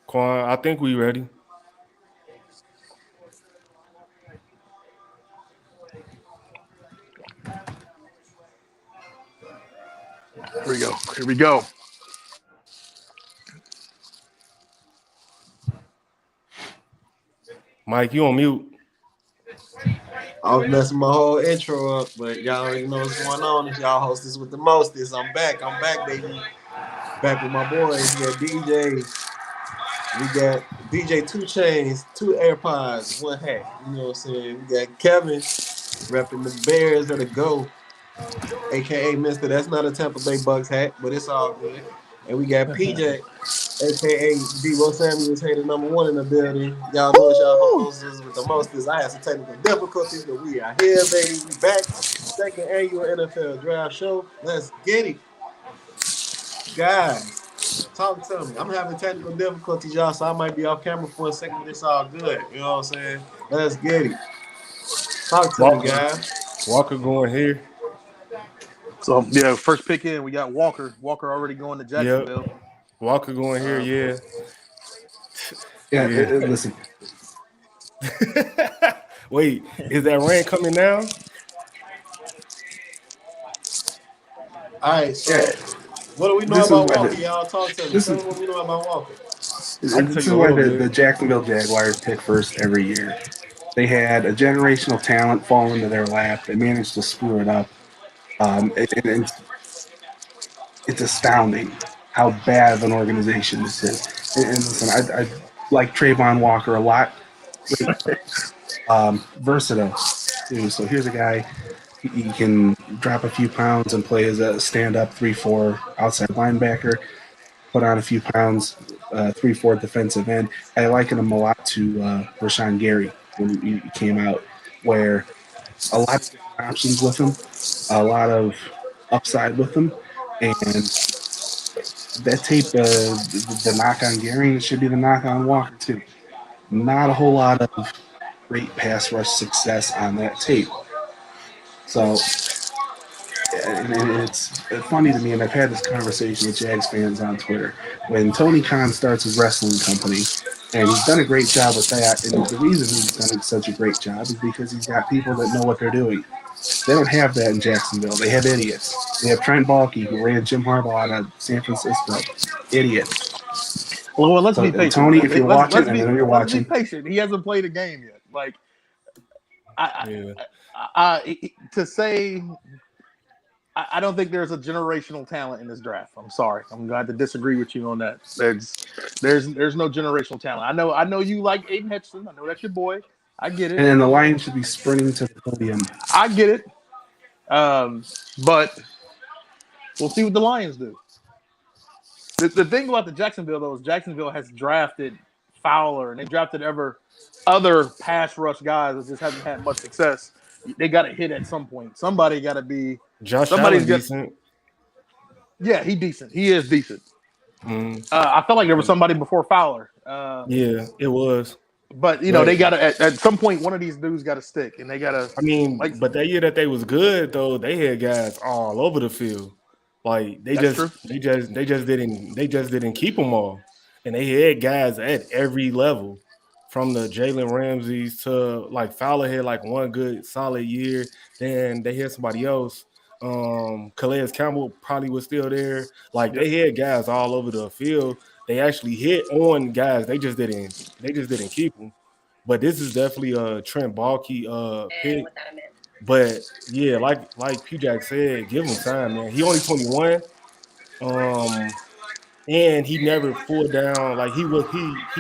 Quan, I think we ready. Here we go. Here we go. Mike, you on mute. I was messing my whole intro up, but y'all already know what's going on. If y'all host this with the mostest, I'm back. I'm back, baby. Back with my boys. We got DJ. We got DJ 2 Chains, 2 AirPods, 1 hat. You know what I'm saying? We got Kevin repping the Bears of the Go, aka Mister. That's not a Tampa Bay Bucks hat, but it's all good. And we got PJ, aka Debo Samuels, hater number 1 in the building. Y'all know what y'all hosts with the mostest. I had some technical difficulties, but we are here, baby. We back. Second annual NFL draft show. Let's get it. Guys, talk to me. I'm having technical difficulties, y'all, so I might be off camera for a second, but it's all good. You know what I'm saying? Let's get it. Talk to me, guys. Walker going here. So yeah, first pick in, we got Walker. Walker already going to Jacksonville. Yep. Walker going here, yeah. Listen. Wait, is that rain coming now? All right, so what do we know about Walker? Y'all talk to me. Tell me what we know about Walker. This is why the Jacksonville Jaguars pick first every year. They had a generational talent fall into their lap. They managed to screw it up. It's astounding how bad of an organization this is. And listen, I like Trayvon Walker a lot. Versatile, too. So here's a guy. He can drop a few pounds and play as a stand-up 3-4 outside linebacker. Put on a few pounds, 3-4 defensive end. I liken him a lot to Rashawn Gary when he came out, where a lot of options with him, a lot of upside with him, and that tape, the knock on Gary, should be the knock on Walker too. Not a whole lot of great pass rush success on that tape. So, and it's funny to me, and I've had this conversation with Jags fans on Twitter. When Tony Khan starts his wrestling company, and he's done a great job with that, and the reason he's done such a great job is because he's got people that know what they're doing. They don't have that in Jacksonville. They have idiots. They have Trent Baalke, who ran Jim Harbaugh out of San Francisco. Idiot. Well, let's be patient. Tony, if you're watching, I know you're watching. Let's be patient. He hasn't played a game yet. Like, to say, I don't think there's a generational talent in this draft. I'm sorry. I'm going to disagree with you on that. There's no generational talent. I know you like Aiden Hutchinson. I know that's your boy. I get it. And the Lions should be sprinting to the podium. I get it. But we'll see what the Lions do. The thing about the Jacksonville, though, is Jacksonville has drafted Fowler, and they drafted other pass rush guys that just haven't had much success. They got to hit at some point. Somebody got to be. Josh Allen decent. Yeah, he's decent. He is decent. I felt like there was somebody before Fowler. Yeah, it was. But they got to at some point. One of these dudes got to stick, and they got to. I mean, but that year that they was good though, they had guys all over the field. Like they just didn't keep them all, and they had guys at every level, from the Jalen Ramseys to like Fowler had like one good solid year. Then they had somebody else. Calais Campbell probably was still there. Like they had guys all over the field. They actually hit on guys. They just didn't keep them. But this is definitely a Trent Baalke pick. But yeah, like P-Jack said, give him time, man. He only 21. And he never pulled down, like he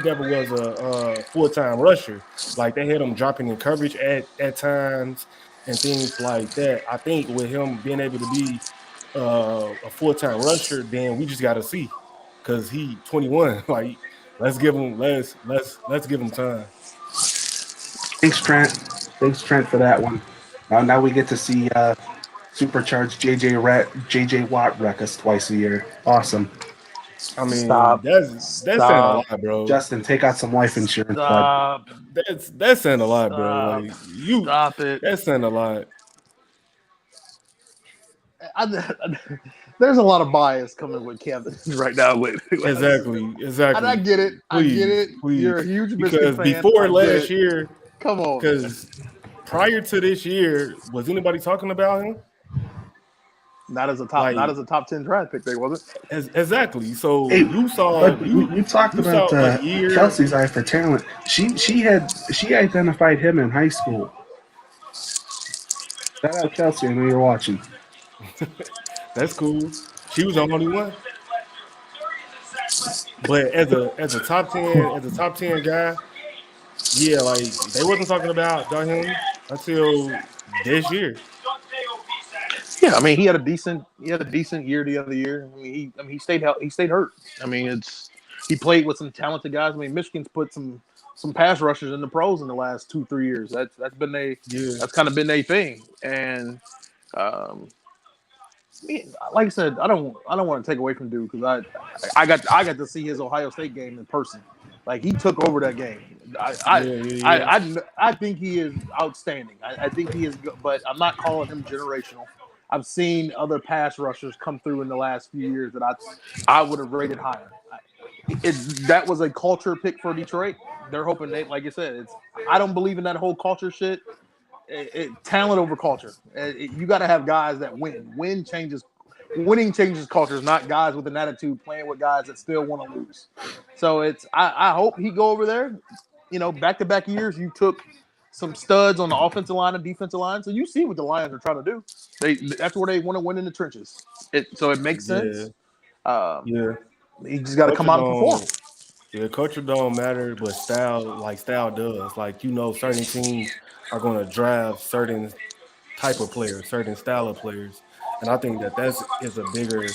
never was a full-time rusher. Like they had him dropping in coverage at times and things like that. I think with him being able to be a full-time rusher, then we just gotta see. Cause he 21. Like let's give him time. Thanks, Trent, for that one. Now we get to see supercharged JJ Watt wreck us twice a year. Awesome. I mean, that's saying a lot, bro. Justin, take out some life insurance. Stop. That's saying a lot, bro. Like, Stop it. That's saying a lot. there's a lot of bias coming with Cam right now. Exactly. And I get it. Please. You're a huge Michigan because fan. before last year, come on. Because prior to this year, was anybody talking about him? Not as a top 10 draft pick, they wasn't. Exactly. So you saw you talked about Kelsey's eye for talent. She identified him in high school. Shout out Kelsey, I know you're watching. That's cool. She was the only one. But as a top 10 guy, yeah, like they wasn't talking about him until this year. Yeah, I mean he had a decent year the other year. I mean he stayed hurt. I mean he played with some talented guys. I mean Michigan's put some pass rushers in the pros in the last 2-3 years. That's kind of been their thing. And like I said, I don't want to take away from Duke because I got to see his Ohio State game in person. Like he took over that game. I think he is outstanding. I think he is good, but I'm not calling him generational. I've seen other pass rushers come through in the last few years that I would have rated higher. That was a culture pick for Detroit. They're hoping like you said, I don't believe in that whole culture shit. Talent over culture. You got to have guys that win. Winning changes cultures, not guys with an attitude playing with guys that still want to lose. So I hope he go over there. You know, back-to-back years, you took some studs on the offensive line and defensive line. So you see what the Lions are trying to do. That's where they want to win in the trenches. So it makes sense. You just got to come out and perform. Yeah, culture don't matter, but style does. Like, you know, certain teams are going to draft certain type of players, certain style of players. And I think that's a bigger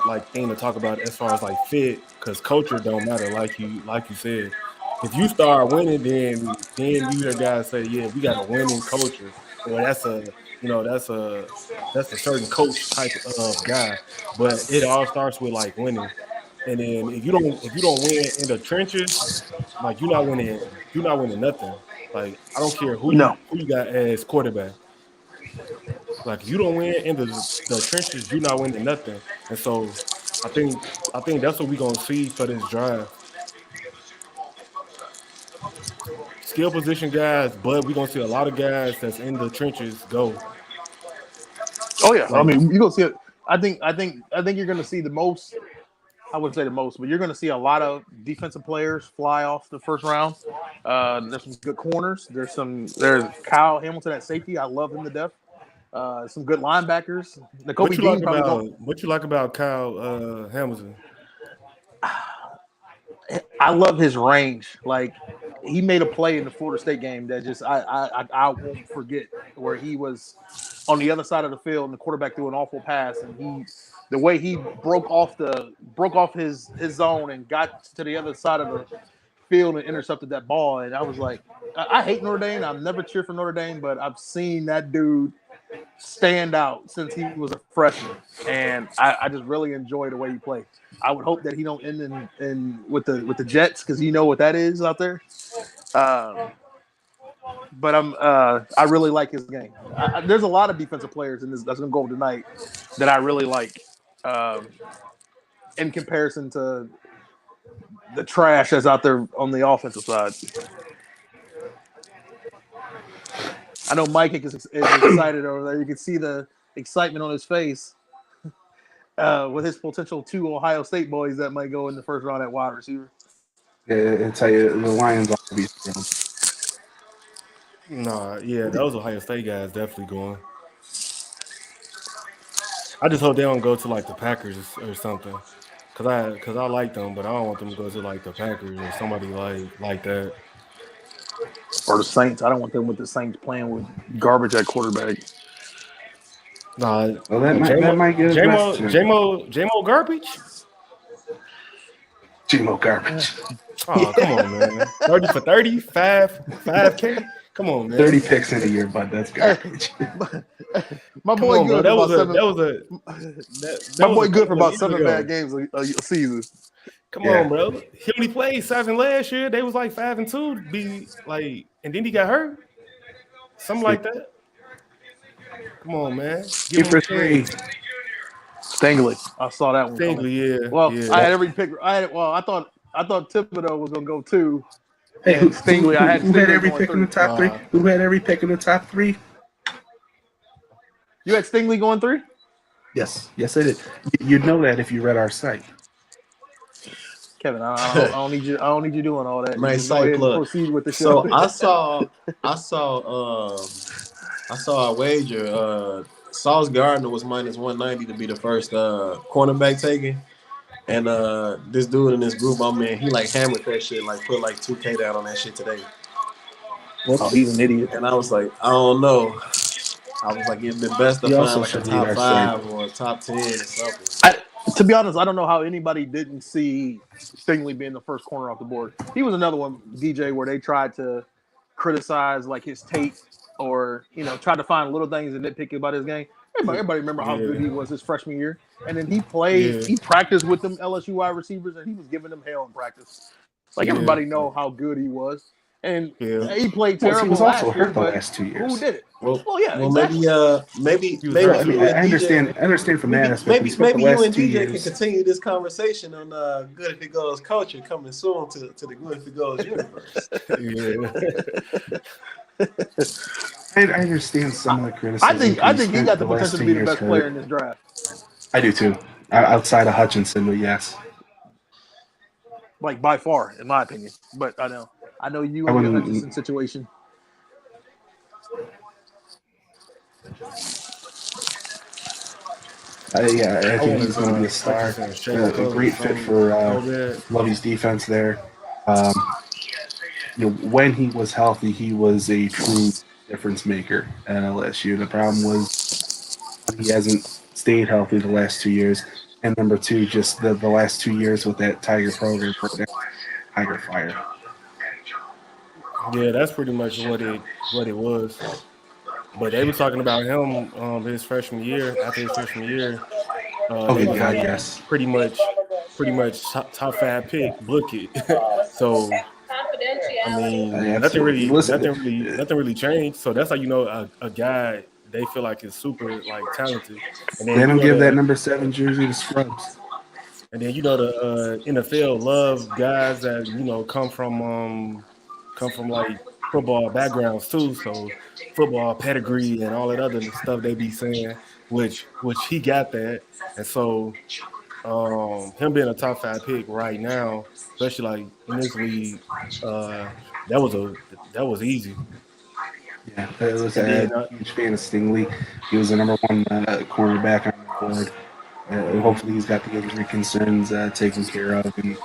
like thing to talk about as far as like fit, because culture don't matter, like you said. If you start winning, then you hear guys say, "Yeah, we got a winning culture," or that's a certain coach type of guy. But it all starts with like winning. And then if you don't win in the trenches, like you're not winning nothing. Like I don't care who you got as quarterback. Like if you don't win in the trenches, you're not winning nothing. And so I think that's what we're gonna see for this drive. Skill position guys, but we're gonna see a lot of guys that's in the trenches go. Oh yeah, I mean you're gonna see it. I think you're gonna see the most. I wouldn't say the most, but you're going to see a lot of defensive players fly off the first round. There's some good corners. There's Kyle Hamilton at safety. I love him to death. Some good linebackers. What you like about Kyle Hamilton? I love his range. Like he made a play in the Florida State game that just I won't forget, where he was on the other side of the field and the quarterback threw an awful pass, and the way he broke off his zone and got to the other side of the field and intercepted that ball. And I was like, I hate Notre Dame. I've never cheered for Notre Dame, but I've seen that dude stand out since he was a freshman, and I just really enjoy the way he played. I would hope that he don't end in with the Jets, because you know what that is out there. But I really like his game. There's a lot of defensive players in this that's going to go tonight that I really like, in comparison to the trash that's out there on the offensive side. I know Mike is excited over there. You can see the excitement on his face with his potential 2 Ohio State boys that might go in the first round at wide receiver. Yeah, I tell you, the Lions ought to be strong. Nah, yeah, those Ohio State guys definitely going. I just hope they don't go to like the Packers or something, cause I like them, but I don't want them to go to like the Packers or somebody like that. Or the Saints. I don't want them with the Saints playing with garbage at quarterback. Nah, well, that might get J-Mo garbage. J-Mo garbage. Oh, come on, man. 30 for 30, 5K. Come on, man. 30 picks in a year, but that's garbage. My boy good. My boy good for about 7 bad games a season. Come on, bro. He only played 7 last year. They was like 5-2. Be like, and then he got hurt. Something like that. Come on, man. Give for 3. Stingley. I saw that one coming. Stingley, yeah. Well, yeah. I had every pick. I thought Thibodeau was gonna go 2. Hey, and Stingley. I had who Stingley had every going pick 3. in the top 3? Who had every pick in the top 3? You had Stingley going 3? Yes, I did. You'd know that if you read our site. Kevin, I don't need you. I don't need you doing all that. My site plug. Proceed with the show. So I saw a wager. Sauce Gardner was minus 190 to be the first cornerback taken. And this dude in this group I'm in, he like hammered that shit, like put like 2K down on that shit today. Oh, he's an idiot. And I was like, I don't know. I was like, it'd be best to find like a top 5 or a top 10 or something. To be honest, I don't know how anybody didn't see Stingley being the first corner off the board. He was another one, DJ, where they tried to criticize like his tape or try to find little things and nitpick about his game. Everybody remember how good he was his freshman year, and then he played. He practiced with them LSU wide receivers, and he was giving them hell in practice. Like everybody know how good he was, and he played terrible. He was also last year, hurt the last 2 years. Who did it? Well, exactly. maybe. I mean, I understand from that aspect. Maybe you and DJ can continue this conversation on Good If It Goes culture coming soon to the Good If It Goes universe. I understand some of the criticism. I think he got the potential to be the best player in this draft. I do too. Outside of Hutchinson, but yes. Like by far, in my opinion. But I know you in the Hutchinson situation. I think he's going to be a star. A great fit for Lovey's defense there. When he was healthy, he was a true difference maker at LSU. The problem was he hasn't stayed healthy the last 2 years. And number 2, just the last 2 years with that Tiger program, Tiger Fire. Yeah, that's pretty much what it was. But they were talking about him after his freshman year. Yes. Pretty much top 5 pick, book it. So I mean, nothing really changed. So that's how a guy they feel like is super like talented. And then they don't give that number 7 jersey to scrubs. And then the NFL love guys that come from like football backgrounds too. So football pedigree and all that other stuff they be saying, which he got that. And so him being a top 5 pick right now, especially like in this league, that was easy. Yeah, it was a huge fan of Stingley. He was the number 1 cornerback on the board. Hopefully, he's got the injury concerns taken care of. And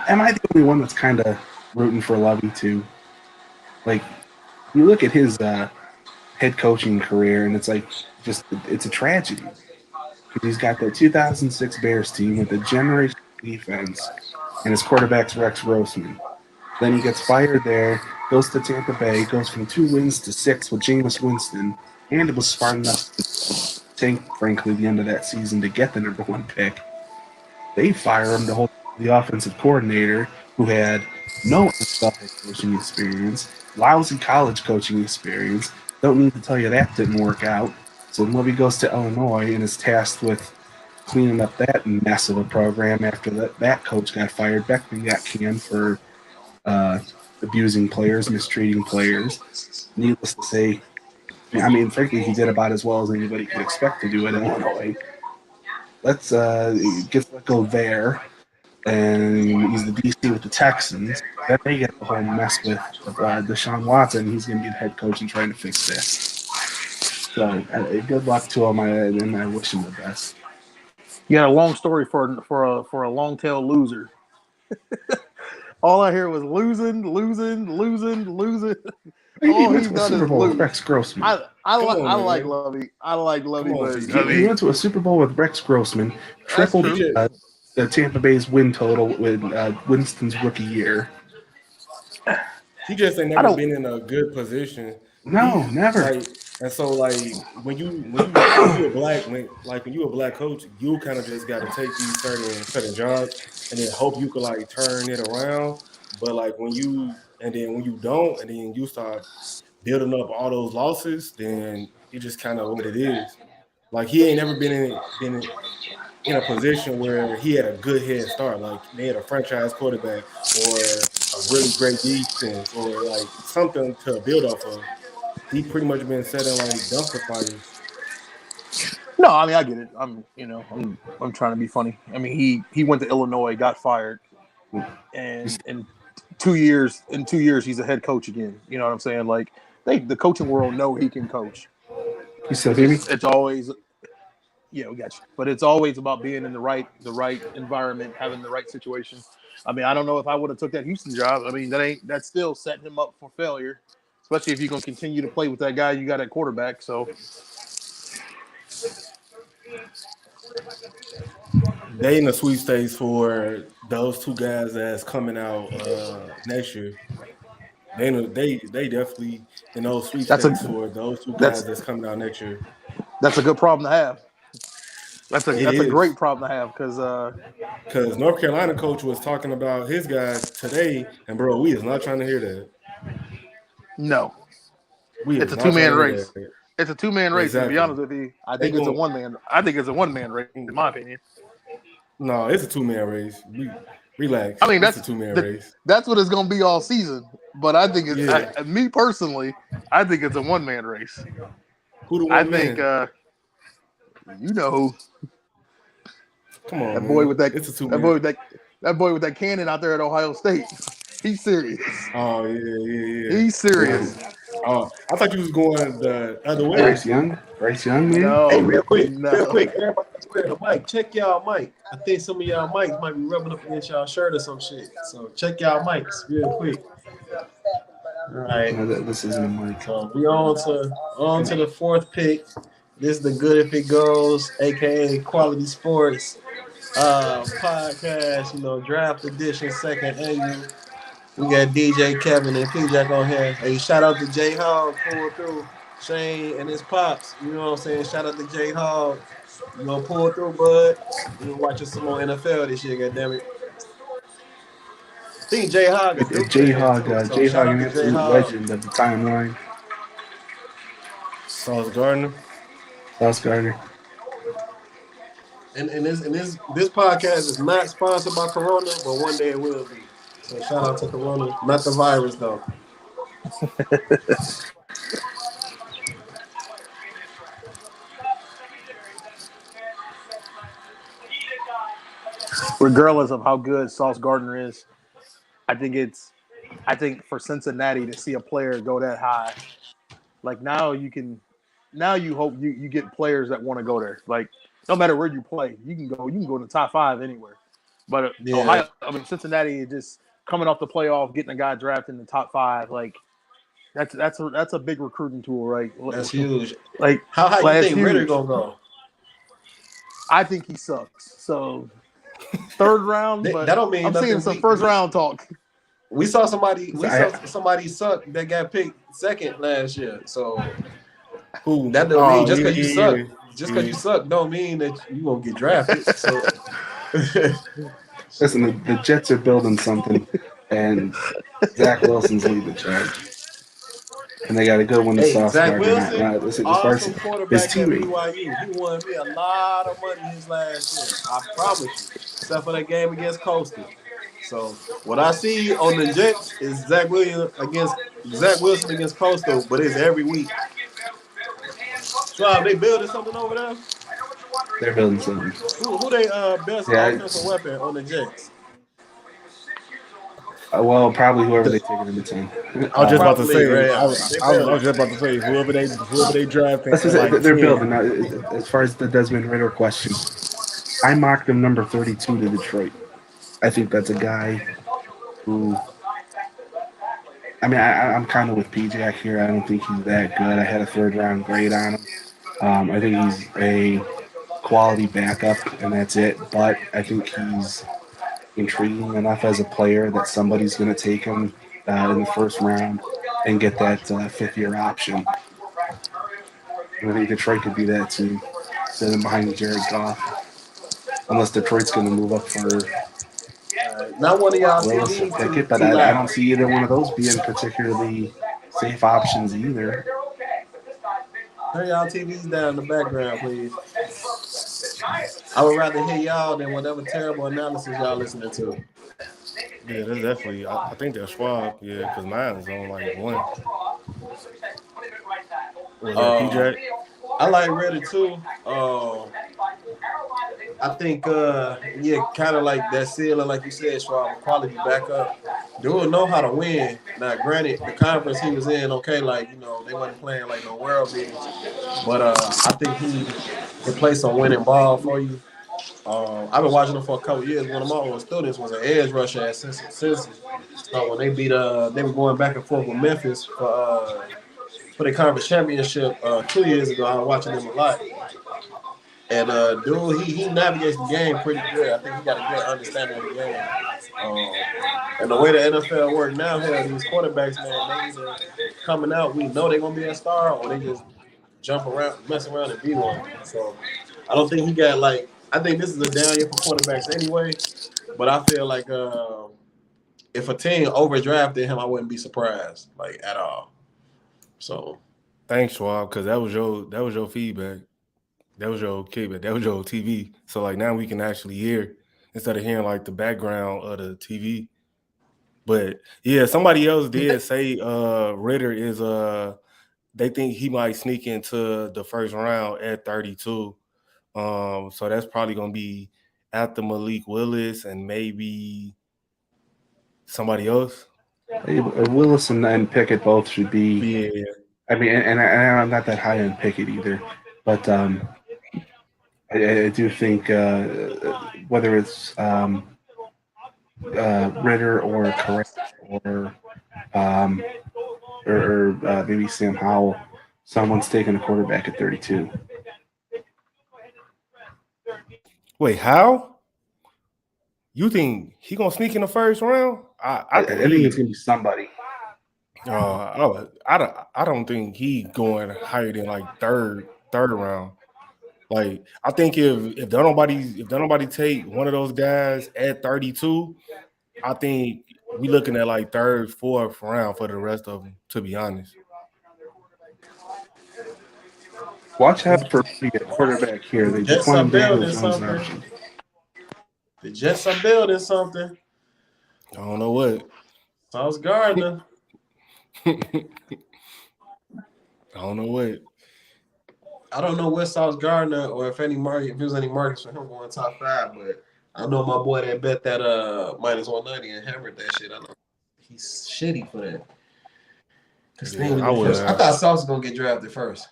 am I the only one that's kind of rooting for Lovey too? Like, you look at his head coaching career, and it's like it's a tragedy. Because he's got that 2006 Bears team with a generational defense, and his quarterback's Rex Grossman. Then he gets fired there, goes to Tampa Bay, goes from 2 wins to 6 with Jameis Winston, and it was smart enough to tank, frankly, the end of that season to get the number 1 pick. They fire him to hold the offensive coordinator, who had no NFL head coaching experience, lousy college coaching experience. Don't need to tell you that didn't work out. So Lovey goes to Illinois and is tasked with cleaning up that mess of a program after that coach got fired. Beckman got canned for abusing players, mistreating players. Needless to say, frankly, he did about as well as anybody could expect to do at Illinois. Let's get let go there, and he's the DC with the Texans. Then they get the whole mess with Deshaun Watson. He's going to be the head coach and trying to fix this. So good luck to him, and I wish him the best. You got a long story for a long tail loser. All I hear was losing. Oh, he went to a Super Bowl with Rex Grossman. I like Lovey. But he went to a Super Bowl with Rex Grossman, tripled the Tampa Bay's win total with Winston's rookie year. He just ain't never been in a good position. No, never. And so, when you're a black coach, you kind of just got to take these certain jobs and then hope you can turn it around. But when you don't, and then you start building up all those losses, then it's just kind of what it is. Like he ain't never been in a position where he had a good head start. Like they had a franchise quarterback or a really great defense or like something to build off of. He pretty much been setting like dumpster fires. No, I mean I get it. I'm trying to be funny. I mean he went to Illinois, got fired, and in 2 years he's a head coach again. You know what I'm saying? Like the coaching world know he can coach. You still hear me? It's always we got you. But it's always about being in the right environment, having the right situation. I mean, I don't know if I would have took that Houston job. I mean, that's still setting him up for failure, especially if you're going to continue to play with that guy you got at quarterback. So They in the sweepstakes for those two guys that's coming out next year. They definitely in those sweepstakes for those two guys that's coming out next year. That's a good problem to have. That's a great problem to have because North Carolina coach was talking about his guys today, and bro, we is not trying to hear that. No, it's a 2-man race. It's a 2-man race. Exactly. To be honest with you, I think it's a 1-man. I think it's a 1-man race, in my opinion. No, it's a 2-man race. Relax. I mean, that's a 2-man race. That's what it's going to be all season. But I think it's me personally. I think it's a 1-man race. Who the one I man? think you know who. Come on, that boy with that. It's a 2-man. That boy with that cannon out there at Ohio State. He's serious. Oh yeah. He's serious. Oh, I thought you was going the other way. Bryce Young, man. No, Hey, real quick. Everybody square the mic. Check y'all mic. I think some of y'all mics might be rubbing up against y'all shirt or some shit. So check y'all mics real quick. All right. No, this isn't a mic. So we on to the fourth pick. This is the Good If It Goes, aka Qwality Sports podcast. Draft edition, second annual. We got DJ Kevin and P-Jack on here. Hey, shout out to J Hog pulling through. Shane and his pops. You know what I'm saying? Shout out to J Hog. Pull through, bud. We're watching some more NFL this year, goddammit. I think J Hog is J Hog, an absolute legend of the timeline. Sauce Gardner. And this podcast is not sponsored by Corona, but one day it will be. So shout out to Corona, not the virus though. Regardless of how good Sauce Gardner is, I think for Cincinnati to see a player go that high, like now you hope you get players that want to go there. Like no matter where you play, you can go in the top 5 anywhere. But Cincinnati just coming off the playoff, getting a guy drafted in the top 5, like that's a big recruiting tool, right? That's huge. Like how high you think Ritter gonna go? I think he sucks. So 3rd round, but that don't mean I'm seeing some 1st round talk. We saw somebody suck that got picked 2nd last year. So that don't mean just because you suck. Just because you suck don't mean that you won't get drafted. So listen, the Jets are building something, and Zach Wilson's leading the charge. And they got a good one to soft Zach start. Wilson, awesome quarterback at BYU. He won me a lot of money his last year. I promise you. Except for that game against Coastal. So what I see on the Jets is Zach Wilson against Coastal, but it's every week. So they building something over there? They're building something. Who they best offensive weapon on the Jets? Well, probably whoever they take it in the 10. I was just about to say, right? I was just about to say, whoever they draft. They're building. Now, as far as the Desmond Ridder question, I mocked him number 32 to Detroit. I think that's a guy who. I mean, I'm kind of with P-Jack here. I don't think he's that good. I had a 3rd round grade on him. I think he's a quality backup, and that's it. But I think he's intriguing enough as a player that somebody's going to take him in the 1st round and get that 5th-year option. And I think Detroit could be that team, sitting behind Jared Goff, unless Detroit's going to move up for not one of y'all Willis or Pickett, but I don't see either one of those being particularly safe options either. Turn y'all TVs down in the background, please. I would rather hear y'all than whatever terrible analysis y'all listening to. Yeah, that's definitely. I think that's Schwab. Yeah, because mine is on like one. Was that PJ? I like Reddit too. I think, kind of like that ceiling, like you said, Schwab, quality backup. Dude know how to win. Now, granted, the conference he was in, okay, like, they wasn't playing like no world beaters. But I think he can play some winning ball for you. I've been watching him for a couple years. One of my old students was an edge rusher at Cincinnati. So when they beat, they were going back and forth with Memphis for the conference championship 2 years ago. I was watching him a lot. And dude, he navigates the game pretty good. I think he got a good understanding of the game. And the way the NFL works now, hell, these quarterbacks, man, they either coming out, we know they're gonna be a star, or they just jump around, mess around, and be one. So I don't think he got like. I think this is a down year for quarterbacks anyway. But I feel like if a team overdrafted him, I wouldn't be surprised, like at all. So thanks, Schwab, because that was your feedback. That was your kickback. That was your TV. So like now we can actually hear instead of hearing like the background of the TV. But yeah, somebody else did say Ritter is they think he might sneak into the first round at 32. So that's probably gonna be after Malik Willis and maybe somebody else. Willis and Pickett both should be. Yeah. I mean, and I'm not that high on Pickett either, but I do think whether it's Ritter or Correct or maybe Sam Howell, someone's taking a quarterback at 32. Wait, how? You think he gonna sneak in the first round? I think it's gonna be somebody. I don't think he going higher than like third round. Like I think if don't nobody take one of those guys at 32, I think we looking at like third, fourth round for the rest of them. To be honest, watch out for a quarterback here. They just won Daniel Jones an option. The Jets are building something. I don't know what. Sauce Gardner. I don't know what. I don't know what Sauce Gardner or if there's any markets for him going top 5, but I know my boy that bet that minus 190 and hammered that shit. I know he's shitty for that. I thought Sauce was gonna get drafted first.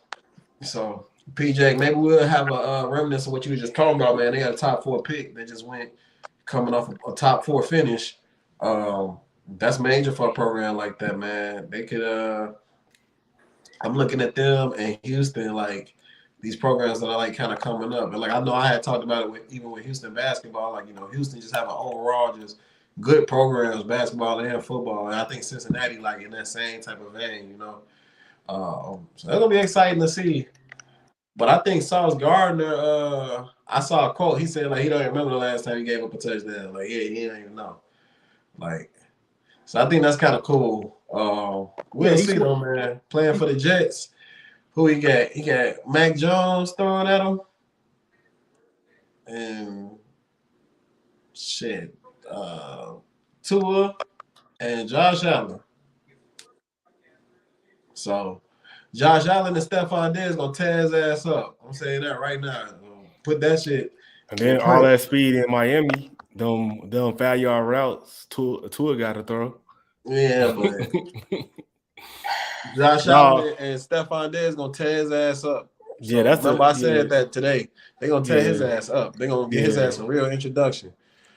So PJ, maybe we'll have a remnants of what you were just talking about, man. They had a top 4 pick. They just went coming off a top 4 finish. That's major for a program like that, man. They could I'm looking at them and Houston, like these programs that are like kind of coming up. And like I know I had talked about it even with Houston basketball, like Houston just have an overall just good programs, basketball and football. And I think Cincinnati like in that same type of vein, So that's gonna be exciting to see. But I think Sauce Gardner, I saw a quote. He said like he don't even remember the last time he gave up a touchdown. Like he don't even know. Like, so I think that's kind of cool. We'll see though, man. Playing for the Jets. Who he got? He got Mac Jones throwing at him. And shit. Tua and Josh Allen. So Josh Allen and Stephon Diggs gonna tear his ass up. I'm saying that right now. Put that shit. And then all that speed in Miami, them 5-yard routes, Tua got to throw. Yeah, but Josh Allen and Stephon Diggs gonna tear his ass up. So yeah, I said that today. They gonna tear his ass up. They gonna give his ass a real introduction.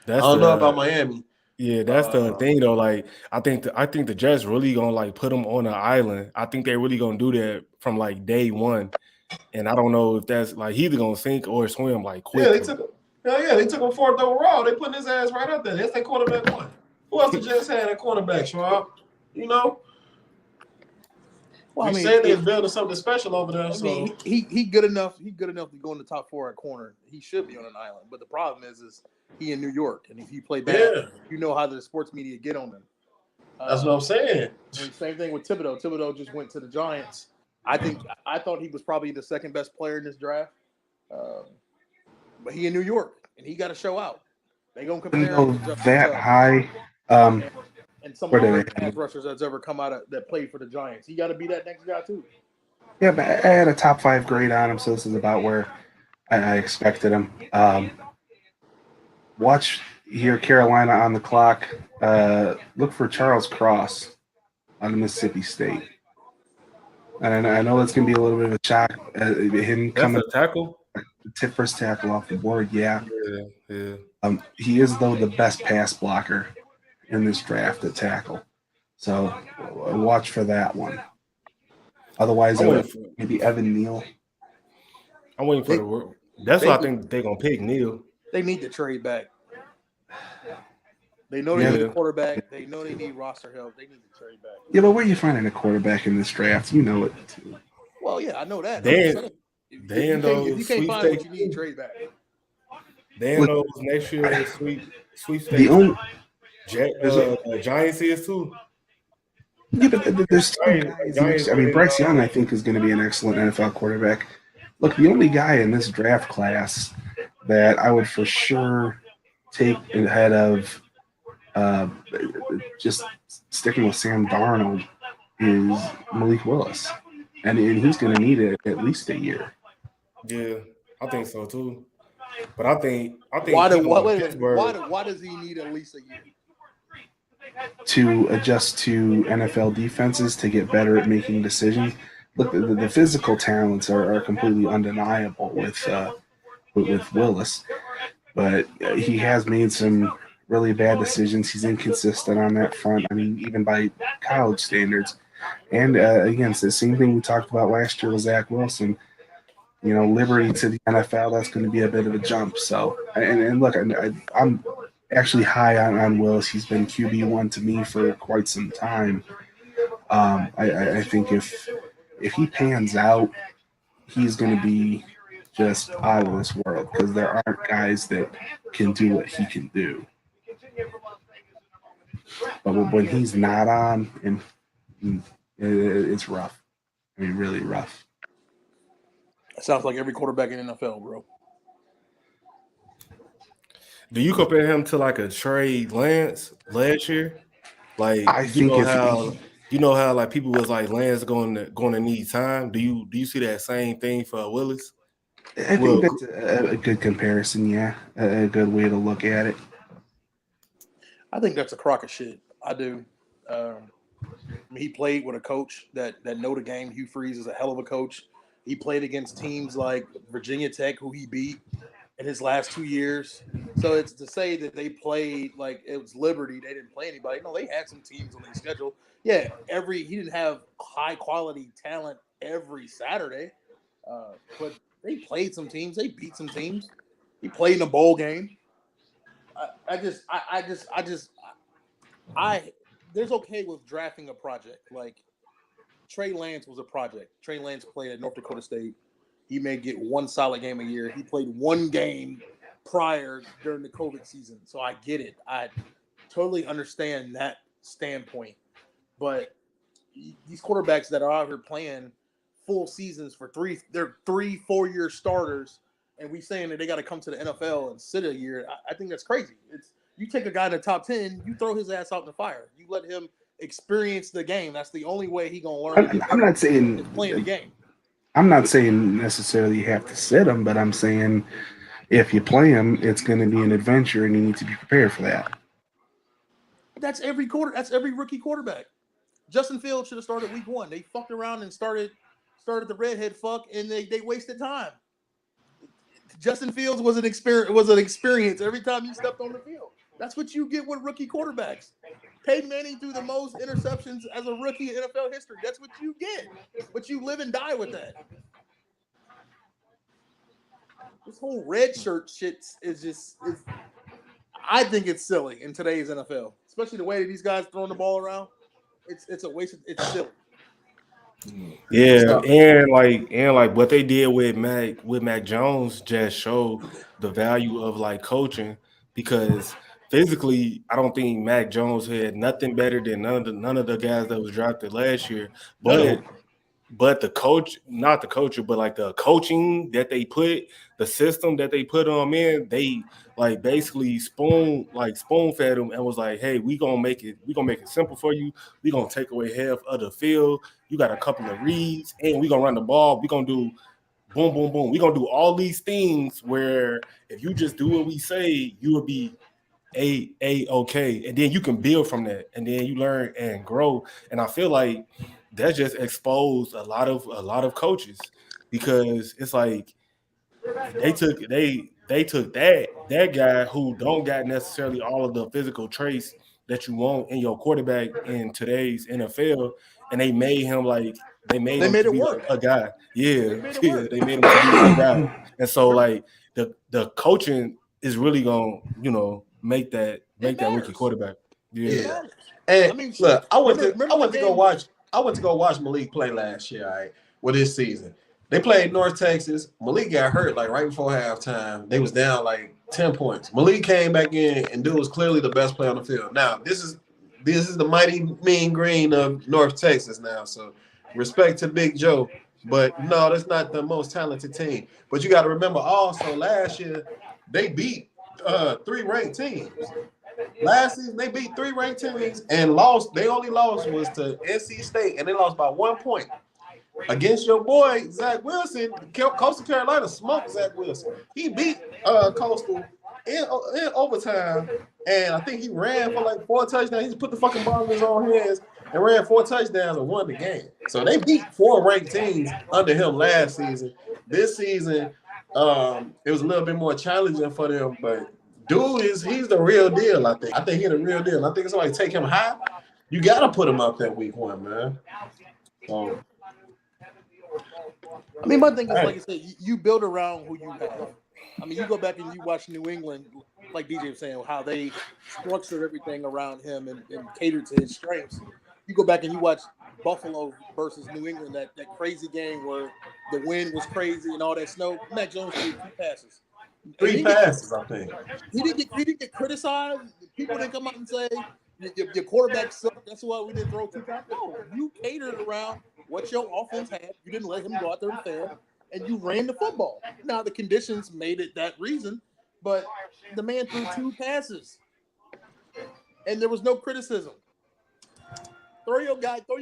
I don't know about Miami. Yeah, that's the thing though. Like, I think the Jets really gonna like put him on an island. I think they really gonna do that from like day one. And I don't know if that's like he's either gonna sink or swim like quick. Yeah, they took him 4th overall. They putting his ass right up there. That's their quarterback one. Who else the Jets had at quarterback, Schwab? Well, you said they're building something special over there. He good enough. He good enough to go in the top 4 at corner. He should be on an island. But the problem is he in New York, and if you play bad, you know how the sports media get on him. That's what I'm saying. Same thing with Thibodeau. Thibodeau just went to the Giants. I thought he was probably the second best player in this draft, but he in New York and he got to show out. They gonna compare him to that high. And some of the great pass rushers that's ever come out of that played for the Giants. He got to be that next guy too. Yeah, but I had a top 5 grade on him, so this is about where I expected him. Watch here, Carolina on the clock. Look for Charles Cross out of Mississippi State. And I know that's going to be a little bit of a shock. Him coming a tackle? First tackle off the board, yeah. He is, though, the best pass blocker in this draft at tackle. So watch for that one. Otherwise, maybe Evan Neal. I'm waiting for the work. That's what I think they're going to pick, Neal. They need to trade back. They know they need a quarterback. They know they need roster help. They need to trade back. Yeah, but where are you finding a quarterback in this draft? You know it, too. Well, yeah, I know that. If you can't find what you need, trade back. Dan knows next year is sweepstakes. Giants is too. Yeah, but there's two guys. I mean, Bryce Young, I think, is going to be an excellent NFL quarterback. Look, the only guy in this draft class that I would for sure take ahead of just sticking with Sam Darnold is Malik Willis. And he's going to need it at least a year. Yeah, I think so too. But I think why does he need at least a year? To adjust to NFL defenses, to get better at making decisions. Look, the physical talents are completely undeniable with Willis, but he has made some really bad decisions. He's inconsistent on that front. I mean, even by college standards. And again, it's the same thing we talked about last year with Zach Wilson. You know, Liberty to the NFL, that's going to be a bit of a jump. So, and look, I'm actually high on Willis. He's been QB1 to me for quite some time. I think if he pans out, he's going to be just out of this world because there aren't guys that can do what he can do. But when he's not on, and it's rough. I mean, really rough. It sounds like every quarterback in the NFL, bro. Do you compare him to like a Trey Lance last year? Like I think how like people was like Lance going to need time. Do you see that same thing for Willis? I think that's a good comparison. Yeah, a good way to look at it. I think that's a crock of shit. I do. He played with a coach that know the game. Hugh Freeze is a hell of a coach. He played against teams like Virginia Tech, who he beat in his last 2 years. So it's to say that they played like it was Liberty. They didn't play anybody. No, they had some teams on their schedule. Yeah, he didn't have high quality talent every Saturday, but they played some teams. They beat some teams. He played in a bowl game. There's okay with drafting a project. Like Trey Lance was a project. Trey Lance played at North Dakota State. He may get one solid game a year. He played one game prior during the COVID season. So I get it. I totally understand that standpoint. But these quarterbacks that are out here playing full seasons for they're 3-4 year starters, and we saying that they got to come to the NFL and sit a year. I think that's crazy. You take a guy in the top 10, you throw his ass out in the fire. You let him experience the game. That's the only way he's gonna learn. I'm not saying playing the game. I'm not saying necessarily you have to sit him, but I'm saying if you play him, it's going to be an adventure, and you need to be prepared for that. That's every rookie quarterback. Justin Fields should have started week 1. They fucked around and started the redhead fuck, and they wasted time. Justin Fields was an experience every time he stepped on the field. That's what you get with rookie quarterbacks. Peyton Manning threw the most interceptions as a rookie in NFL history. That's what you get. But you live and die with that. This whole red shirt shit is I think it's silly in today's NFL, especially the way that these guys throwing the ball around. It's a waste. It's silly. Yeah, and like what they did with Mac Jones just showed the value of like coaching, because physically, I don't think Mac Jones had nothing better than none of the guys that was drafted last year. But But the coach, not the coach, but like the coaching that they put, the system that they put on in, they like basically spoon fed him and was like, hey, we gonna make it simple for you. We gonna take away half of the field. You got a couple of reads, and we gonna run the ball. We gonna do boom, boom, boom. We gonna do all these things where if you just do what we say, you will be okay, and then you can build from that, and then you learn and grow. And I feel like that just exposed a lot of coaches, because it's like they took that guy who don't got necessarily all of the physical traits that you want in your quarterback in today's NFL, and they made him like they made him to be like a guy. Yeah, they made him to be a guy. And so like the coaching is really gonna make that rookie quarterback. Yeah. And I mean, look, I went to go watch Malik play last year, all right, with this season. They played North Texas. Malik got hurt like right before halftime. They was down like 10 points. Malik came back in, and dude was clearly the best player on the field. Now, this is the mighty mean green of North Texas now, so respect to Big Joe. But no, that's not the most talented team. But you got to remember also last year they beat 3 ranked teams. Last season they beat 3 ranked teams and lost. They only lost was to NC State, and they lost by 1 point. Against your boy Zach Wilson, Coastal Carolina smoked Zach Wilson. He beat Coastal in overtime, and I think he ran for like 4 touchdowns. He just put the fucking ball in his own hands and ran 4 touchdowns and won the game. So they beat 4 ranked teams under him last season. This season, it was a little bit more challenging for them, but dude he's the real deal. I think he's the real deal. I think if somebody take him high, you gotta put him up that week 1, man. I mean, my thing is, like I said, you build around who you have. I mean, you go back and you watch New England, like DJ was saying, how they structured everything around him and catered to his strengths. You go back and you watch Buffalo versus New England, that crazy game where the wind was crazy and all that snow. Mac Jones threw 2 passes. 3 passes, I think. He didn't get criticized. People didn't come out and say, your quarterback sucked. That's why we didn't throw 2 passes. No, you catered around what your offense had. You didn't let him go out there and fail, and you ran the football. Now, the conditions made it that reason, but the man threw 2 passes, and there was no criticism. Throw your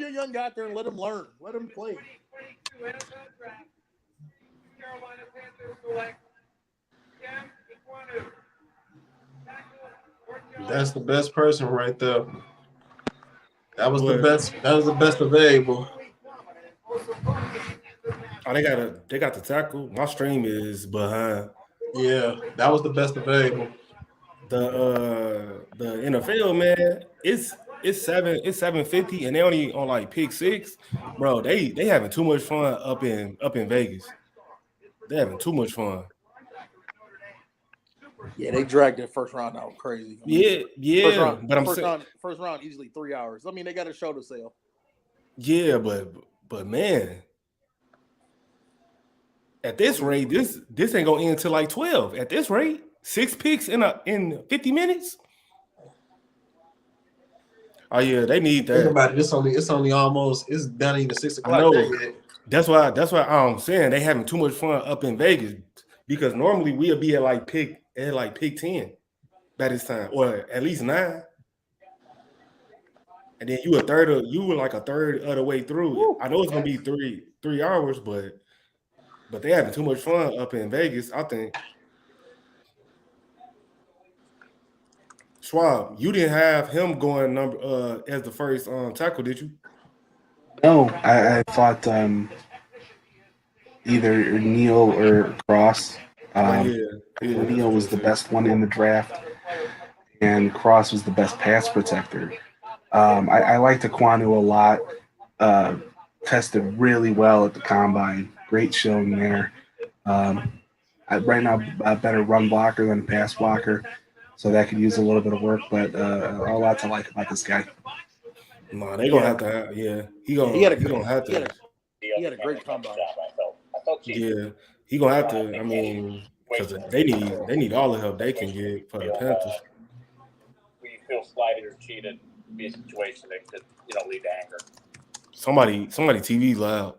young guy out there and let him learn. Let him play. That's the best person right there. That was the best. That was the best available. Oh, they got the tackle. My stream is behind. Yeah, that was the best available. The NFL, man, it's 750 and they only on like pick 6. Bro, they having too much fun up in Vegas. They having too much fun. Yeah, they dragged their first round out crazy. Yeah. First round easily 3 hours. I mean, they got a show to sell. Yeah, but man, at this rate, this ain't gonna end until like 12. At this rate, 6 picks in 50 minutes. Oh yeah, they need that. Think about it. It's only almost. It's not even 6 o'clock. I know. That's why I'm saying they having too much fun up in Vegas, because normally we'll be at pick 10 by this time, or at least 9. And then you were like a third of the way through. Woo. I know it's gonna be 3 hours, but they having too much fun up in Vegas, I think. Schwab, you didn't have him going as the first tackle, did you? No, I thought either Neal or Cross. Neal was the best one in the draft, and Cross was the best pass protector. I liked Ekwonu a lot. Tested really well at the combine. Great showing there. Right now, a better run blocker than a pass blocker, so that could use a little bit of work. But a lot to like about this guy. No, they gonna have to have, He had a great combine. Yeah, he gonna have to. I mean, because they need all the help they can get for the Panthers. We feel slighted or cheated, be a situation that could lead to anger. Somebody TV's loud.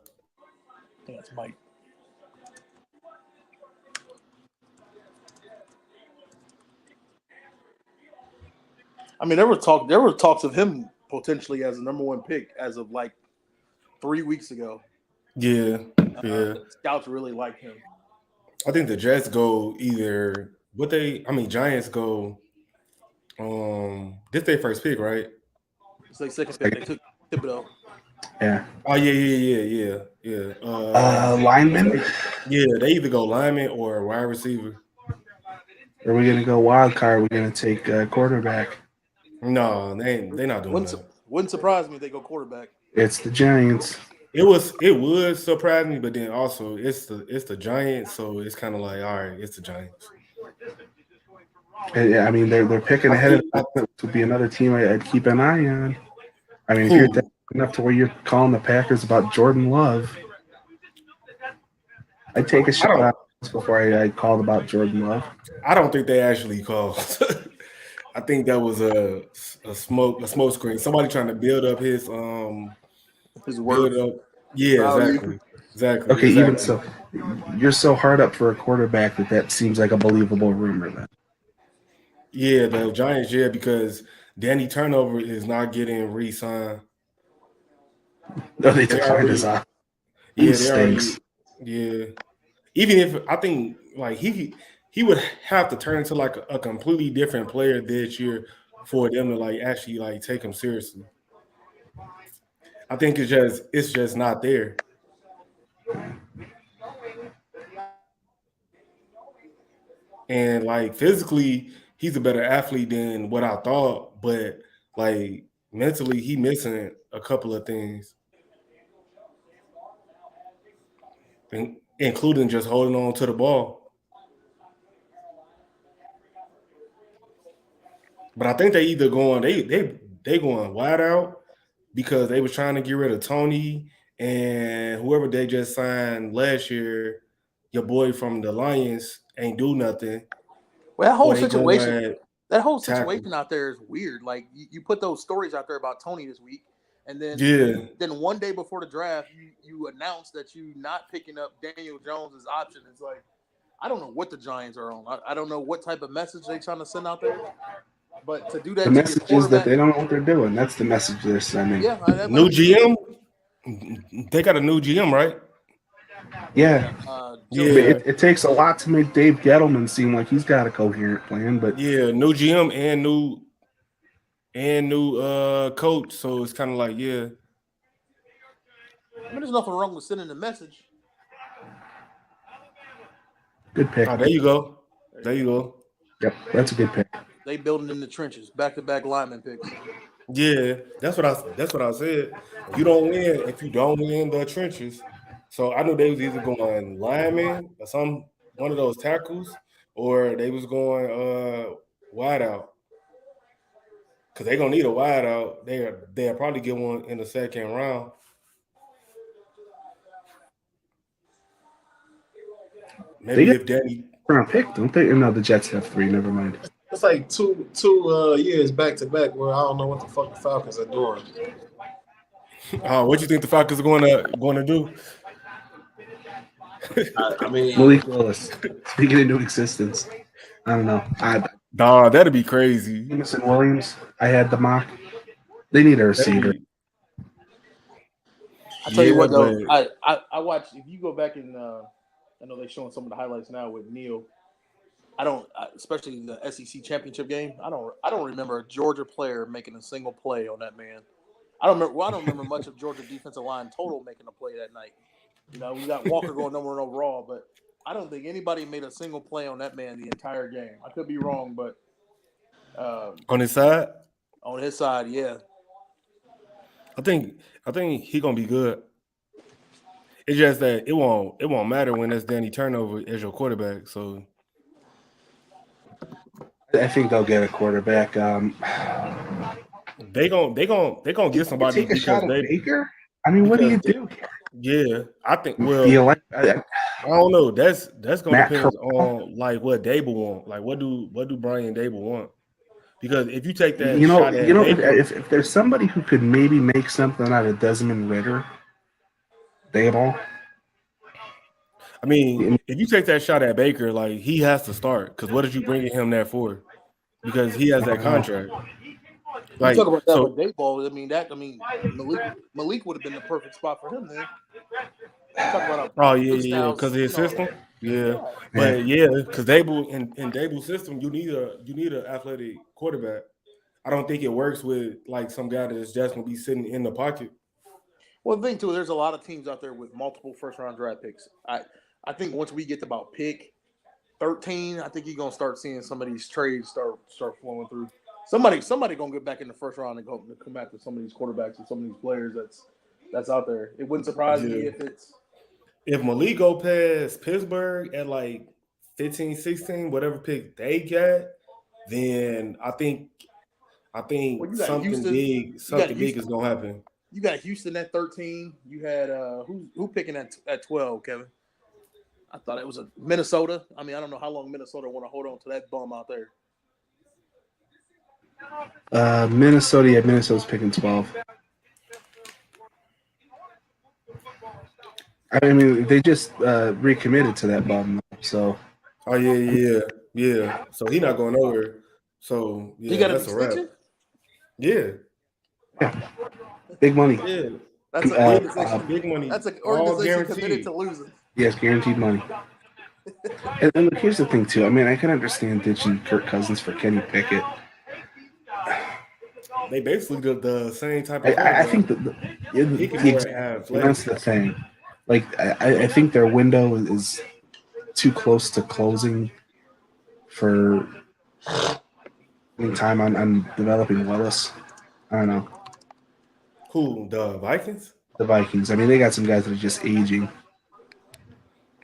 think that's Mike. I mean, there were talks of him potentially as a number 1 pick as of like 3 weeks ago. Yeah. Scouts really like him. I think the Jets go Giants go. This their first pick, right? It's their second pick. They took Thibodeau. Yeah. Oh yeah. Lineman? Yeah, they either go lineman or wide receiver. Are we gonna go wild card? Are we gonna take quarterback? No, they not doing that. Wouldn't surprise me if they go quarterback. It's the Giants. It would surprise me, but then also it's the Giants, so it's kind of like, all right, it's the Giants. Yeah, I mean they're picking ahead of that would be another team I'd keep an eye on. I mean, if you're that enough to where you're calling the Packers about Jordan Love, I'd take a shot on this before I called about Jordan Love. I don't think they actually called. I think that was a smoke screen. Somebody trying to build up his worth. Yeah, exactly. Okay, even so, you're so hard up for a quarterback that seems like a believable rumor then. Yeah, the Giants, because Danny Turnover is not getting re-signed. No, they declined his offer. Yeah, stinks. Yeah. Even if I think like he would have to turn into like a completely different player this year for them to like actually like take him seriously. I think it's just not there. And like physically, he's a better athlete than what I thought, but like mentally, he missing a couple of things, including just holding on to the ball. But I think they either going they going wide out because they was trying to get rid of Tony and whoever they just signed last year. Your boy from the Lions ain't do nothing. Well, that whole situation out there is weird. Like you put those stories out there about Tony this week, and then then one day before the draft, you announce that you're not picking up Daniel Jones' option. It's like I don't know what the Giants are on. I don't know what type of message they're trying to send out there. But to do that, the message is that they don't know what they're doing. That's the message they're sending. Yeah, new GM. They got a new GM, right? Yeah. It takes a lot to make Dave Gettleman seem like he's got a coherent plan, but yeah, new GM and new coach. So it's kind of like, yeah. I mean, there's nothing wrong with sending a message. Good pick. Oh, there you go. Yep, that's a good pick. They building in the trenches, back-to-back lineman picks. Yeah, that's what I said. If you don't win the trenches. So I knew they was either going lineman or one of those tackles, or they was going wide out. Because they're gonna need a wide out. They'll probably get one in the second round. Maybe if Danny round pick, don't they? No, the Jets have 3. Never mind. It's like two years back to back where I don't know what the fuck the Falcons are doing. What you think the Falcons are going to do? I mean, Malik Willis speaking into existence. I don't know. That'd be crazy. Jamison Williams. I had the mock. They need a receiver. I tell you what, though, I watched. If you go back and I know they're showing some of the highlights now with Neal. Especially the SEC championship game. I don't remember a Georgia player making a single play on that man. I don't remember much of Georgia defensive line total making a play that night. You know, we got Walker going number 1 overall, but I don't think anybody made a single play on that man the entire game. I could be wrong, but on his side? On his side, yeah. I think he's gonna be good. It's just that it won't matter when it's Danny Turnover as your quarterback. So I think they'll get a quarterback. They gonna get somebody. Take a shot at Baker. I mean, what do you do? Yeah, I think. Well, I don't know. That's gonna depend on like what Dable want. Like what do Brian Dable want? Because if you take that, if there's somebody who could maybe make something out of Desmond Ridder, Dable. I mean, if you take that shot at Baker, like he has to start because what are you bringing him there for? Because he has that contract. Like, you talk about that with Dayball. Malik would have been the perfect spot for him then. Yeah, because of his system. Yeah, but because in Dayball's system, you need an athletic quarterback. I don't think it works with like some guy that's just gonna be sitting in the pocket. Well, the thing too, there's a lot of teams out there with multiple first-round draft picks. I think once we get to about pick 13, I think you're gonna start seeing some of these trades start flowing through. Somebody gonna get back in the first round and go come after some of these quarterbacks and some of these players that's out there. It wouldn't surprise me if Malik go past Pittsburgh at like 15, 16, whatever pick they got, then I think something big is gonna happen. You got Houston at 13. You had who picking at 12, Kevin? I thought it was Minnesota. I mean, I don't know how long Minnesota want to hold on to that bum out there. Minnesota's picking 12. I mean, they just recommitted to that bum, so. Oh yeah. So he's not going nowhere. So yeah, that's a wrap. Yeah. Big money. Yeah. That's an organization. Big money. That's an organization committed to losing. Yes, guaranteed money. and look, here's the thing too. I mean, I can understand ditching Kirk Cousins for Kenny Pickett. They basically did the same type of. I think that's the thing. Like, I think their window is too close to closing for any time on developing Willis. I don't know. Who, the Vikings? The Vikings. I mean, they got some guys that are just aging.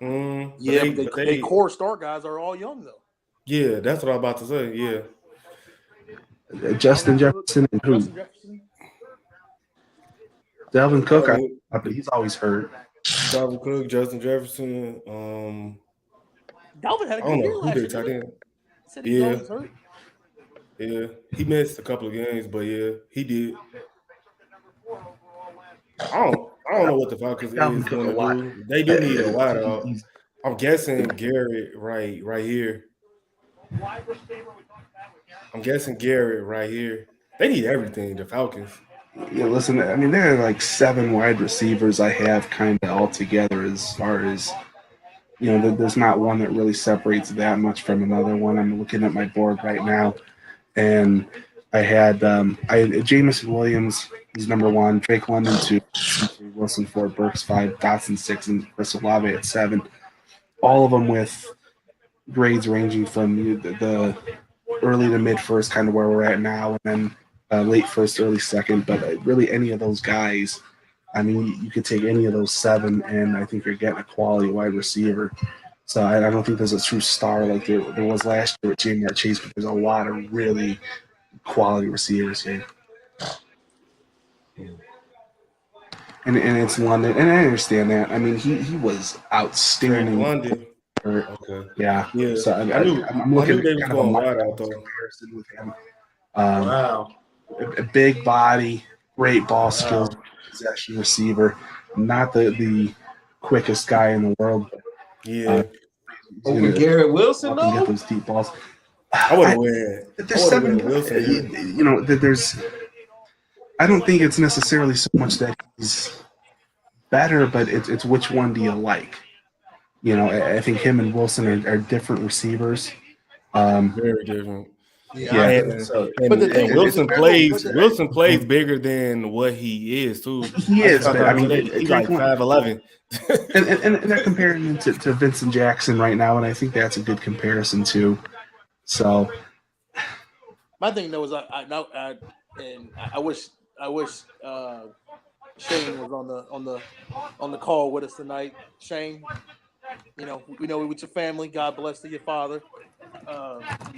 They core star guys are all young though. Yeah, that's what I was about to say. Yeah. Justin Jefferson and who? Dalvin Cook. He's always hurt. Dalvin Cook, Justin Jefferson. Dalvin had a good year last year. Hurt. Yeah, he missed a couple of games, but yeah, he did. I don't know what the Falcons is going to do. They do need a wideout. I'm guessing Garrett right here. They need everything, the Falcons. Yeah, listen, I mean, there are like 7 wide receivers I have kind of all together as far as, you know, there's not one that really separates that much from another one. I'm looking at my board right now, and I had Jamison Williams, he's number 1, Drake London 2, Wilson 4, Burks 5, Dotson 6, and Chris Olave at 7. All of them with grades ranging from the early to mid first, kind of where we're at now, and then late first, early second. But really, any of those guys, I mean, you could take any of those 7, and I think you're getting a quality wide receiver. So I don't think there's a true star like there was last year with Jamar Chase, but there's a lot of really quality receivers here. And it's London, and I understand that. I mean, he was outstanding. London. Okay. Yeah. So I'm looking at kind of a comparison with him. Wow. A big body, great ball skills, possession receiver. Not the quickest guy in the world. But, over Garrett Wilson, though? Get those deep balls. I would have went. There's 7 Wilson. You know, there's. I don't think it's necessarily so much that he's better, but it's which one do you like? You know, I think him and Wilson are different receivers. Very different. And Wilson plays bigger than what he is too. He is, but I mean, he's like 5'11". and they're comparing him to Vincent Jackson right now, and I think that's a good comparison too. So, my thing though is I wish Shane was on the call with us tonight. Shane, you know, we know with your family. God bless to your father.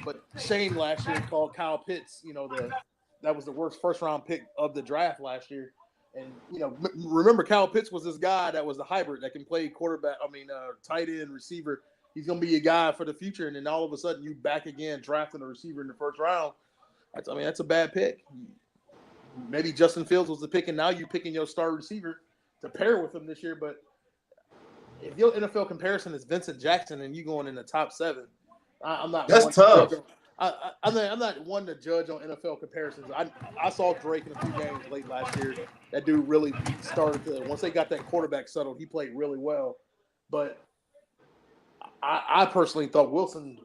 But Shane last year called Kyle Pitts, you know, that was the worst first-round pick of the draft last year. And, you know, remember Kyle Pitts was this guy that was the hybrid that can play quarterback, tight end, receiver. He's going to be a guy for the future. And then all of a sudden you back again drafting a receiver in the first round. That's a bad pick. Maybe Justin Fields was the pick, and now you're picking your star receiver to pair with him this year. But if your NFL comparison is Vincent Jackson and you going in the top 7, I'm not. That's tough. I'm not one to judge on NFL comparisons. I saw Drake in a few games late last year. That dude really started to. Once they got that quarterback settled, he played really well. But I personally thought Wilson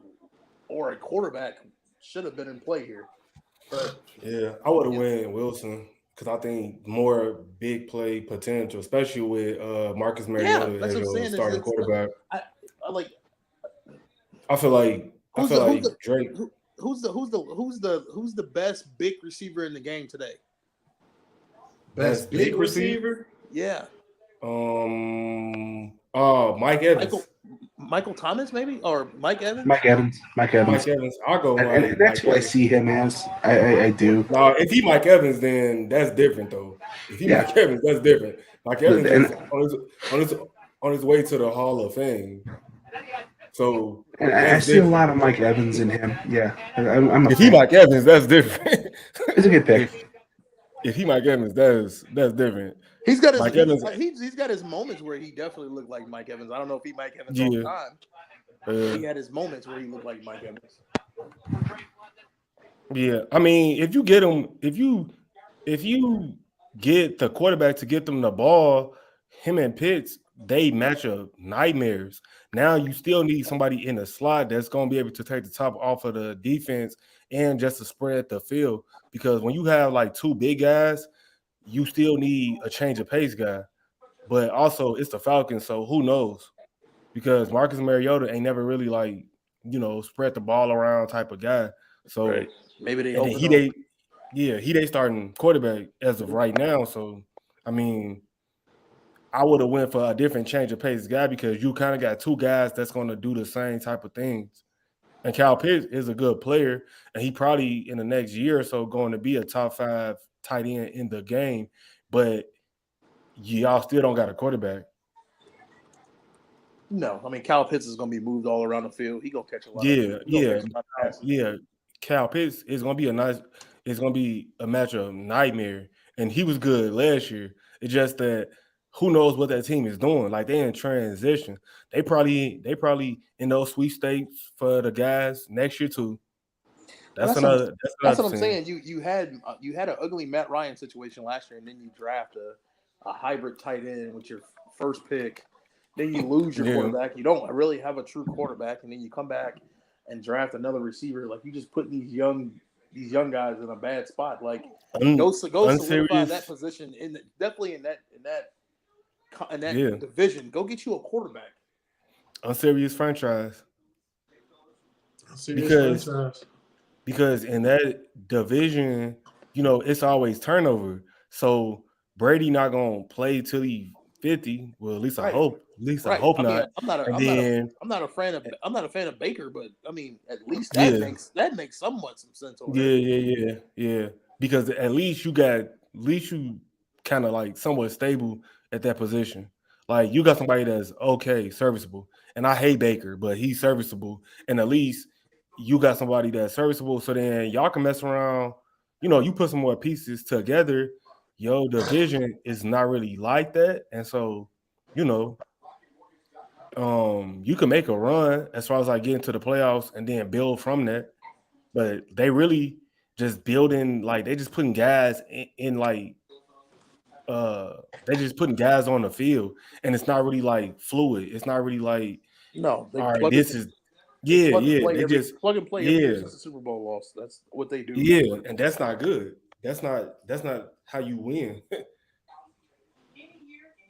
or a quarterback should have been in play here. But yeah, I would have went Wilson because I think more big play potential, especially with Marcus Mariota as your starting quarterback. I feel like Drake. Who's the best big receiver in the game today? Best big receiver? Yeah. Mike Evans. Michael Thomas, maybe, or Mike Evans. Mike Evans. I'll go. And that's who I see him as. I do. No, if he Mike Evans, then that's different, though. If he Mike Evans, that's different. Mike Evans is on his way to the Hall of Fame. So, and I see a lot of Mike Evans in him. Yeah, if he Mike Evans, that's different. It's a good pick. If he Mike Evans, that's different. He's got his moments where he definitely looked like Mike Evans. I don't know if he Mike Evans all the time. He had his moments where he looked like Mike Evans. Yeah, I mean, if you get him, if you get the quarterback to get them the ball, him and Pitts, they match up nightmares. Now you still need somebody in the slot that's going to be able to take the top off of the defense and just to spread the field. Because when you have like two big guys, you still need a change of pace guy. But also it's the Falcons, so who knows? Because Marcus Mariota ain't never really like, spread the ball around type of guy. So maybe they starting quarterback as of right now. So I mean, I would have went for a different change of pace guy because you kind of got two guys that's going to do the same type of things. And Kyle Pitts is a good player, and he probably in the next year or so going to be a top 5 tight end in the game. But y'all still don't got a quarterback. No, I mean Kyle Pitts is going to be moved all around the field. He going to catch a lot. Yeah. Kyle Pitts is going to be a match of nightmare, and he was good last year. It's just that who knows what that team is doing? Like they in transition. They probably in those sweepstakes for the guys next year too. That's what I'm saying. You had an ugly Matt Ryan situation last year, and then you draft a hybrid tight end with your first pick. Then you lose your quarterback. You don't really have a true quarterback, and then you come back and draft another receiver. Like you just put these young guys in a bad spot. Like go solidify that position definitely in that division. Go get you a quarterback. Unserious franchise. Because in that division, it's always turnover. So Brady not gonna play till he 50. Well, at least I hope. I hope not. I'm not a fan of Baker, but I mean, at least that makes somewhat some sense. Yeah. Because at least you kind of like somewhat stable at that position. Like you got somebody that's okay, serviceable. And I hate Baker, but he's serviceable. And at least you got somebody that's serviceable. So then y'all can mess around. You put some more pieces together. Your division is not really like that. And so, you can make a run as far as like getting to the playoffs and then build from that. But they really just building, like they just putting guys in like they just putting guys on the field, and it's not really like fluid. It's not really like all right. This is They just plug and play. It's a Super Bowl loss. That's what they do. Yeah, and that's not good. That's not how you win.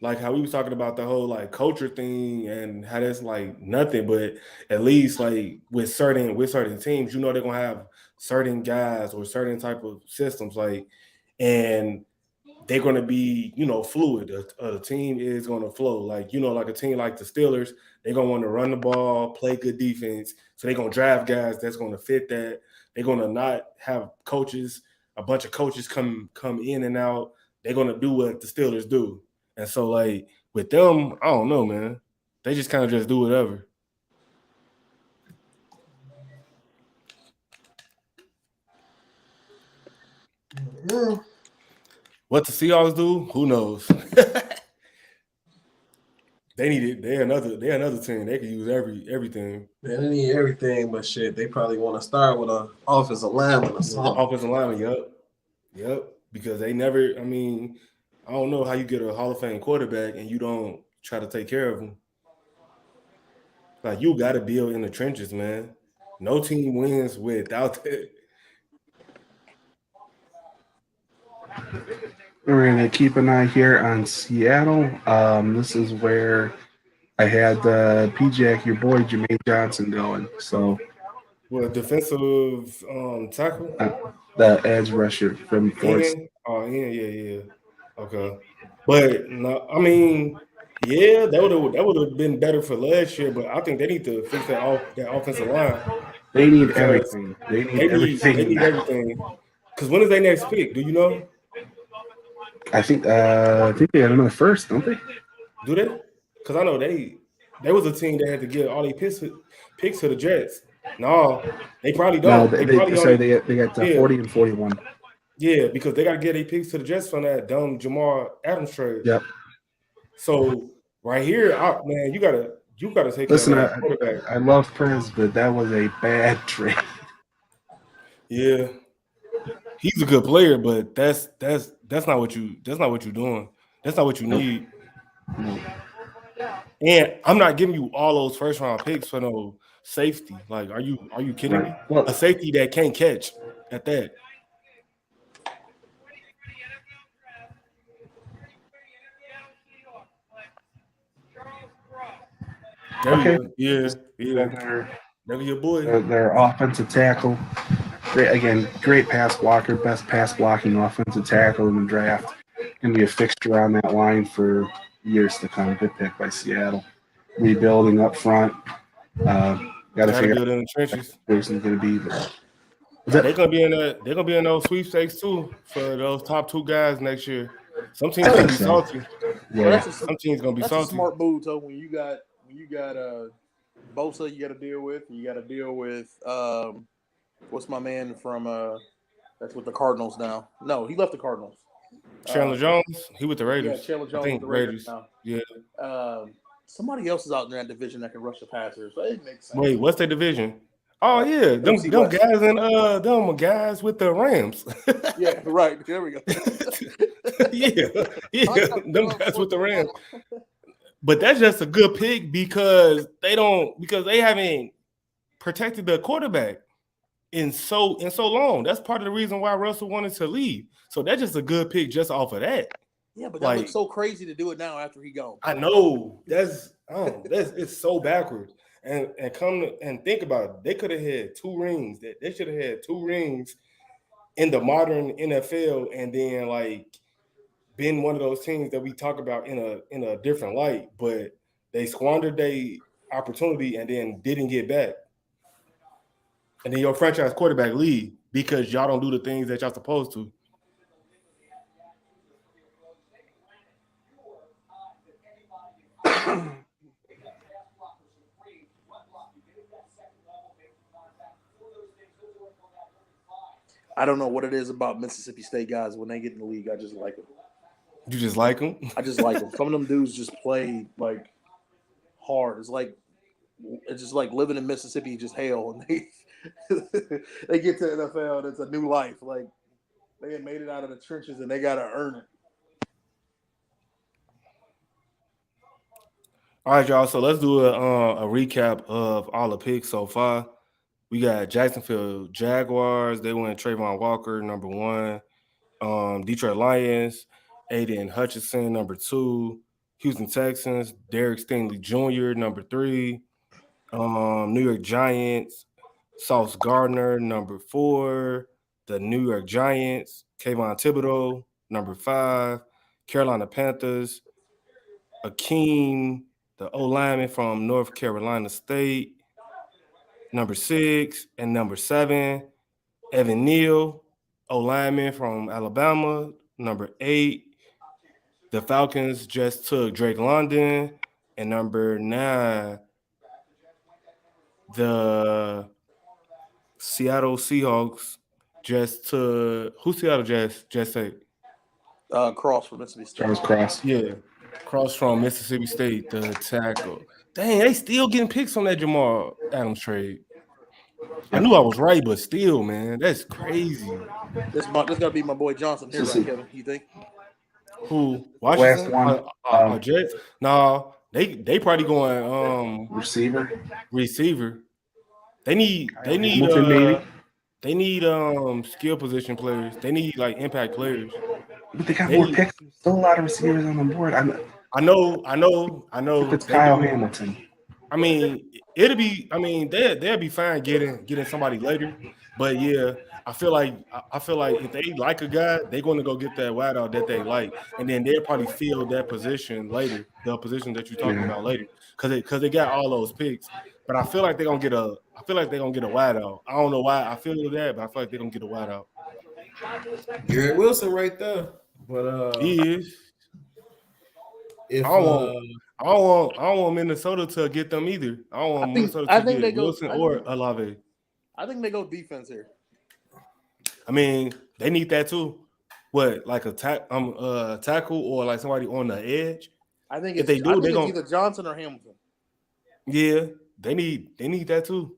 Like how we was talking about the whole like culture thing and how that's like nothing, but at least like with certain teams, they're gonna have certain guys or certain type of systems, like, and they're gonna be fluid. The team is gonna flow, like like a team like the Steelers, they're gonna want to run the ball, play good defense, so they're gonna draft guys that's gonna fit that. They're gonna not have a bunch of coaches come in and out. They're gonna do what the Steelers do. And so, like, with them, I don't know, man. They just kind of just do whatever. Yeah. What the Seahawks do, who knows? They're another team. They could use everything. Man, they need everything, but shit, they probably want to start with an offensive lineman or something. Offensive lineman, yep. Because they never. I mean, I don't know how you get a Hall of Fame quarterback and you don't try to take care of him. Like, you got to build in the trenches, man. No team wins without that. We're going to keep an eye here on Seattle. This is where I had P-Jack, your boy, Jermaine Johnson, going. So, what, defensive tackle? The edge rusher from Force. Oh, yeah. Okay. But, no, I mean, yeah, that would have been better for last year, but I think they need to fix that offensive line. They need everything. They need everything. Because when is their next pick? Do you know? I think they had another first, don't they? Do they? Because I know there was a team that had to give all their picks to the Jets. No, they probably don't. No, they got 40 and 41. Yeah, because they got to get their picks to the Jets from that dumb Jamal Adams trade. Yep. So right here, man, you gotta take. Listen, I love Prince, but that was a bad trade. Yeah, he's a good player, but that's not what you're doing. That's not what you need. No. And I'm not giving you all those first round picks for no safety. Like, are you kidding me? Well, a safety that can't catch at that. Okay. Yeah. Never your boy. Their offensive tackle. Great pass blocker, best pass blocking offensive tackle in the draft. Going to be a fixture on that line for years to come. Good pick by Seattle. Rebuilding up front. Got to figure out in the trenches. Person's going to be. They're gonna be in those sweepstakes too for those top two guys next year. Some teams gonna be salty. Yeah. Some teams gonna be that's salty. That's a smart move, though. When you got Bosa, you got to deal with. You got to deal with what's my man from that's with the Cardinals now. No, he left the Cardinals. Chandler Jones, he with the Raiders. Yeah, Chandler Jones I think with the Raiders now. Yeah. Somebody else is out in that division that can rush the passer, so it makes sense. Wait, what's their division? Oh yeah, them guys and them guys with the Rams. Yeah, right. There we go. yeah, them guys with the Rams. But that's just a good pick because they haven't protected the quarterback in so long. That's part of the reason why Russell wanted to leave. So that's just a good pick just off of that. Yeah, but that looks so crazy to do it now after he gone. I know that's it's so backwards. And come and think about it, they could have had 2 rings. They should have had 2 rings in the modern NFL, and then like been one of those teams that we talk about in a different light. But they squandered their opportunity and then didn't get back. And then your franchise quarterback leave because y'all don't do the things that y'all supposed to. I don't know what it is about Mississippi State guys. When they get in the league, I just like them. You just like them? I just like them. Some of them dudes just play like hard. It's just like living in Mississippi, just hell, and they get to the NFL and it's a new life. Like they had made it out of the trenches and they got to earn it. All right, y'all. So let's do a recap of all the picks so far. We got Jacksonville Jaguars. They went Trayvon Walker, number 1. Detroit Lions, Aiden Hutchinson, number 2. Houston Texans, Derek Stingley Jr., number 3. New York Giants, Sauce Gardner, number 4. The New York Giants, Kayvon Thibodeau, number 5. Carolina Panthers, Akeem, the O-lineman from North Carolina State, number 6, and number 7, Evan Neal, O-lineman from Alabama, number 8. The Falcons just took Drake London, and number 9, the Seattle Seahawks just took – who Seattle just take? Cross from Mississippi State. Charles Cross. Yeah. Cross from Mississippi State, the tackle. Dang, they still getting picks on that Jamal Adams trade. I knew I was right, but still, man, that's crazy. This gotta be my boy Johnson here, right, Kevin? You think? Who? Last Washington? one. Jets? No, they probably going Receiver. They need skill position players. They need like impact players. But they got more picks. There's still a lot of receivers on the board. I know. If it's Kyle Hamilton. I mean, they'll be fine getting somebody later. But yeah, I feel like if they like a guy, they're going to go get that wideout that they like, and then they'll probably fill that position later, the position that you're talking about later, because they got all those picks. But I feel like they're gonna get a wideout. I don't know why I feel that, but I feel like they're gonna get a wideout. Garrett Wilson right there, but he is. If I don't want Minnesota to get them either. I don't want Minnesota to get Wilson or Olave. I think they go defense here. I mean, they need that too. What, like a tackle or like somebody on the edge? I think it's either Johnson or Hamilton. Yeah, they need that too.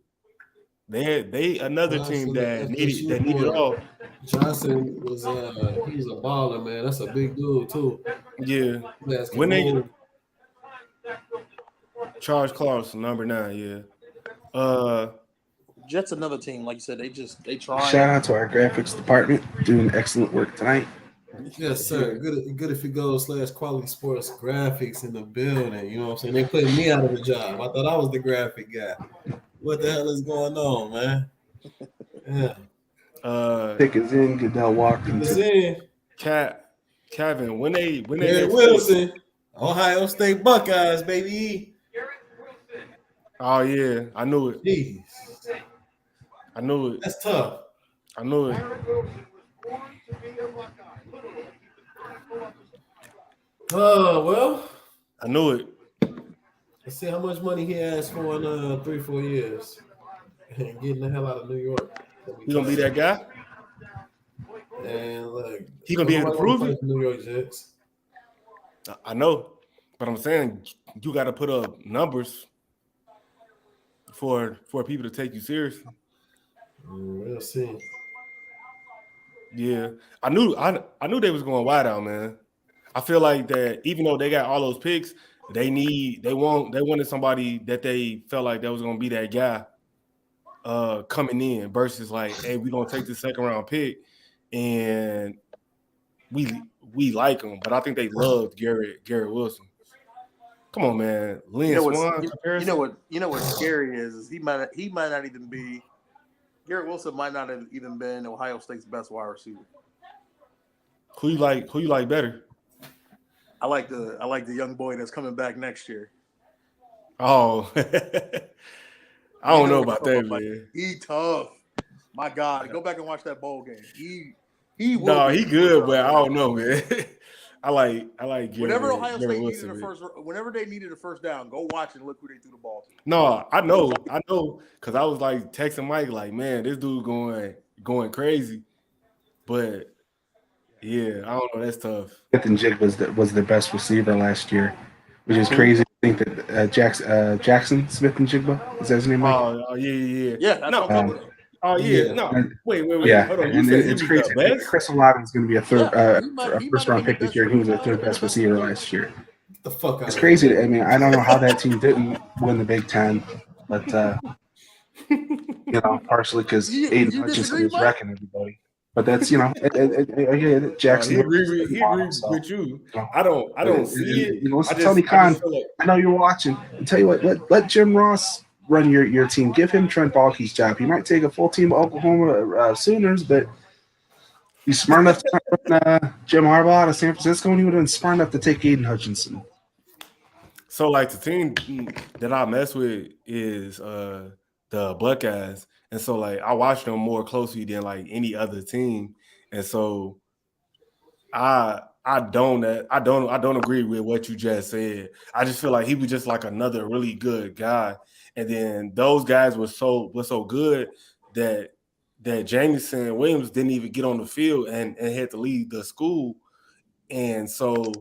They another team that needed it all. Johnson was he was a baller, man. That's a big dude too. Yeah. When they Charles Clarkson, number 9, yeah. Jets another team, like you said, they try. Shout out to our graphics department doing excellent work tonight. Yes, sir. Good if it goes /Qwality Sports Graphics in the building. You know what I'm saying? They put me out of the job. I thought I was the graphic guy. What the hell is going on, man? Yeah. Pick is in, Goodell Watkins. Kevin, when they Wilson, Ohio State Buckeyes, baby. Oh yeah, I knew it. Jeez. I knew it. That's tough. I knew it. Oh well. I knew it. Let's see how much money he asked for in 3-4 years. And getting the hell out of New York. He gonna be that guy? And look, he gonna be able to prove it. New York Jets. I know, but I'm saying you got to put up numbers for people to take you seriously. We'll see. Yeah, I knew they was going wide out, man. I feel like that even though they got all those picks, they wanted somebody that they felt like that was gonna be that guy coming in versus like, hey, we're gonna take the second round pick and we like him, but I think they loved Garrett Wilson. Come on, man. You know what's scary is he might not even be Garrett Wilson might not have even been Ohio State's best wide receiver. Who you like better? I like the young boy that's coming back next year. Oh, I don't know about that, man. He tough. My God, go back and watch that bowl game. He good, but I don't know, man. I like Garrett. Whenever Ohio State whenever they needed a first down, go watch and look who they threw the ball to. No, I know, because I was like texting Mike, like, man, this dude going crazy. But yeah, I don't know, that's tough. Smith and Jig was their best receiver last year, which is crazy to think that Jackson Smith and Jigba, is that his name? Oh yeah. Yeah, that's Wait. Yeah, hold on. And it's crazy. Chris Olave is going to be a first round pick this year. He was the third best receiver last year. Get the fuck out. It's crazy. I mean, I don't know how that team didn't win the Big Ten, but partially because Aiden Hutchinson was wrecking everybody. But that's Jackson. He agrees with you. I don't see it. Tony Khan, I know you're watching. I tell you what, let Jim Ross run your team. Give him Trent Baalke's job. He might take a full team of Oklahoma Sooners, but he's smart enough to run Jim Harbaugh out of San Francisco, and he would have been smart enough to take Aiden Hutchinson. So, like, the team that I mess with is the Buckeyes, and so like I watch them more closely than like any other team, and so I don't agree with what you just said. I just feel like he was just like another really good guy. And then those guys were so good that Jamison Williams didn't even get on the field and had to leave the school. And so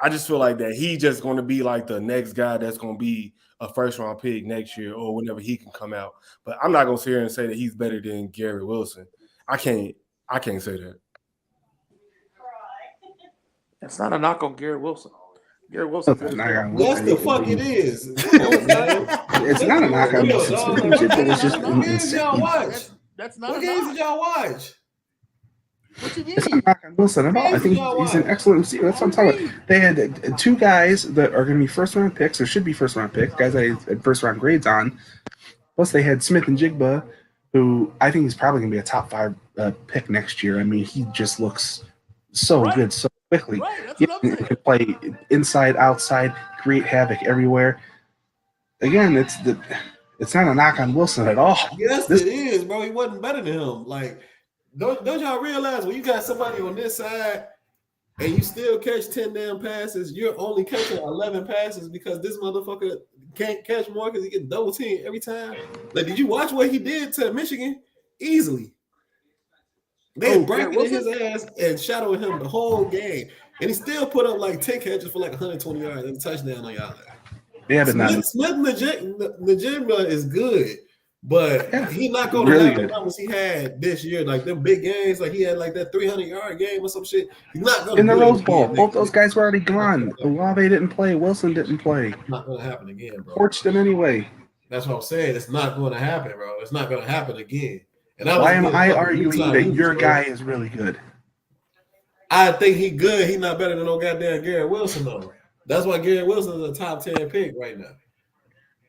I just feel like that he's just going to be like the next guy that's going to be a first-round pick next year or whenever he can come out. But I'm not going to sit here and say that he's better than Garrett Wilson. I can't say that. That's not a knock on Garrett Wilson. Garrett Wilson. Yes, the fuck it is. It's not a knock on Wilson. What games did y'all watch? That's not What games did y'all watch? What you It's not a knock on Wilson at all. I think he's an excellent receiver. That's what I'm talking about. They had two guys that are going to be first-round picks, or should be first-round picks, guys that had first-round grades on. Plus, they had Smith and Jigba, who I think is probably going to be a top 5 pick next year. I mean, he just looks so good so quickly. Right, that's He what I'm saying. can play inside, outside, create havoc everywhere. Again, it's not a knock on Wilson at all. Yes, it is, bro. He wasn't better than him. Like, don't y'all realize when you got somebody on this side and you still catch 10 damn passes, you're only catching 11 passes because this motherfucker can't catch more because he gets double teamed every time. Like, did you watch what he did to Michigan? Easily. They bracketed his ass and shadowed him the whole game. And he still put up like 10 catches for like 120 yards and a touchdown on y'all. Yeah, but Smith Najimba is good, but he's not going to have the numbers he had this year. Like them big games, like he had like that 300-yard game or some shit. He's not going to in the Rose Bowl. Both those guys were already gone. Olave didn't play. Wilson didn't play. It's not going to happen again, bro. Torched him anyway. That's what I'm saying. It's not going to happen, bro. It's not going to happen again. And why am I arguing that your guy is really good? I think he's good. He's not better than no goddamn Garrett Wilson, though. That's why Garrett Wilson is a top 10 pick right now.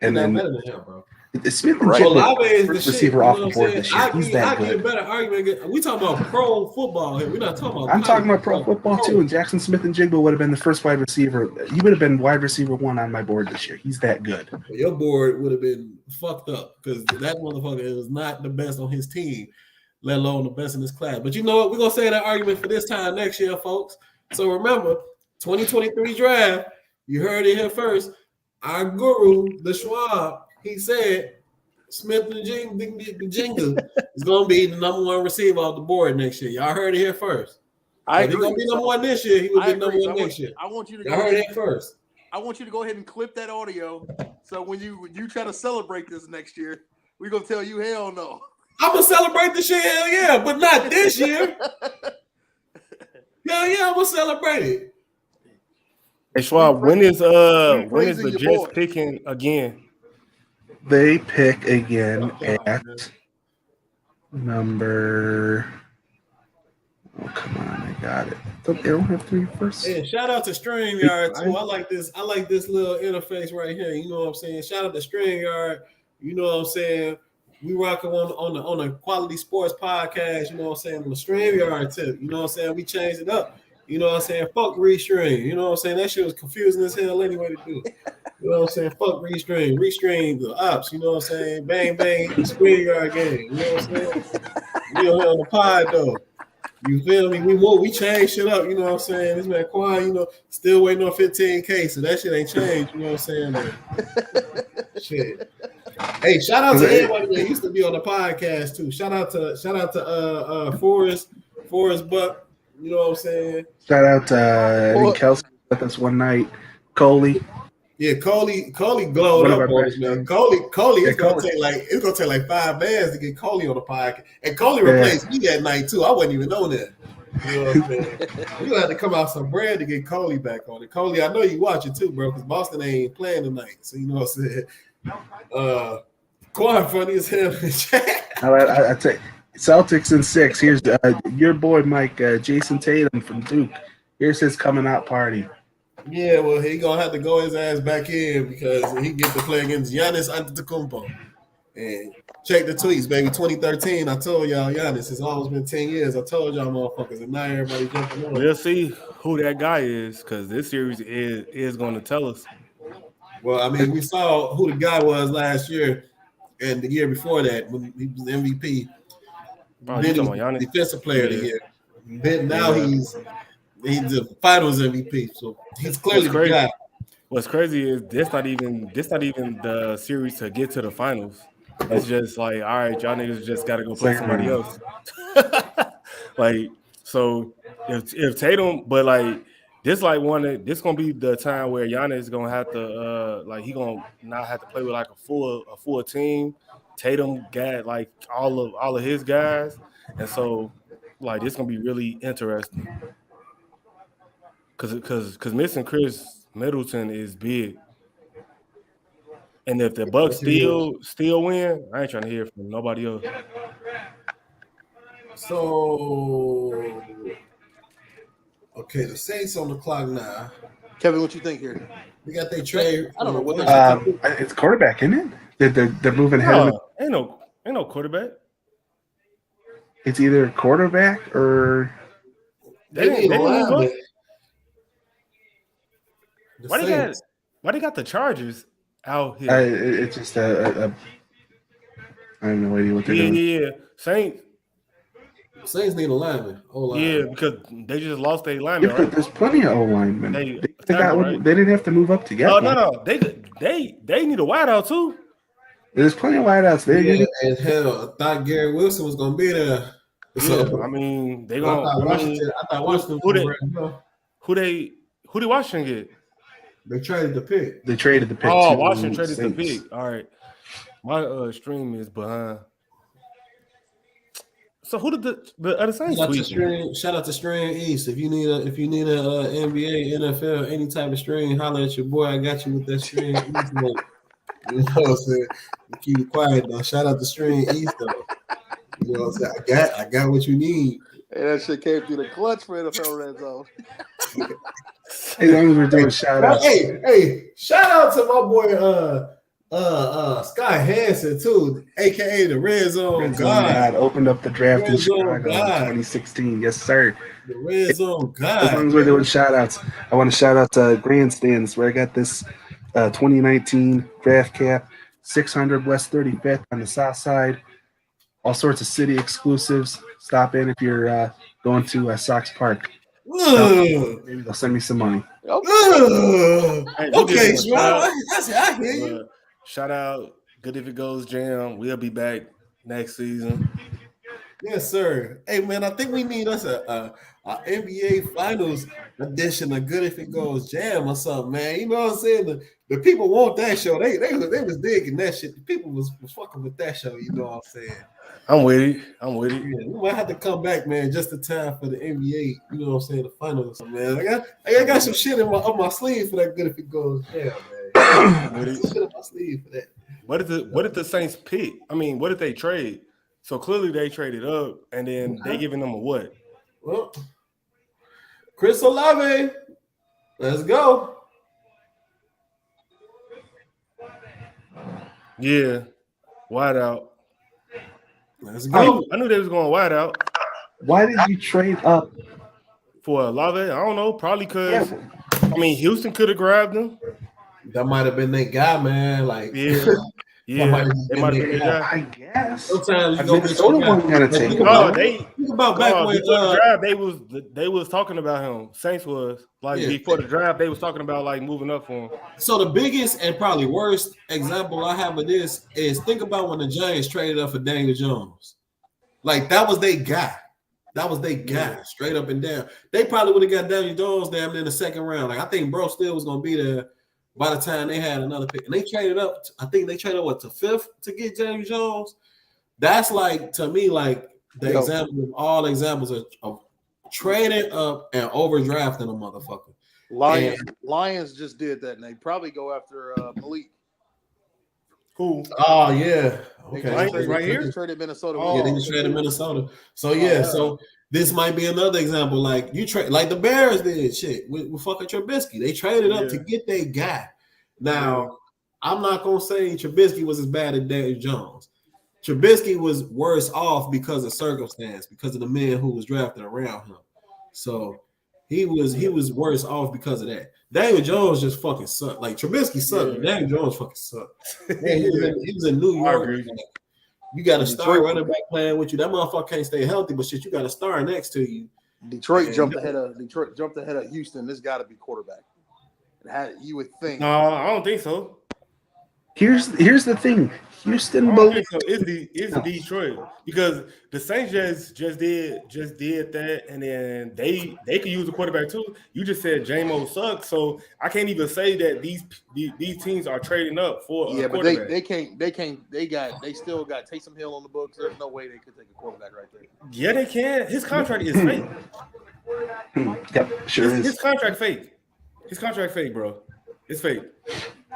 And he's then not better than him, bro. Smith and Jigba is the receiver off the board this year. He's that good. I get a better argument. We talking about pro football here. We're not talking about. I'm talking about pro football too. And Jackson Smith and Jigba would have been the first wide receiver. He would have been wide receiver 1 on my board this year. He's that good. Your board would have been fucked up because that motherfucker was not the best on his team, let alone the best in his class. But you know what? We're gonna say that argument for this time next year, folks. So remember, 2023 draft. You heard it here first. Our guru, the Schwab, he said Smith and Jenga is going to be the number 1 receiver off the board next year. Y'all heard it here first. If he's going to be number 1 this year, he will be number 1 next year. I want you to Y'all heard it first. I want you to go ahead and clip that audio. So when you try to celebrate this next year, we're going to tell you hell no. I'm going to celebrate the shit, hell yeah, but not this year. Hell yeah, I'm going to celebrate it. Hey Schwab, when is the Jets picking again? They pick again at number. Oh come on, I got it. They don't have 3 first. And shout out to StreamYard too. I like this little interface right here. You know what I'm saying? Shout out to StreamYard. You know what I'm saying? We rocking on the Qwality Sports Podcast. You know what I'm saying? On the StreamYard too. You know what I'm saying? We changed it up. You know what I'm saying? Fuck restream. You know what I'm saying? That shit was confusing as hell anyway to do. You know what I'm saying? Fuck restream. Restream the ops. You know what I'm saying? Bang, bang, StreamYard game. You know what I'm saying? We on here on the pod, though. You feel me? We changed shit up. You know what I'm saying? This man Quan, you know, still waiting on 15K, so that shit ain't changed. You know what I'm saying? But, shit. Hey, shout out to everybody that used to be on the podcast, too. Shout out to Forrest Buck. You know what I'm saying? Shout out to I think Kelsey with us one night. Coley. Yeah, Coley glowed up on us, man. Coley, it's gonna take like 5 bands to get Coley on the podcast. And Coley replaced me that night too. I wasn't even on that. You know what I'm saying? You gonna have to come out some bread to get Coley back on it. Coley, I know you watch it too, bro, because Boston ain't playing tonight. So you know what I'm saying? Quan funny as hell. All right, I tell you. Celtics in 6. Here's your boy Mike, Jason Tatum from Duke. Here's his coming out party. Yeah, well, he gonna have to go his ass back in because he get to play against Giannis Antetokounmpo. And check the tweets, baby. 2013, I told y'all Giannis. It's almost been 10 years. I told y'all motherfuckers, and now everybody jumping on. We'll see who that guy is because this series is going to tell us. Well, I mean, we saw who the guy was last year and the year before that when he was the MVP. Then he was defensive player of the year. Then now he's the finals MVP. So he's clearly the guy. What's crazy is this not even the series to get to the finals. It's just like, all right, y'all niggas just gotta go play somebody else. Like, so if Tatum, but like This gonna be the time where Giannis is gonna have to he gonna not have to play with like a full team. Tatum got like all of his guys, and so like this gonna be really interesting because missing Chris Middleton is big. And if the Bucks still win, I ain't trying to hear from nobody else. So, okay, the Saints on the clock now. Kevin, what you think here? We got their trade. I don't know what it's quarterback, isn't it? They're moving ahead. Ain't no quarterback. It's either quarterback or they move up. Why they got the Chargers out here? It's just I have no idea what they're doing. Yeah. Saints need a lineman. Yeah, because they just lost their lineman. Yeah, but there's plenty of O linemen. They didn't have to move up together. Oh no, they need a wideout too. There's plenty of wideouts there. Yeah, and hell, I thought Gary Wilson was gonna be there. So, I mean, they gonna. I thought Washington. Who did Washington get? They traded the pick. They traded the pick. Oh, Washington traded the pick. All right, my stream is behind. So who did the other Saints tweet? Shout out to Stream East. If you need a NBA, NFL, any type of stream, holler at your boy. I got you with that Stream East. You know what I'm saying? Keep it quiet though. Shout out to Stream East though. You know what I'm saying? I got what you need. Hey, that shit came through the clutch for NFL Red Zone. As long as we're doing shout outs. Hey, shout out to my boy Scott Hansen too, aka the Red Zone God. Opened up the draft in Chicago in 2016. Yes, sir. The Red Zone God. As long as we're doing shout outs, I want to shout out to Grandstands where I got this 2019 draft cap, 600 West 35th on the south side. All sorts of city exclusives. Stop in if you're going to Sox Park. Maybe they'll send me some money. Okay, Schwab. I hear you. Shout out, Good If It Goes Jam. We'll be back next season. Yes, sir. Hey, man, I think we need us a NBA Finals edition of Good If It Goes Jam or something, man. You know what I'm saying? The people want that show. They was digging that shit. The people was fucking with that show. You know what I'm saying? I'm with it. Yeah, we might have to come back, man, just in time for the NBA. You know what I'm saying? The finals, man. I got some shit up my sleeve for that Good If It Goes Jam, man. Some shit up my sleeve for that. What did the Saints pick? I mean, what did they trade? So clearly they traded up, and then they giving them a what? Well, Chris Olave, let's go. Yeah, wide out. Let's go. I knew they was going wide out. Why did you trade up for Olave? I don't know. Probably because I mean Houston could have grabbed him. That might have been their guy, man. Like Yeah, it might have been their guy. I guess. Sometimes you go take him. No, they about back when the draft, they was talking about him. Saints was before the draft, they was talking about like moving up for him. So the biggest and probably worst example I have of this is think about when the Giants traded up for Daniel Jones. Like that was their guy. That was their guy, straight up and down. They probably would have got Daniel Jones damn in the second round. Like I think Bro still was gonna be there by the time they had another pick. And they traded up, I think they traded to fifth to get Daniel Jones. That's like to me, like the example of all examples of trading up and overdrafting a motherfucker. Lions just did that, and they probably go after Malik. Who? Oh yeah, okay. Lions right here. They traded Minnesota. Yeah, they just traded Minnesota. So so this might be another example. Like you trade, like the Bears did shit with fucking Trubisky. They traded up to get their guy. Now I'm not gonna say Trubisky was as bad as Daniel Jones. Trubisky was worse off because of circumstance, because of the man who was drafted around him. So he was worse off because of that. Daniel Jones just fucking sucked. Like Trubisky sucked. Yeah. Daniel Jones fucking sucked. Man, he was in New York. You got a star running back playing with you. That motherfucker can't stay healthy, but shit, you got a star next to you. Detroit jumped ahead of Houston. This got to be quarterback. You would think. No, I don't think so. Here's the thing. Houston I don't believes think so. It's Detroit because the Saints just did that, and then they could use a quarterback too. You just said J-Mo sucks, so I can't even say that these teams are trading up for a quarterback. But they still got Taysom Hill on the books. There's no way they could take a quarterback right there. Yeah, they can. His contract is fake. Yep, sure is. His contract fake. His contract fake, bro. It's fake.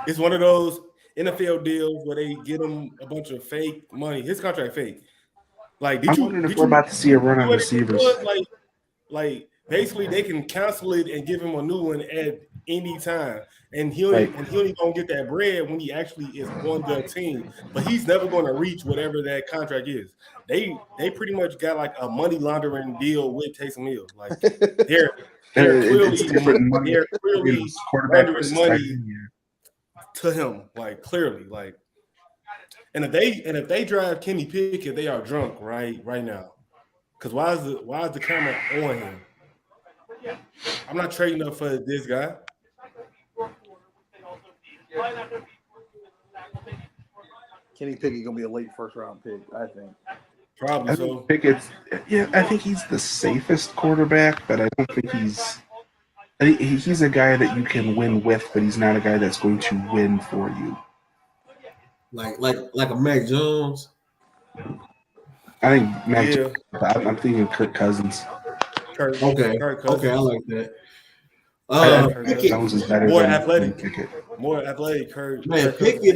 It's one of those NFL deals where they get him a bunch of fake money. His contract fake. Like, I'm wondering if we're about to see a run on receivers. Like basically, they can cancel it and give him a new one at any time, and he'll only gonna get that bread when he actually is on the team. But he's never going to reach whatever that contract is. They pretty much got like a money laundering deal with Taysom Hill. Like they're clearly laundering money to him, like clearly, like. And if they drive Kenny Pickett, they are drunk right now. Because why is the camera on him? I'm not trading up for this guy. Kenny Pickett gonna be a late first round pick, I think. Probably I so. Pickett's, I think he's the safest quarterback, but I don't think he's. I think he's a guy that you can win with, but he's not a guy that's going to win for you. Like a Mac Jones. I think Mac. Yeah. I'm thinking Kirk Cousins. Kirk Cousins. Okay, I like that. Pickett Jones is better more than athletic. Pickett. More athletic. Kirk. Man, Pickett.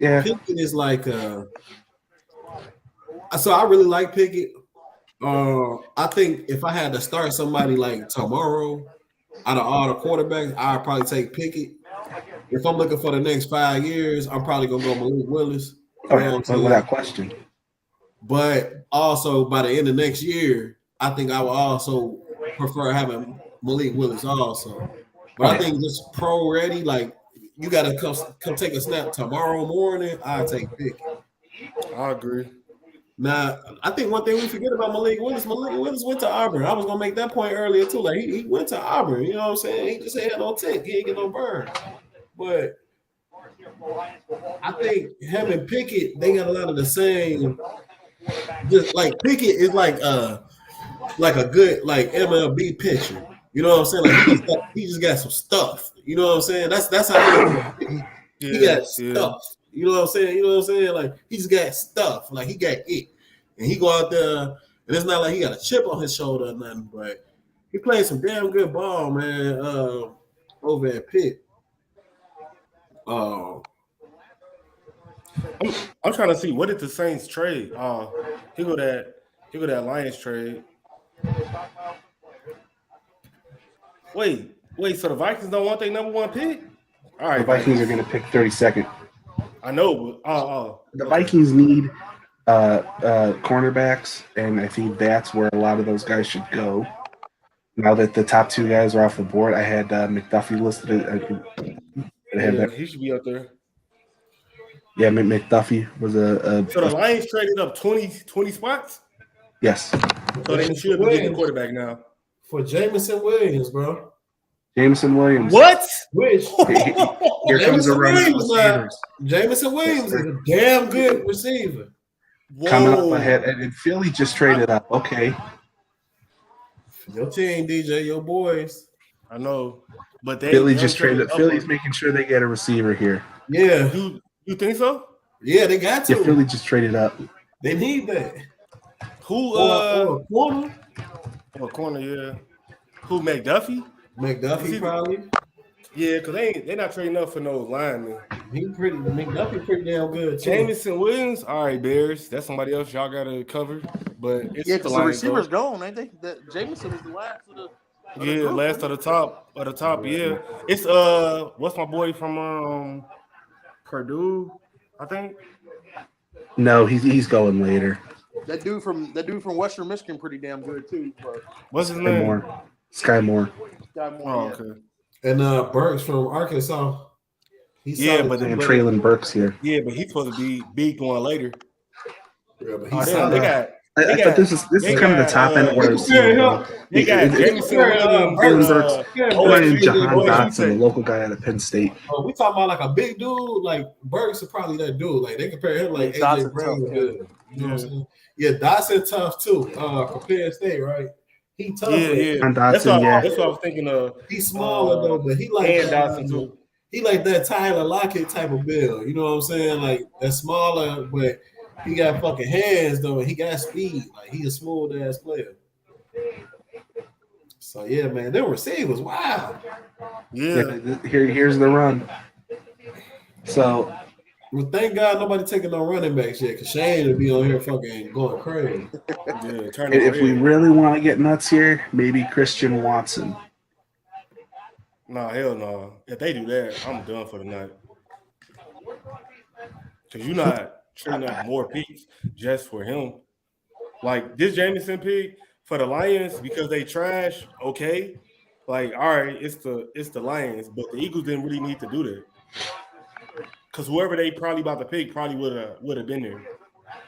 Pickett is like. So I really like Pickett. I think if I had to start somebody like tomorrow, out of all the quarterbacks, I'd probably take Pickett. If I'm looking for the next 5 years, I'm probably gonna go Malik Willis. Without question. But also by the end of next year, I think I will also prefer having Malik Willis also. But I think just pro ready, like you gotta come take a snap tomorrow morning. I take Pickett. I agree. Now, I think one thing we forget about Malik Willis went to Auburn. I was gonna make that point earlier too. Like he went to Auburn, you know what I'm saying? He just had no tick, he ain't get no burn. But I think him and Pickett, they got a lot of the same. Just like Pickett is like a good like MLB pitcher. You know what I'm saying? Like he just got some stuff. You know what I'm saying? That's how he got stuff. You know what I'm saying? You know what I'm saying? Like he just got stuff. Like he got it, and he go out there, and it's not like he got a chip on his shoulder or nothing. But he played some damn good ball, man. Over at Pitt. I'm trying to see what did the Saints trade. He go that Lions trade. Wait. So the Vikings don't want their number 1 pick? All right. The Vikings are going to pick 32nd. I know. The Vikings need cornerbacks, and I think that's where a lot of those guys should go. Now that the top 2 guys are off the board, I had McDuffie listed. He should be up there. Yeah, McDuffie was a. So the Lions traded up 20 spots? Yes. So they should be getting a quarterback now. For Jamison Williams, bro. Jamison Williams. What? Which? Here comes a run of receivers. Jamison Williams is a damn good receiver. Whoa. Coming up ahead, and Philly just traded up. Okay. Your team, DJ, your boys. I know. But Philly just traded. Philly's making sure they get a receiver here. Yeah. You think so? Yeah, they got to. Yeah, Philly just traded up. They need that. Who? Corner. Corner, yeah. Who? McDuffie? McDuffie probably. Yeah, because they're not trading up for no linemen. McDuffie pretty damn good too. Jamison Williams, all right, Bears. That's somebody else y'all gotta cover. But it's because the receivers gone, ain't they? Jamison was the last of the. Last of the top. Yeah, it's what's my boy from Purdue? I think. No, he's going later. That dude from Western Michigan, pretty damn good too. But what's his name? Sky Moore. Oh, okay. And Burks from Arkansas. And Traylon Burks here. Yeah, but he's supposed to be going later. Yeah, but I thought this is kind of the top end where I've seen. They got Jamison Williams, Jahan Dotson, the local guy out of Penn State. Oh, we talking about like a big dude, like Burks is probably that dude. Like they compare him like AJ Brown. You know what I'm saying? Yeah, Dotson tough too. For Penn State, right? He tough. Yeah. Dotson, that's what I was thinking of. He's smaller though, but he like Dotson too. He like that Tyler Lockett type of build. You know what I'm saying? Like that's smaller, but he got fucking hands though, and he got speed. Like he a smooth ass player. So yeah, man, them receivers, wow. Yeah. Here's the run. So, well, thank God nobody taking no running backs yet, because Shane would be on here fucking going crazy. If we really want to get nuts here, maybe Christian Watson. Nah, hell no. If they do that, I'm done for the night. Because you're not trading up more picks just for him. Like this Jamison pick for the Lions, because they trash, okay. Like, all right, it's the Lions, but the Eagles didn't really need to do that. Because whoever they probably about to pick probably would have been there.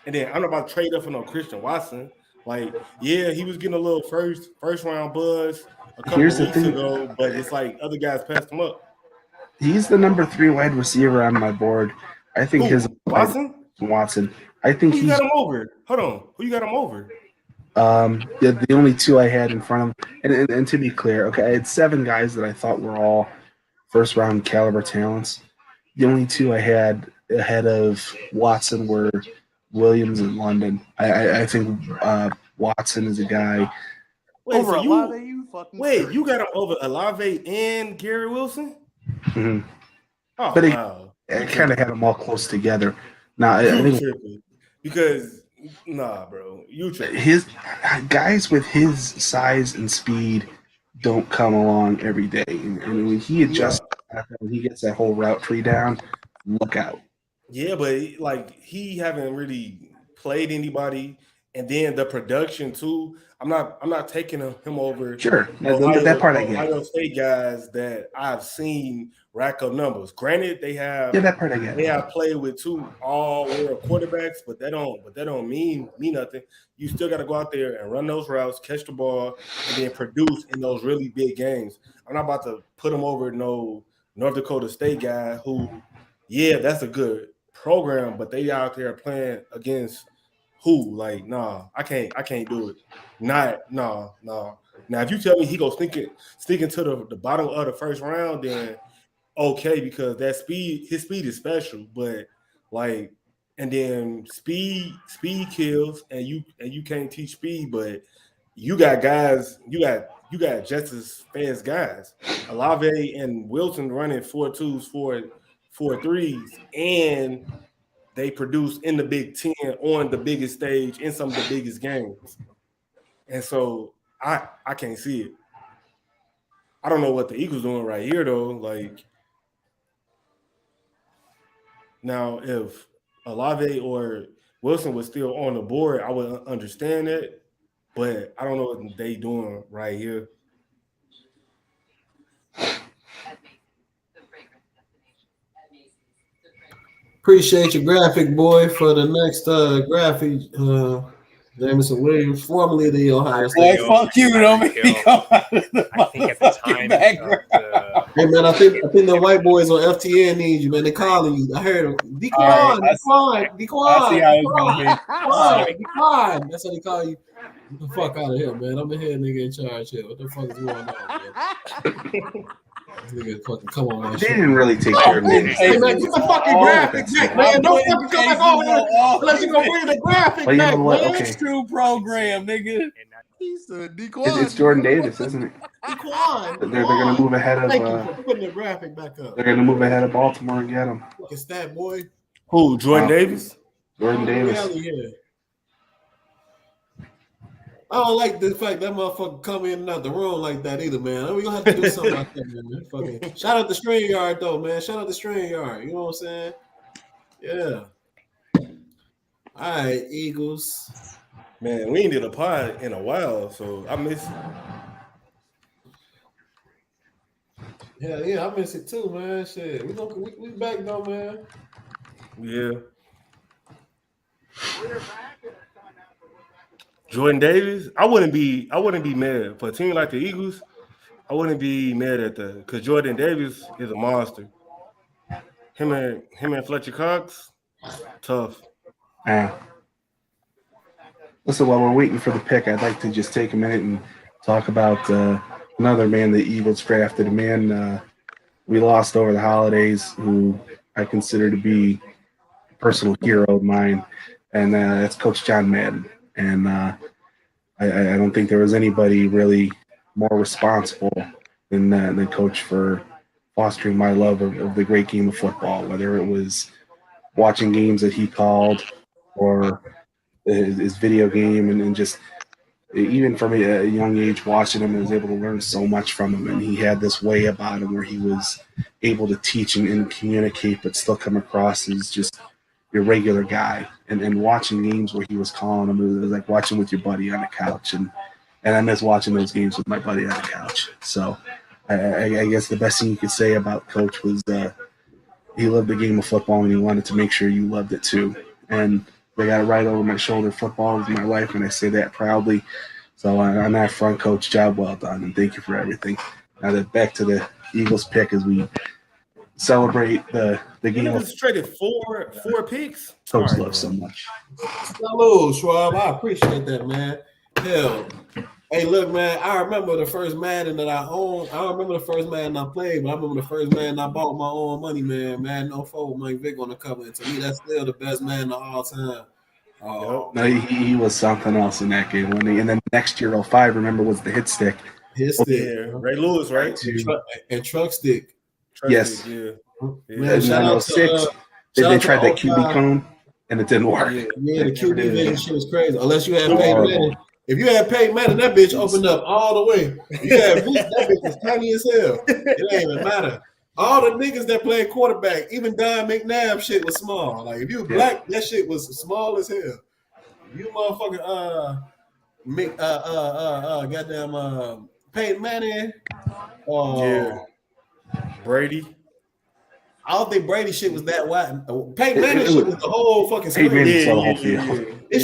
And then I'm not about to trade up for no Christian Watson. Like, yeah, he was getting a little first round buzz a couple weeks ago, but it's like other guys passed him up. He's the number 3 wide receiver on my board. I think Watson. I think you got him over. Hold on. Who you got him over? The only 2 I had in front of him, and to be clear, okay, I had 7 guys that I thought were all first round caliber talents. The only 2 I had ahead of Watson were Williams and London. I think Watson is a guy. Wait, over so Olave, you fucking you got him over Olave and Gary Wilson? Mm-hmm. Oh, but wow. I kind of had them all close together. Now, I think because bro, his guys with his size and speed don't come along every day, and when he adjusts, when he gets that whole route tree down, look out. Yeah, but like he haven't really played anybody, and then the production too. I'm not taking him over. Sure, that part I get. Ohio State guys that I've seen rack up numbers. Granted, they have that part I get. They have played with 2 all-world quarterbacks, but that don't mean nothing. You still got to go out there and run those routes, catch the ball, and then produce in those really big games. I'm not about to put him over no North Dakota State guy who, yeah, that's a good program, but they out there playing against who? Like, nah, I can't do it. Nah. Now, if you tell me he goes sneaking to the bottom of the first round, then okay, because his speed is special, but like, and then speed kills, and you can't teach speed, but you got guys, you got just as fast guys. Olave and Wilson running 4.2s, 4.3s, and they produce in the Big Ten on the biggest stage in some of the biggest games. And so I can't see it. I don't know what the Eagles doing right here though. Like, now if Olave or Wilson was still on the board, I would understand it. But I don't know what they doing right here. Appreciate your graphic, boy, for the next graphic. Jamison Williams, formerly the Ohio State. Boy, fuck you, don't make me come out of the I think at the time Hey man, I think the white boys on FTN need you, man. They calling you. I heard them. Decline. That's how it's gonna be. Decline. That's how they call you. Get the fuck out of here, man. I'm the head nigga in charge here. What the fuck is going on, man? This nigga fucking come on, man. They didn't really take care of me. Hey man, get the fucking graphic back, man. Don't fucking come back over here unless you gonna bring the graphic Well, you back, know what? man. Okay. True program, nigga. He said decline. It's Jordan Davis, isn't it? Decline. They're going to move ahead of. Thank you for putting the graphic back up. They're going to move ahead of Baltimore and get him. Fucking stat boy. Who? Jordan Davis? Jordan Davis. Yeah. I don't like the fact that motherfucker come in and out the room like that either, man. We gonna have to do something like that, man. Fucking shout out the StreamYard though, man. Shout out the StreamYard. You know what I'm saying? Yeah. All right, Eagles. Man, we ain't did a pod in a while, so I miss it. Yeah, I miss it too, man. Shit, we back though, man. Yeah. Jordan Davis, I wouldn't be mad for a team like the Eagles. I wouldn't be mad at that because Jordan Davis is a monster. Him and Fletcher Cox, tough. Yeah. Listen, while we're waiting for the pick, I'd like to just take a minute and talk about another man the Eagles drafted, a man we lost over the holidays who I consider to be a personal hero of mine, and that's Coach John Madden. And I don't think there was anybody really more responsible than Coach for fostering my love of the great game of football, whether it was watching games that he called or his video game and just even from a young age watching him, I was able to learn so much from him. And he had this way about him where he was able to teach and communicate but still come across as just your regular guy. And watching games where he was calling them, it was like watching with your buddy on the couch. And I miss watching those games with my buddy on the couch. So I guess the best thing you could say about Coach was he loved the game of football and he wanted to make sure you loved it too. And they got it right over my shoulder. Football is my life, and I say that proudly. So on that front, Coach, job well done, and thank you for everything. Now that back to the Eagles pick as we celebrate the game. It was traded four picks. Coach loves so much. Hello, Schwab. I appreciate that, man. Hell. Hey, look, man, I remember the first Madden that I owned. I don't remember the first Madden I played, but I remember the first Madden I bought my own money, man. Madden 04, Mike Vick on the cover. And to me, that's still the best Madden of all time. No, he was something else in that game. And then next year, 05, remember, was the hit stick. Hit stick. Yeah, Ray Lewis, right? And truck stick. Yes. Stick, yeah. Man, shout out 06, they tried that QB cone, and it didn't work. Yeah, the QB vision shit was crazy. Unless you had Peyton Manning. If you had Peyton Manning, that bitch opened up all the way. You had Vick, that bitch was tiny as hell. It ain't even matter. All the niggas that played quarterback, even Don McNabb shit was small. Like if you were black, that shit was small as hell. You motherfucking goddamn Peyton Manning. Brady. I don't think Brady shit was that wide. Peyton Manning shit was the whole fucking screen. This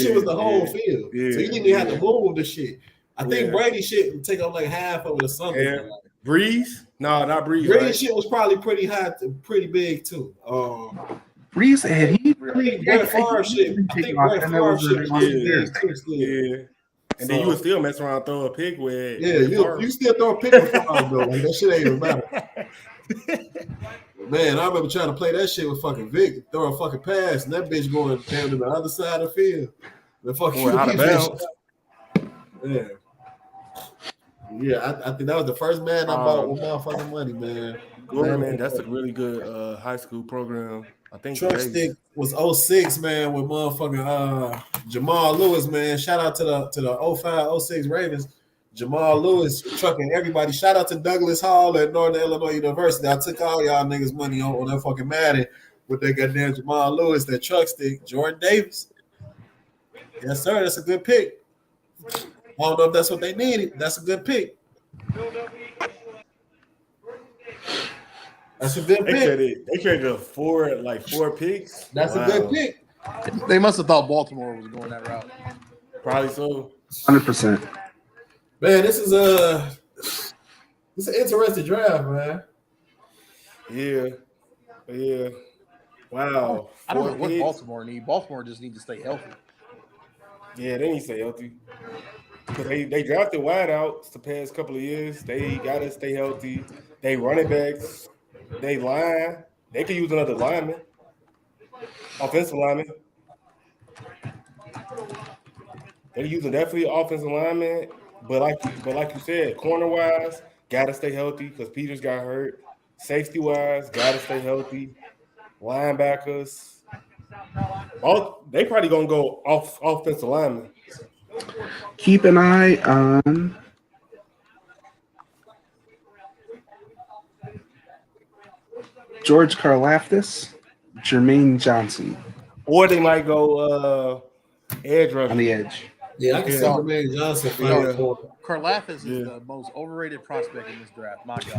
shit was the whole field. So you didn't even have to move the shit. I think Brady shit would take up like half of it or something. Yeah. Breeze? No, not Breeze. Breeze shit was probably pretty high, pretty big too. Breeze had he really Brett Favre shit. I think Brett Favre shit was big too still. Yeah. And then you would still mess around, throw a pick with. Yeah, you still throw a pick with Favre though. Like that shit ain't even matter. Man, I remember trying to play that shit with fucking Vic, throw a fucking pass, and that bitch going down to the other side of the field. The fucking out of bounds. Yeah. Yeah, I think that was the first man I bought with motherfucking money, man. Man, that's a really good high school program. I think Truck Stick was 06, man, with motherfucking Jamal Lewis, man. Shout out to the 05, 06 Ravens. Jamal Lewis trucking everybody. Shout out to Douglas Hall at Northern Illinois University. I took all y'all niggas money on that fucking Madden with that goddamn Jamal Lewis, that Truck Stick, Jordan Davis. Yes, sir. That's a good pick. I don't know if that's what they needed. That's a good pick. That's a good pick. They traded four picks. That's a good pick. They must have thought Baltimore was going that route. Probably so. 100%. Man, this is it's an interesting draft, man. Yeah. Wow. I don't know what Baltimore need. Baltimore just need to stay healthy. Yeah, they need to stay healthy. Because they drafted wideouts the past couple of years. They got to stay healthy. They running backs. They line. They could use another lineman. Offensive lineman. They're using definitely offensive lineman. But like you said, corner-wise, got to stay healthy because Peters got hurt. Safety-wise, got to stay healthy. Linebackers. They probably going to go off offensive linemen. Keep an eye on George Karlaftis, Jermaine Johnson. Or they might go edge rusher. On the edge. Yeah, I can see Jermaine Johnson. Karlaftis is the most overrated prospect in this draft. My God.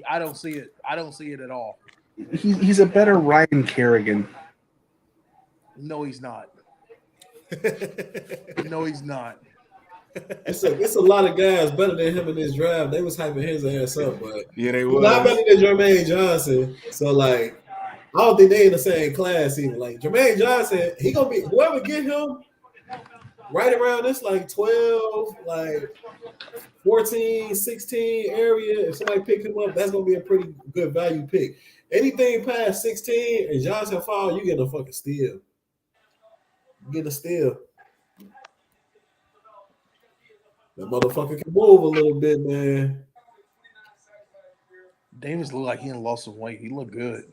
I don't see it. I don't see it at all. He's a better Ryan Kerrigan. No, he's not. No, he's not. It's a lot of guys better than him in this draft. They was hyping his ass up, but Yeah, they he's was. not better than Jermaine Johnson. So like, I don't think they in the same class even. Like Jermaine Johnson, he gonna be whoever get him right around this like 12, like 14, 16 area. If somebody pick him up, that's gonna be a pretty good value pick. Anything past 16 and Johnson fall, you get a fucking steal. You get a steal. That motherfucker can move a little bit, man. Davis looked like he done lost some weight. He looked good.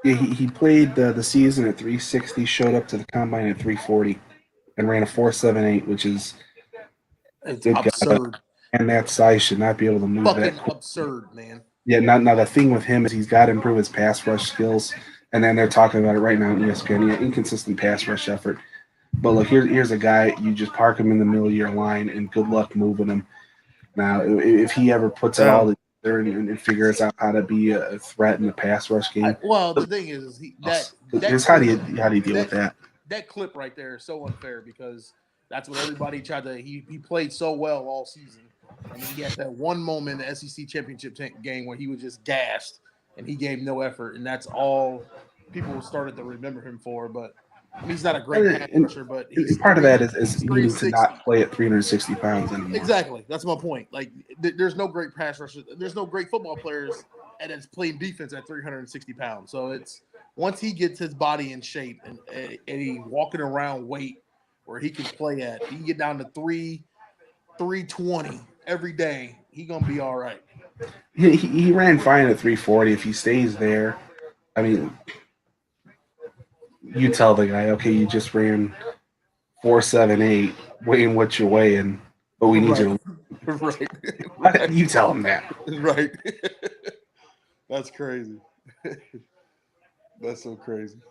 Yeah, he played the season at 360, showed up to the combine at 340, and ran a 4.78, which is absurd. And that size should not be able to move fucking that. Absurd, man. Yeah, now the thing with him is he's got to improve his pass rush skills, and then they're talking about it right now on ESPN. Yeah, inconsistent pass rush effort. But look, here's a guy, you just park him in the middle of your line, and good luck moving him. Now, if he ever puts it all together and figures out how to be a threat in the pass rush game. The thing is how do you deal with that? That clip right there is so unfair because that's what everybody tried to. He played so well all season, and he had that one moment in the SEC championship game where he was just gassed and he gave no effort, and that's all people started to remember him for. But I mean, he's not a great pass rusher, but part of that is he needs to not play at 360 pounds anymore. Exactly, that's my point. Like, there's no great pass rushers. There's no great football players that's playing defense at 360 pounds. So it's once he gets his body in shape and he walking around weight where he can play at, he can get down to 320 every day. He gonna be all right. He ran fine at 340. If he stays there, I mean. You tell the guy, okay, you just ran 4.78, weighing what you're weighing, but we need you to. Right. You tell him that. Right. That's crazy. That's so crazy.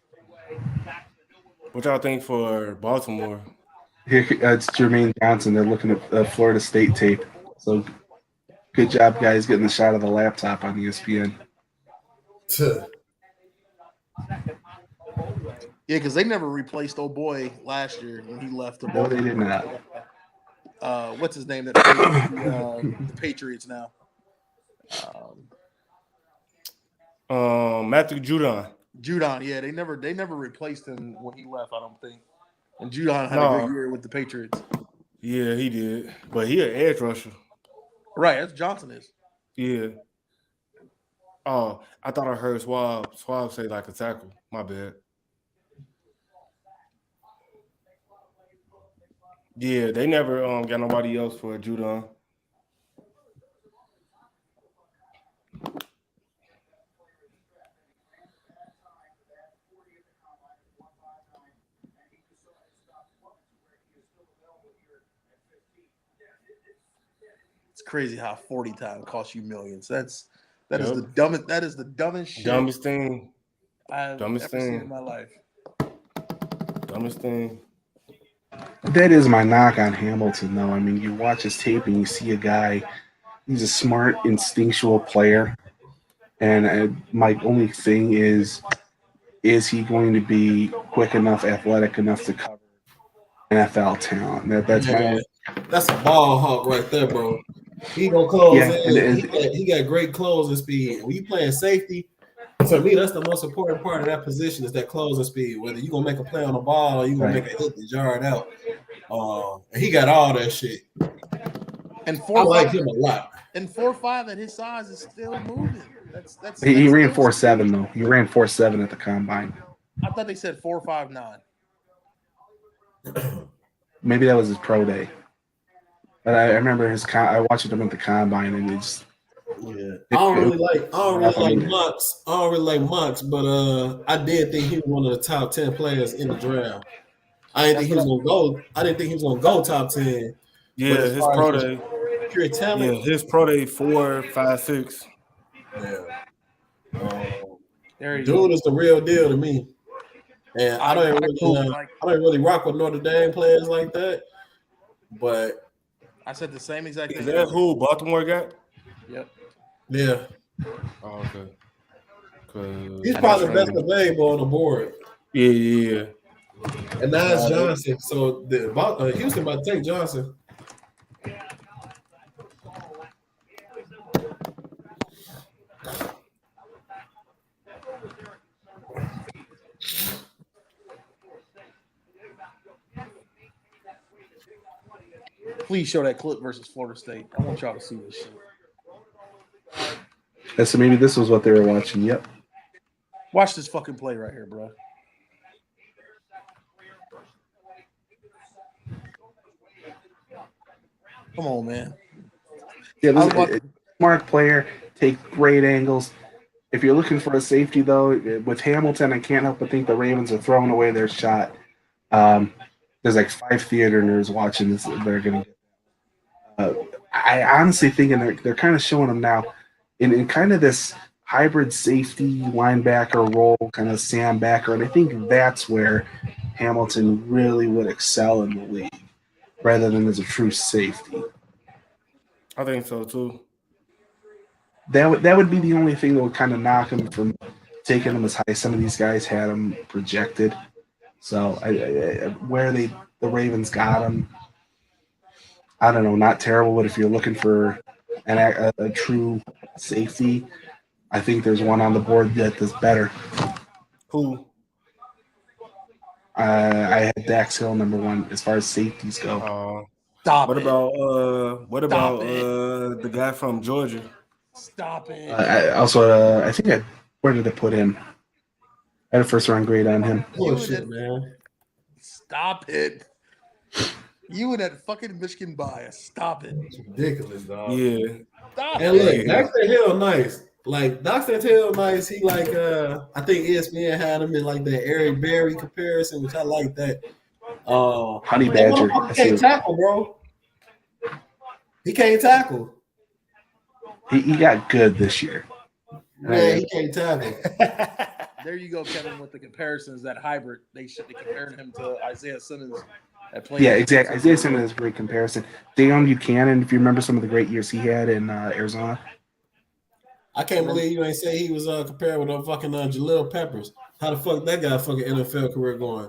What y'all think for Baltimore? Here, it's Jermaine Johnson. They're looking at Florida State tape. So good job, guys, getting the shot of the laptop on ESPN. Yeah, because they never replaced old boy last year when he left. No, they did not. What's his name? That the Patriots now. Matthew Judon. Judon, yeah, they never replaced him when he left. I don't think. And Judon had a good year with the Patriots. Yeah, he did, but he an edge rusher. Right, that's Johnson is. Yeah. Oh, I thought I heard Schwab say like a tackle. My bad. Yeah, they never got nobody else for Judon. It's crazy how 40 time costs you millions. That is the dumbest. That is the dumbest shit. Dumbest thing. I've ever seen in my life. Dumbest thing. That is my knock on Hamilton, though. I mean, you watch his tape and you see a guy. He's a smart, instinctual player, and my only thing is he going to be quick enough, athletic enough to cover NFL talent? That's a ball hawk right there, bro. He gonna close in. He got great closing speed. When you playing safety, to me, that's the most important part of that position is that closing speed. Whether you gonna make a play on the ball or you gonna make a hit to jar it out. And he got all that shit. And I like him a lot. And 4.5 at his size is still moving. That's he ran 4.7 though. He ran 4.7 at the combine. I thought they said 4.59. Maybe that was his pro day. But I remember I watched him at the combine, and it's I don't really like Monks. I don't really like Monks, but I did think he was one of the top 10 players in the draft. I didn't think he was gonna go top 10. Yeah, his pro day. Pure talent. Yeah, his pro day 4, 5, 6. Yeah. Dude is the real deal to me. And I don't really rock with Notre Dame players like that. But I said the same exact thing. Is that who Baltimore got? Yep. Yeah. Oh, okay. He's probably the best available on the board. Yeah. And now it's Johnson. So Houston about to take Johnson. Please show that clip versus Florida State. I want y'all to see this shit. Yeah, so maybe this was what they were watching. Yep. Watch this fucking play right here, bro. Come on, man. Yeah, this smart player, take great angles. If you're looking for a safety, though, with Hamilton, I can't help but think the Ravens are throwing away their shot. There's like 5 theater nerds watching this. They're going to. I honestly think, and they're kind of showing them now, in kind of this hybrid safety linebacker role, kind of Sam backer, and I think that's where Hamilton really would excel in the league, rather than as a true safety. I think so too. That would be the only thing that would kind of knock him from taking him as high as some of these guys had him projected. So where the Ravens got him, I don't know, not terrible. But if you're looking for a true safety, I think there's one on the board that's better. Who? I had Dax Hill number 1 as far as safeties go. Stop what it. What about the guy from Georgia? Stop it. I think where did I put him? I had a first round grade on him. Bullshit, man. Stop it. You and that fucking Michigan bias. Stop it. It's ridiculous, dog. Yeah. Stop And look, it. Daxton Hill, nice. Like Daxton Hill, nice. He like I think ESPN had him in like the Eric Berry comparison, which I like that. Honey Badger. He can't tackle, bro. He can't tackle. He got good this year. Man, he can't tackle. There you go, Kevin, with the comparisons. That hybrid, they should be comparing him to Isaiah Simmons. Yeah, exactly. Isaiah Simmons is a great comparison. Deion Buchanan, if you remember some of the great years he had in Arizona. I can't believe you ain't say he was compared with fucking Jaleel Peppers. How the fuck that guy fucking NFL career going?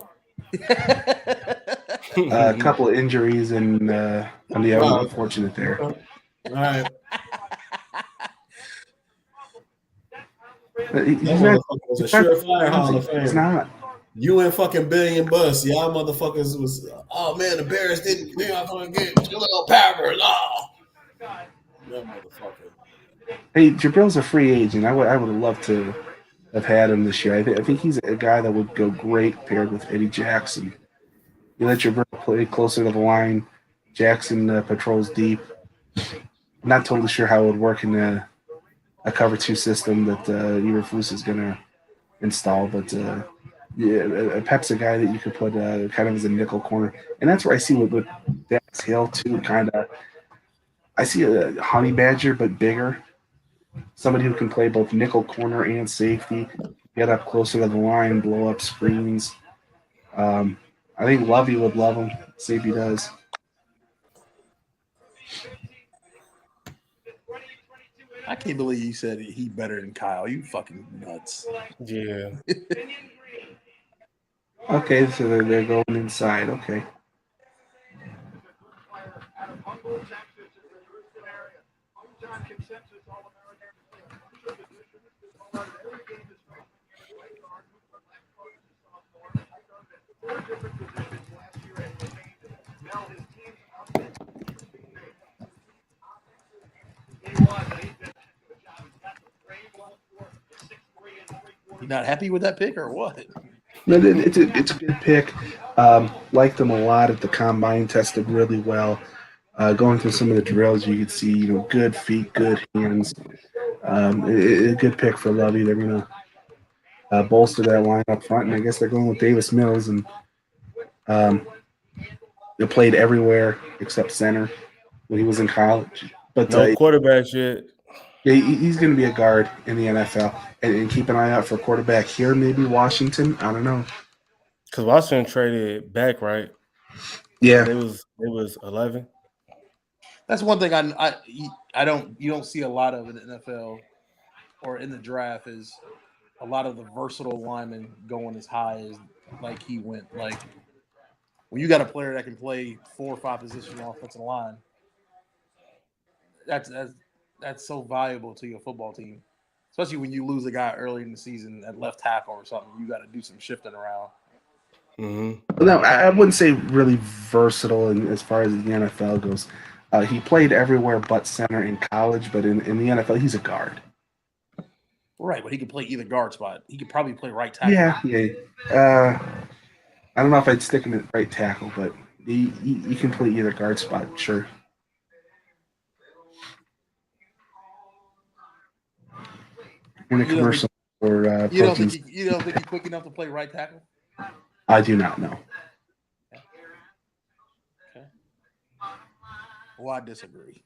A couple of injuries and unfortunate there. All right. He's not, was a surefire Hall of Fame. He's not. You and fucking Billion Bus, y'all motherfuckers was. Oh man, the Bears they're not gonna get Jaleel Peppers. Oh, that motherfucker. Hey, Jabril's a free agent. I would have loved to have had him this year. I think he's a guy that would go great paired with Eddie Jackson. You let Jabril play closer to the line. Jackson patrols deep. I'm not totally sure how it would work in a cover 2 system that Eberflus is going to install, but Pep's a guy that you could put kind of as a nickel corner, and that's where I see with Dax Hill too. Kind of, I see a Honey Badger but bigger, somebody who can play both nickel corner and safety, get up closer to the line, blow up screens. I think Lovey would love him. See if he does. I can't believe you said he better than Kyle. You fucking nuts. Yeah. Okay, so they're going inside. Okay. You not happy with that pick or what? No, it's a good pick. Liked them a lot at the combine. Tested really well. Going through some of the drills, you could see good feet, good hands. A good pick for Lovey. They're gonna bolster that line up front, and I guess they're going with Davis Mills, and they played everywhere except center when he was in college. But no quarterback yet. Yeah, he's going to be a guard in the NFL, and keep an eye out for a quarterback here. Maybe Washington. I don't know. Because Washington traded back, right? Yeah, it was 11. That's one thing you don't see a lot of in the NFL or in the draft is a lot of the versatile linemen going as high as like he went. Like when you got a player that can play 4 or 5 positions on offensive line, that's so valuable to your football team. Especially when you lose a guy early in the season at left tackle or something, you got to do some shifting around. Mm-hmm. No, I wouldn't say really versatile as far as the NFL goes. He played everywhere but center in college, but in the NFL, he's a guard. Right, but he could play either guard spot. He could probably play right tackle. Yeah. I don't know if I'd stick him at right tackle, but he can play either guard spot, sure. In a commercial for you don't think he's quick enough to play right tackle? I do not know. Okay. Well, I disagree.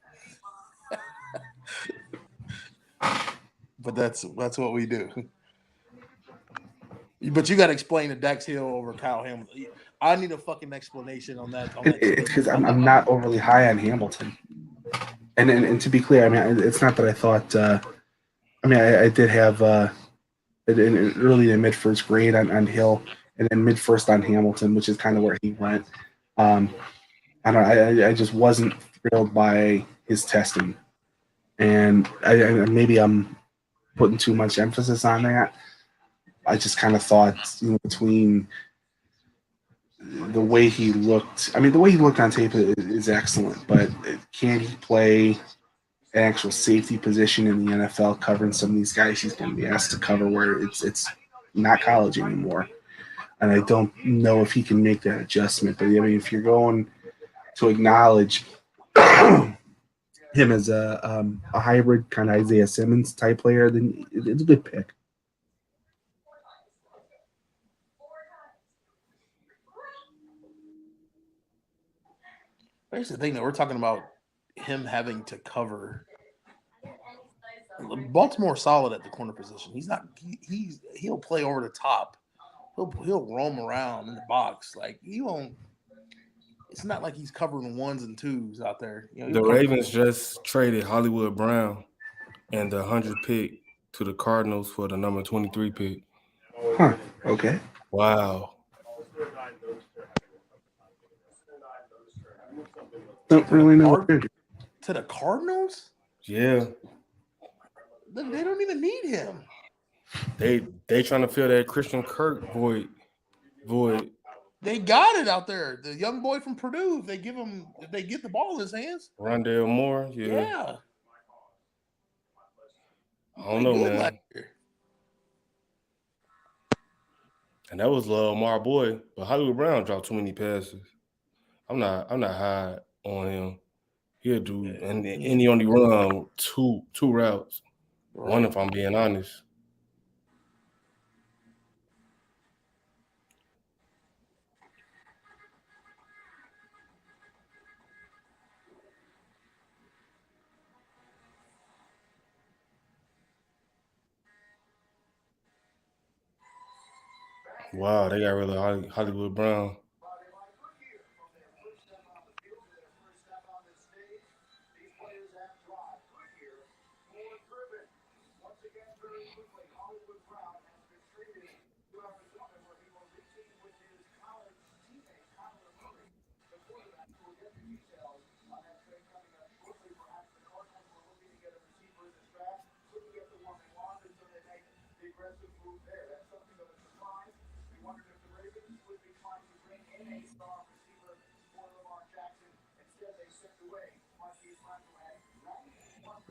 But that's what we do. But you got to explain the Dax Hill over Kyle Hamilton. I need a fucking explanation on that. Because I'm not overly high on Hamilton. And to be clear, I mean, it's not that I thought. I did have early in mid first grade on Hill, and then mid first on Hamilton, which is kind of where he went. I just wasn't thrilled by his testing, and maybe I'm putting too much emphasis on that. I just kind of thought, between the way he looked. I mean, the way he looked on tape is excellent, but can he play an actual safety position in the NFL, covering some of these guys he's going to be asked to cover, where it's not college anymore? And I don't know if he can make that adjustment. But I mean, if you're going to acknowledge him as a hybrid kind of Isaiah Simmons type player, then it's a good pick. Here's the thing that we're talking about him having to cover. Baltimore solid at the corner position. He's not. He'll play over the top. He'll roam around in the box. Like he won't. It's not like he's covering 1s and 2s out there. The Ravens just traded Hollywood Brown and the 100 pick to the Cardinals for the number 23 pick. Huh. Okay. Wow. Don't really know. To the Cardinals? Yeah. They don't even need him. They trying to fill that Christian Kirk void. They got it out there. The young boy from Purdue, if they get the ball in his hands. Rondale Moore, yeah. I don't know, man. And that was my boy, but Hollywood Brown dropped too many passes. I'm not high on him. He'll do, and he only run two routes. Right. One, if I'm being honest. Wow, they got rid of Hollywood Brown.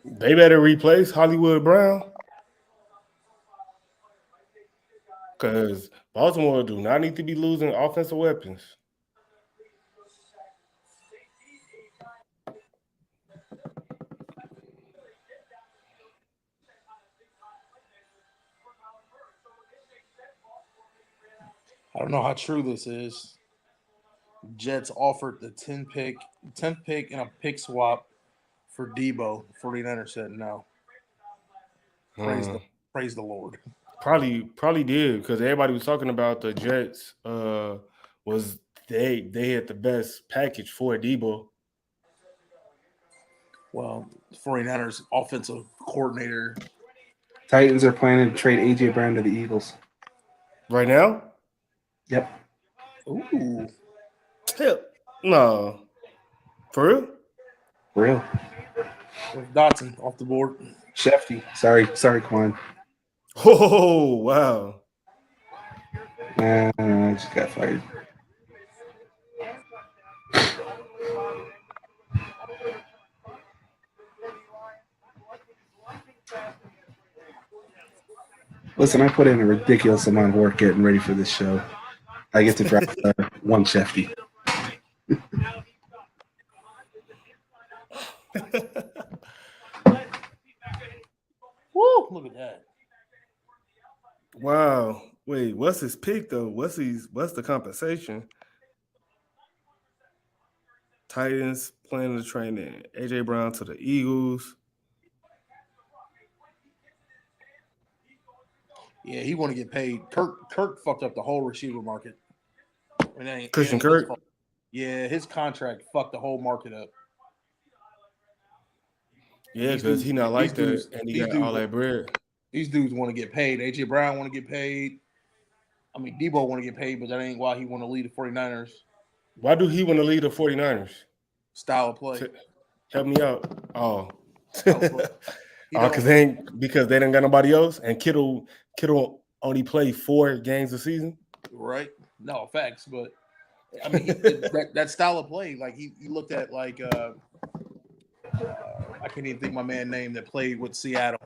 They better replace Hollywood Brown, because Baltimore do not need to be losing offensive weapons. I don't know how true this is. Jets offered the 10th pick and a pick swap for Debo. 49ers said no. Praise the Lord. Probably did, because everybody was talking about the Jets was they had the best package for Debo. Well, 49ers offensive coordinator Titans are planning to trade A.J. Brown to the Eagles. Right now? Yep. Ooh. Hell, no. For real? For real. With Dotson off the board. Shefty. Sorry, Quan. Oh, wow. I just got fired. Listen, I put in a ridiculous amount of work getting ready for this show. I get to drop one Shefty. Woo! Look at that. Wow. Wait, what's his pick though? What's the compensation? Titans planning to trade in AJ Brown to the Eagles. Yeah, he want to get paid. Kirk fucked up the whole receiver market. Christian Kirk? Yeah, his contract fucked the whole market up. Yeah, because he not like that, and he got all that bread. These dudes want to get paid. A.J. Brown want to get paid. I mean, Debo want to get paid, but that ain't why he want to lead the 49ers. Why do he want to lead the 49ers? Style of play. Help me out. Oh. Because they didn't got nobody else, and Kittle only played 4 games a season. Right? No, facts, but I mean that style of play, like he looked at like I can't even think my man's name that played with Seattle.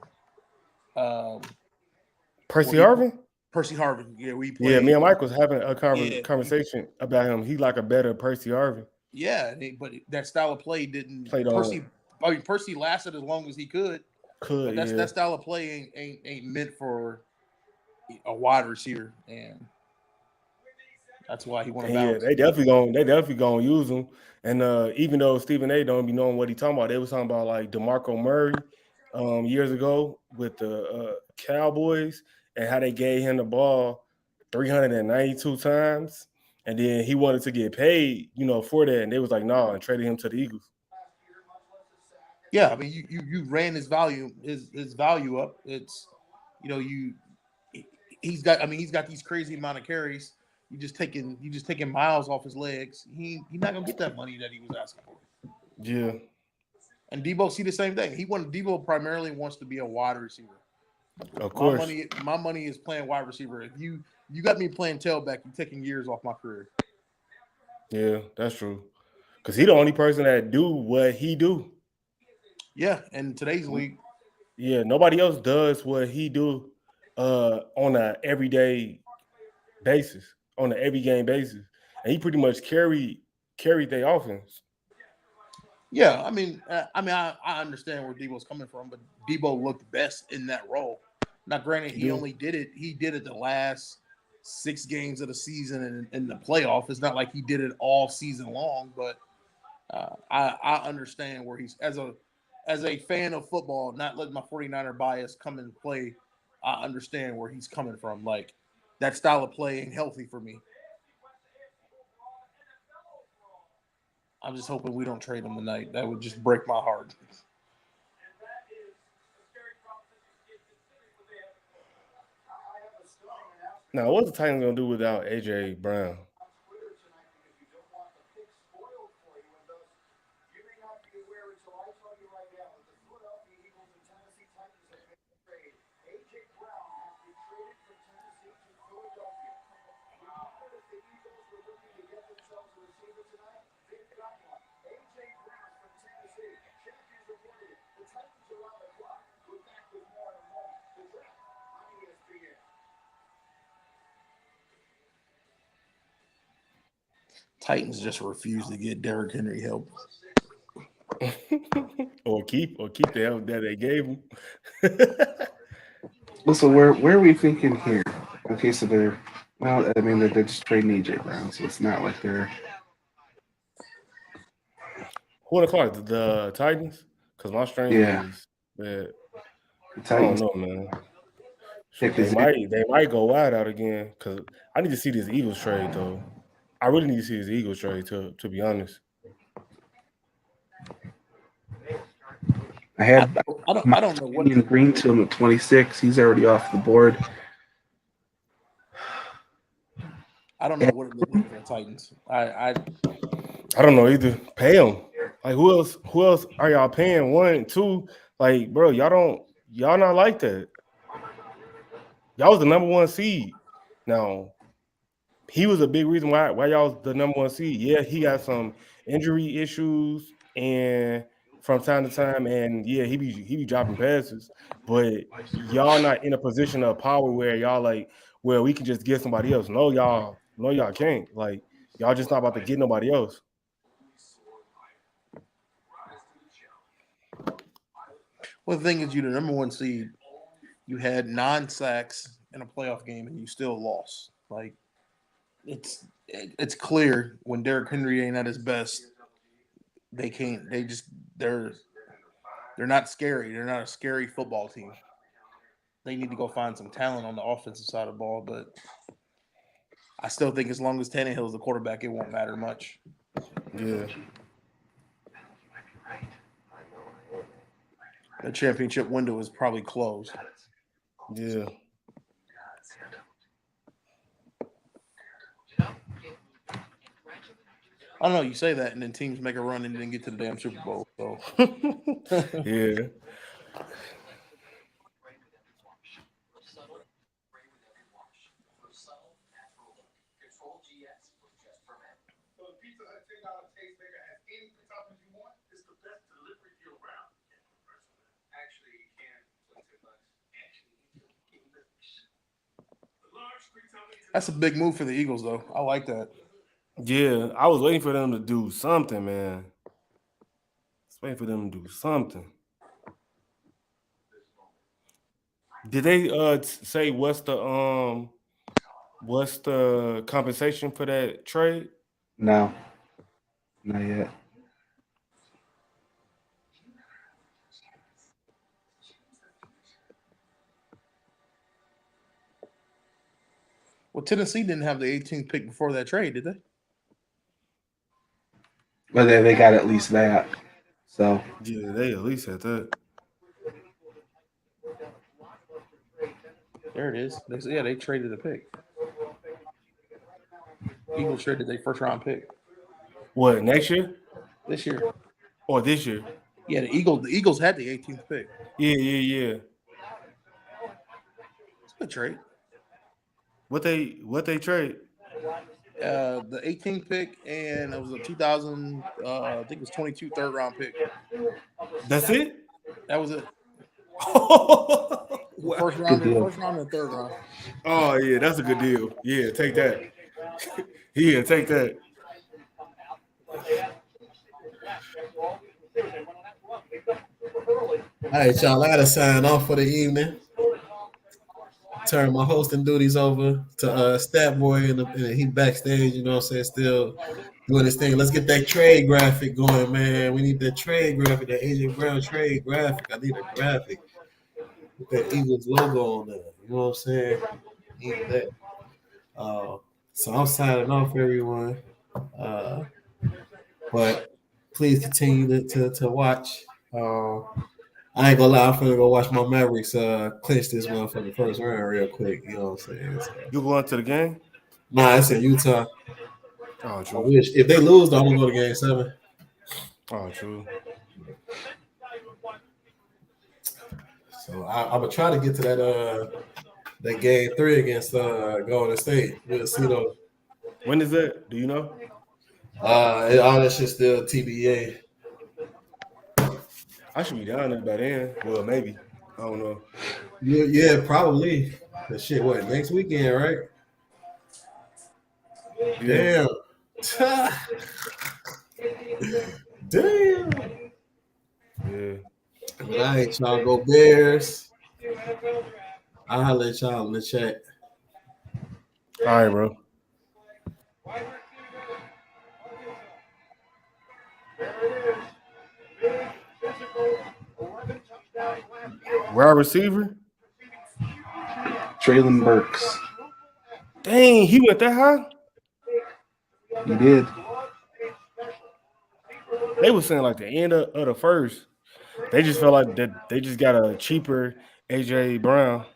Percy Harvin? Percy Harvin, yeah, we played. Yeah, me and Mike was having a conversation about him. He like a better Percy Harvin. Yeah, but that style of play didn't. Percy lasted as long as he could. But that style of play ain't meant for a wide receiver, and that's why he want to bounce. Yeah, they definitely gonna use him. And even though Stephen A. don't be knowing what he talking about, they was talking about like DeMarco Murray years ago with the Cowboys and how they gave him the ball 392 times, and then he wanted to get paid, for that, and they was like, no, and traded him to the Eagles. Yeah, I mean, you ran his value up. It's, he's got these crazy amount of carries. You just taking miles off his legs. He's not gonna get that money that he was asking for. Yeah. And Debo see the same thing. Debo primarily wants to be a wide receiver. Of course. My money is playing wide receiver. If you got me playing tailback, you're taking years off my career. Yeah, that's true. Because he's the only person that do what he do. Yeah, in today's league. Yeah, nobody else does what he do on an everyday basis, on an every game basis. And he pretty much carried their offense. Yeah, I mean, I understand where Debo's coming from, but Debo looked best in that role. Now, granted, he did it the last 6 games of the season and in the playoff. It's not like he did it all season long, but I understand where he's as a fan of football, not letting my 49er bias come into play. I understand where he's coming from. Like, that style of play ain't healthy for me. I'm just hoping we don't trade him tonight. That would just break my heart. Now, what's the Titans going to do without A.J. Brown? Titans just refuse to get Derrick Henry help. or keep the help that they gave him. Listen, where are we thinking here? Okay, so they're just trading AJ Brown, so it's not like they're. Who are the Clarks? The Titans? Because my strength is that I don't know, man. They might go wide out again because I need to see this Eagles trade though. I really need to see this Eagles trade to be honest. I had I don't know what Green to him at 26. He's already off the board. I don't know what it looks like for the Titans. I don't know either. Pay him. Like who else are y'all paying? 1, 2. Like, bro, y'all not like that. Y'all was the number 1 seed. Now, he was a big reason why y'all was the number 1 seed. Yeah, he got some injury issues and from time to time, and yeah, he be dropping passes. But y'all not in a position of power where y'all like, well, we can just get somebody else. No, y'all can't. Like, y'all just not about to get nobody else. Well, the thing is, you're the number 1 seed. You had 9 sacks in a playoff game, and you still lost. Like, it's clear when Derrick Henry ain't at his best, they can't. They're not scary. They're not a scary football team. They need to go find some talent on the offensive side of the ball, but I still think as long as Tannehill's the quarterback, it won't matter much. Yeah. The championship window is probably closed. Yeah. I don't know. You say that, and then teams make a run and then get to the damn Super Bowl. So, yeah. That's a big move for the Eagles, though. I like that. Yeah, I was waiting for them to do something, man. I was waiting for them to do something. Did they say what's the compensation for that trade? No, not yet. Well, Tennessee didn't have the 18th pick before that trade, did they? Well, they got at least that. So yeah, they at least had that. There it is. They traded a pick. Eagles traded their first-round pick. What, next year? This year. Or this year? Yeah, the Eagles had the 18th pick. Yeah. It's a good trade. What they trade? The 18th pick, and it was a 2000. I think it was 22 third-round pick. That's it. That was it. Wow. First round and third round. Oh yeah, that's a good deal. Yeah, take that. Yeah, take that. All right, y'all. I gotta sign off for the evening. Turn my hosting duties over to Stat Boy, and he backstage. You know what I'm saying? Still doing this thing. Let's get that trade graphic going, man. We need that trade graphic, that AJ Brown trade graphic. I need a graphic with that Eagles logo on there. You know what I'm saying? Need that. So I'm signing off, everyone. But please continue to watch. I ain't gonna lie, I'm finna go watch my Mavericks clinch this one for the first round real quick. You know what I'm saying? So, you going to the game? Nah, it's in Utah. Oh, true. I wish if they lose, though, I'm gonna go to Game 7. Oh, true. So I'm gonna try to get to that Game 3 against Golden State. We'll see though. When is that? Do you know? All that shit's still TBA. I should be down there by then. Well, maybe. I don't know. Yeah, probably. That shit, what, next weekend, right? Yeah. Damn. Damn. Yeah. All right, y'all, go Bears. I'll holler at y'all in the chat. All right, bro. Wide receiver? Traylon Burks. Dang, he went that high? He did. They were saying like the end of the first. They just felt like that they just got a cheaper AJ Brown.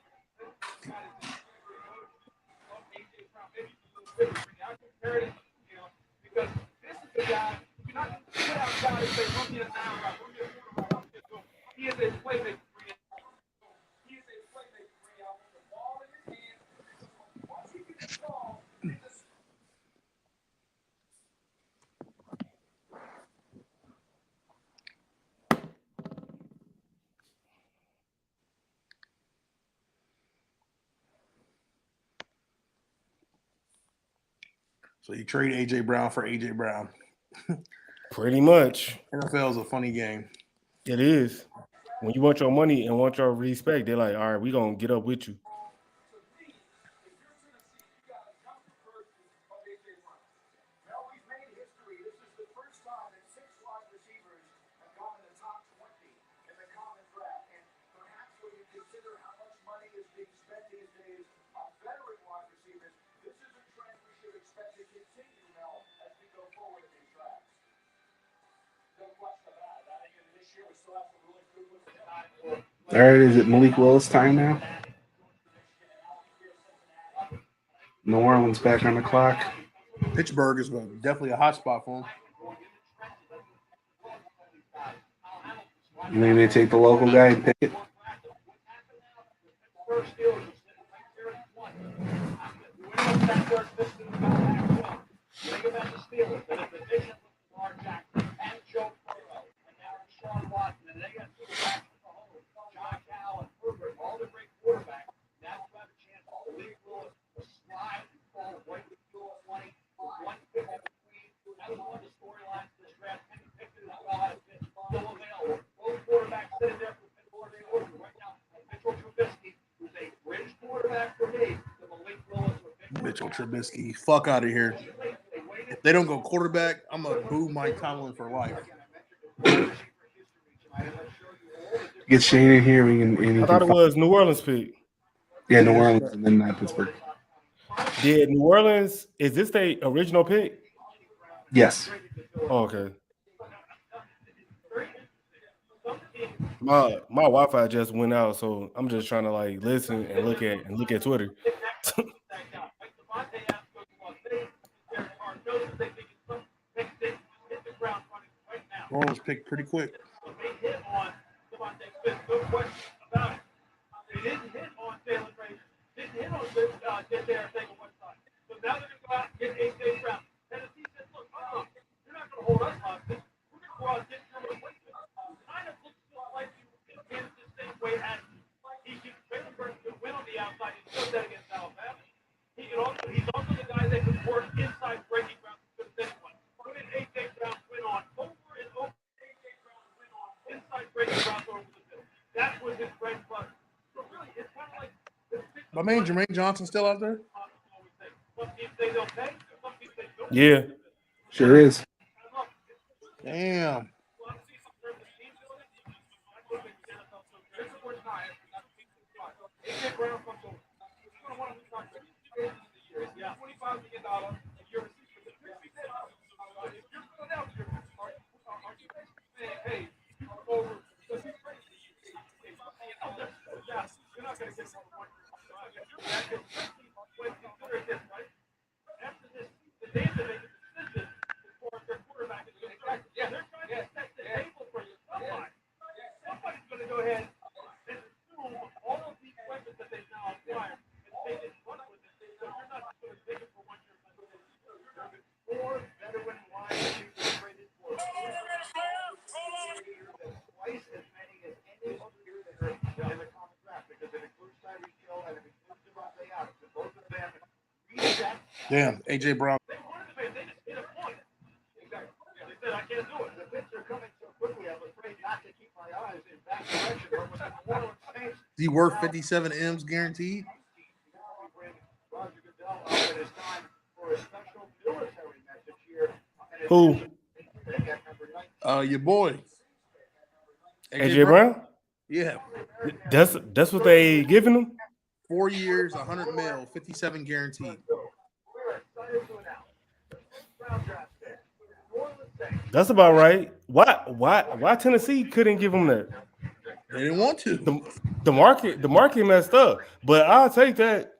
So you trade AJ Brown for AJ Brown. Pretty much. NFL is a funny game. It is. When you want your money and want your respect, they're like, all right, we're going to get up with you. All right, is it Malik Willis time now? New Orleans back on the clock. Pittsburgh is definitely a hot spot for him. You think they take the local guy and pick it? Mitchell Trubisky, fuck out of here. If they don't go quarterback, I'm going to boo Mike Tomlin for life. Get Shane in here. I thought it was New Orleans pick. Yeah, New Orleans and then Pittsburgh. Did New Orleans, is this their original pick? Yes. Oh, okay. My Wi-Fi just went out, so I'm just trying to like listen and look at Twitter. Orleans picked pretty quick. My man Jermaine Johnson still out there? Yeah. Sure is. Damn. Damn, AJ Brown. Is he worth 57 M's guaranteed? Who? Your boy. AJ Brown? Yeah. That's what they giving him? 4 years, 100 mil, 57 guaranteed. That's about right. Why Tennessee couldn't give him that? They didn't want to. The market messed up. But I'll take that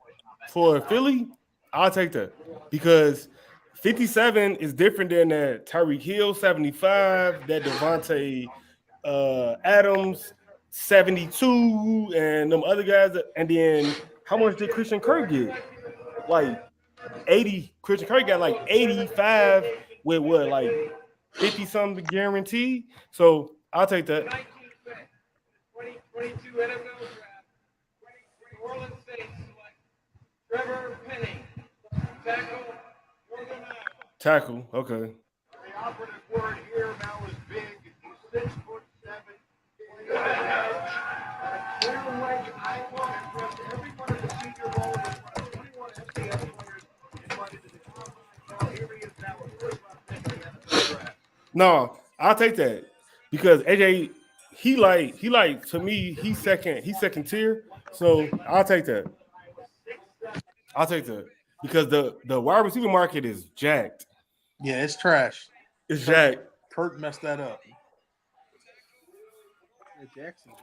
for Philly. I'll take that because 57 is different than that Tyreek Hill 75, that Devontae Adams 72, and them other guys. And then how much did Christian Kirk get? Like 80. Christian Kirk got like 85 with what, like 50 something guarantee. So I'll take that. 2022 NFL Draft. New Orleans Saints select Trevor Penning, tackle, Northern Iowa. Tackle, okay. The operative word here now is big. He's 6'7". Clear leg Iowa impressed every one of the Senior Bowl and 21 FBS players invited to the combine. Now here he is now a first-round pick in the NFL Draft. No, I'll take that because AJ, he like to me, he's second tier. So I'll take that. I'll take that because the wide receiver market is jacked. Yeah, it's trash. It's jacked. Kurt messed that up.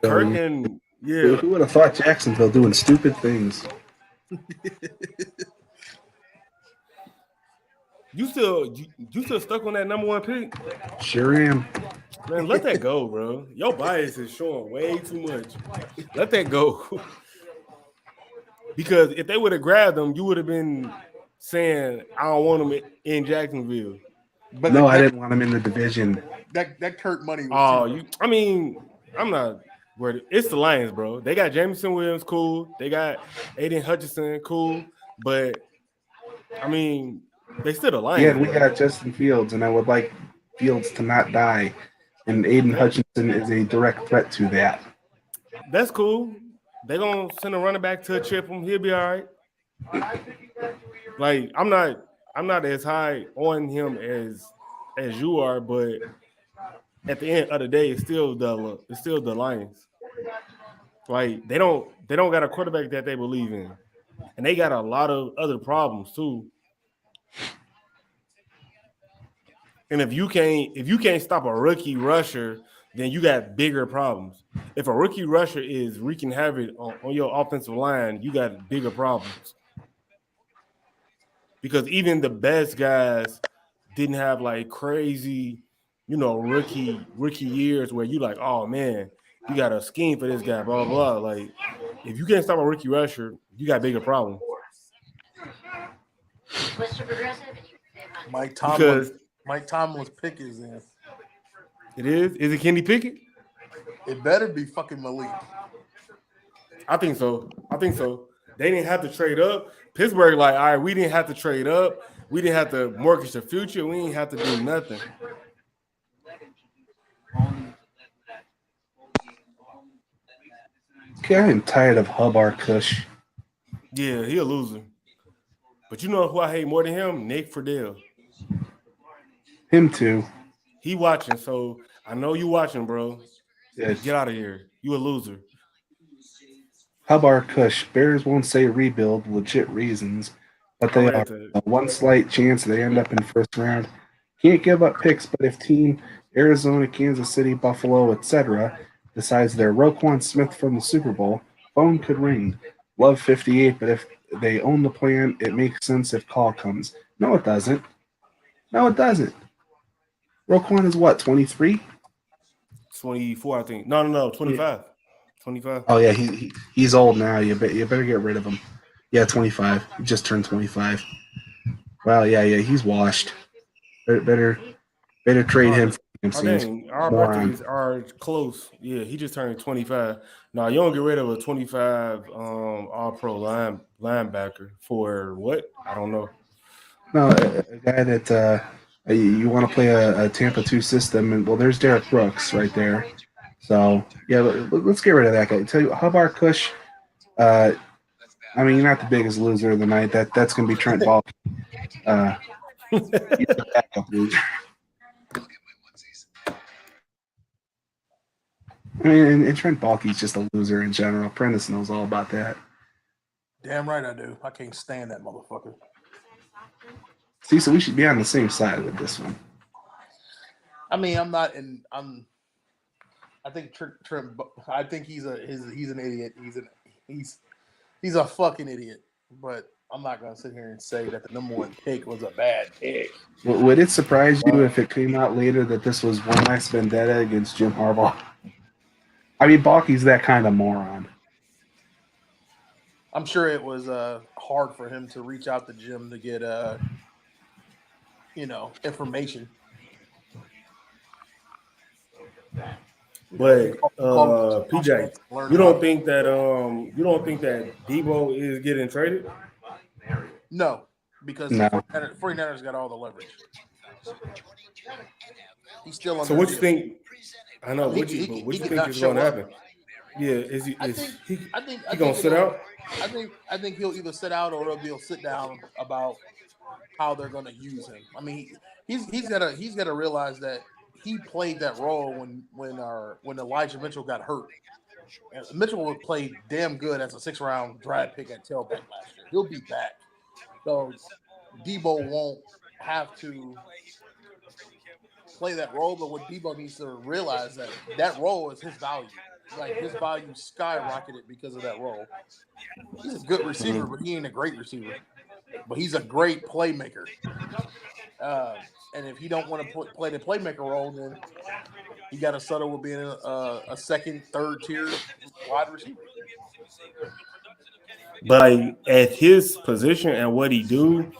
Kirk and Who would have thought Jacksonville doing stupid things? You still stuck on that number one pick? Sure am. Man, let that go, bro. Your bias is showing way too much. Let that go. Because if they would have grabbed them, you would have been saying, I don't want them in Jacksonville. But no, I didn't want him in the division. That Kurt money was I'm not worried. It's the Lions, bro. They got Jamison Williams, cool. They got Aiden Hutchinson, cool. But, I mean, they still the Lions. Yeah, we got Justin Fields, and I would like Fields to not die. And Aiden Hutchinson is a direct threat to that. That's cool. They're going to send a running back to chip him. He'll be all right. Like, I'm not as high on him as you are, but at the end of the day, it's still the Lions. Like, they don't got a quarterback that they believe in. And they got a lot of other problems too. And if you can't stop a rookie rusher, then you got bigger problems. If a rookie rusher is wreaking havoc on your offensive line, you got bigger problems. Because even the best guys didn't have like crazy, rookie years where you like, oh man, you got a scheme for this guy, blah blah blah. Like, if you can't stop a rookie rusher, you got bigger problems. Mike Tomlin's pick is in. It is? Is it Kenny Pickett? It better be fucking Malik. I think so. They didn't have to trade up. Pittsburgh, like, all right, we didn't have to trade up. We didn't have to mortgage the future. We didn't have to do nothing. Okay, I'm tired of Hubbard Kush. Yeah, he a loser. But you know who I hate more than him? Nick Friedel. Him too. He watching, so I know you watching, bro. Yes. Get out of here. You a loser. Hubbard Kush. Bears won't say rebuild, legit reasons, but they are one slight chance they end up in first round. Can't give up picks, but if team Arizona, Kansas City, Buffalo, etc. decides they're Roquan Smith from the Super Bowl, phone could ring. Love 58, but if they own the plan, it makes sense if call comes. No, it doesn't. Roquan is what, 23? 24, I think. No, 25. Yeah. 25. Oh, yeah, he's old now. You better get rid of him. Yeah, 25. He just turned 25. Well, yeah, he's washed. Better trade him for him. Our birthdays are close. Yeah, he just turned 25. No, you don't get rid of a 25 all-pro linebacker for what? I don't know. No, a guy that you want to play a Tampa 2 system, and well, there's Derek Brooks right there. So yeah, let's get rid of that guy. Tell you, Hubbard Kush. I mean, you're not the biggest loser of the night. That's going to be Trent Baalke. He's a backup loser. I mean, and Trent Baalke's just a loser in general. Prentice knows all about that. Damn right I do. I can't stand that motherfucker. See, so we should be on the same side with this one. I mean, I'm I think Trent. I think he's an idiot. He's a fucking idiot. But I'm not gonna sit here and say that the number one pick was a bad pick. Would it surprise you if it came out later that this was one last vendetta against Jim Harbaugh? I mean, Balky's that kind of moron. I'm sure it was hard for him to reach out to Jim to get information. But PJ, you don't think that Debo is getting traded? No, because the 49ers got all the leverage. He's still on. So what you think? I know. What you think is going to happen? Yeah, is he gonna sit out? I think he'll either sit out or he'll sit down about how they're going to use him. I mean, he's got to realize that he played that role when Elijah Mitchell got hurt. And Mitchell played damn good as a 6th-round draft pick at tailback last year. He'll be back, so Debo won't have to play that role. But what Debo needs to realize that role is his value. Like his value skyrocketed because of that role. He's a good receiver, but he ain't a great receiver. But he's a great playmaker. And if he don't want to play the playmaker role, then he got to settle with being a second, third tier wide receiver. But at his position and what he do,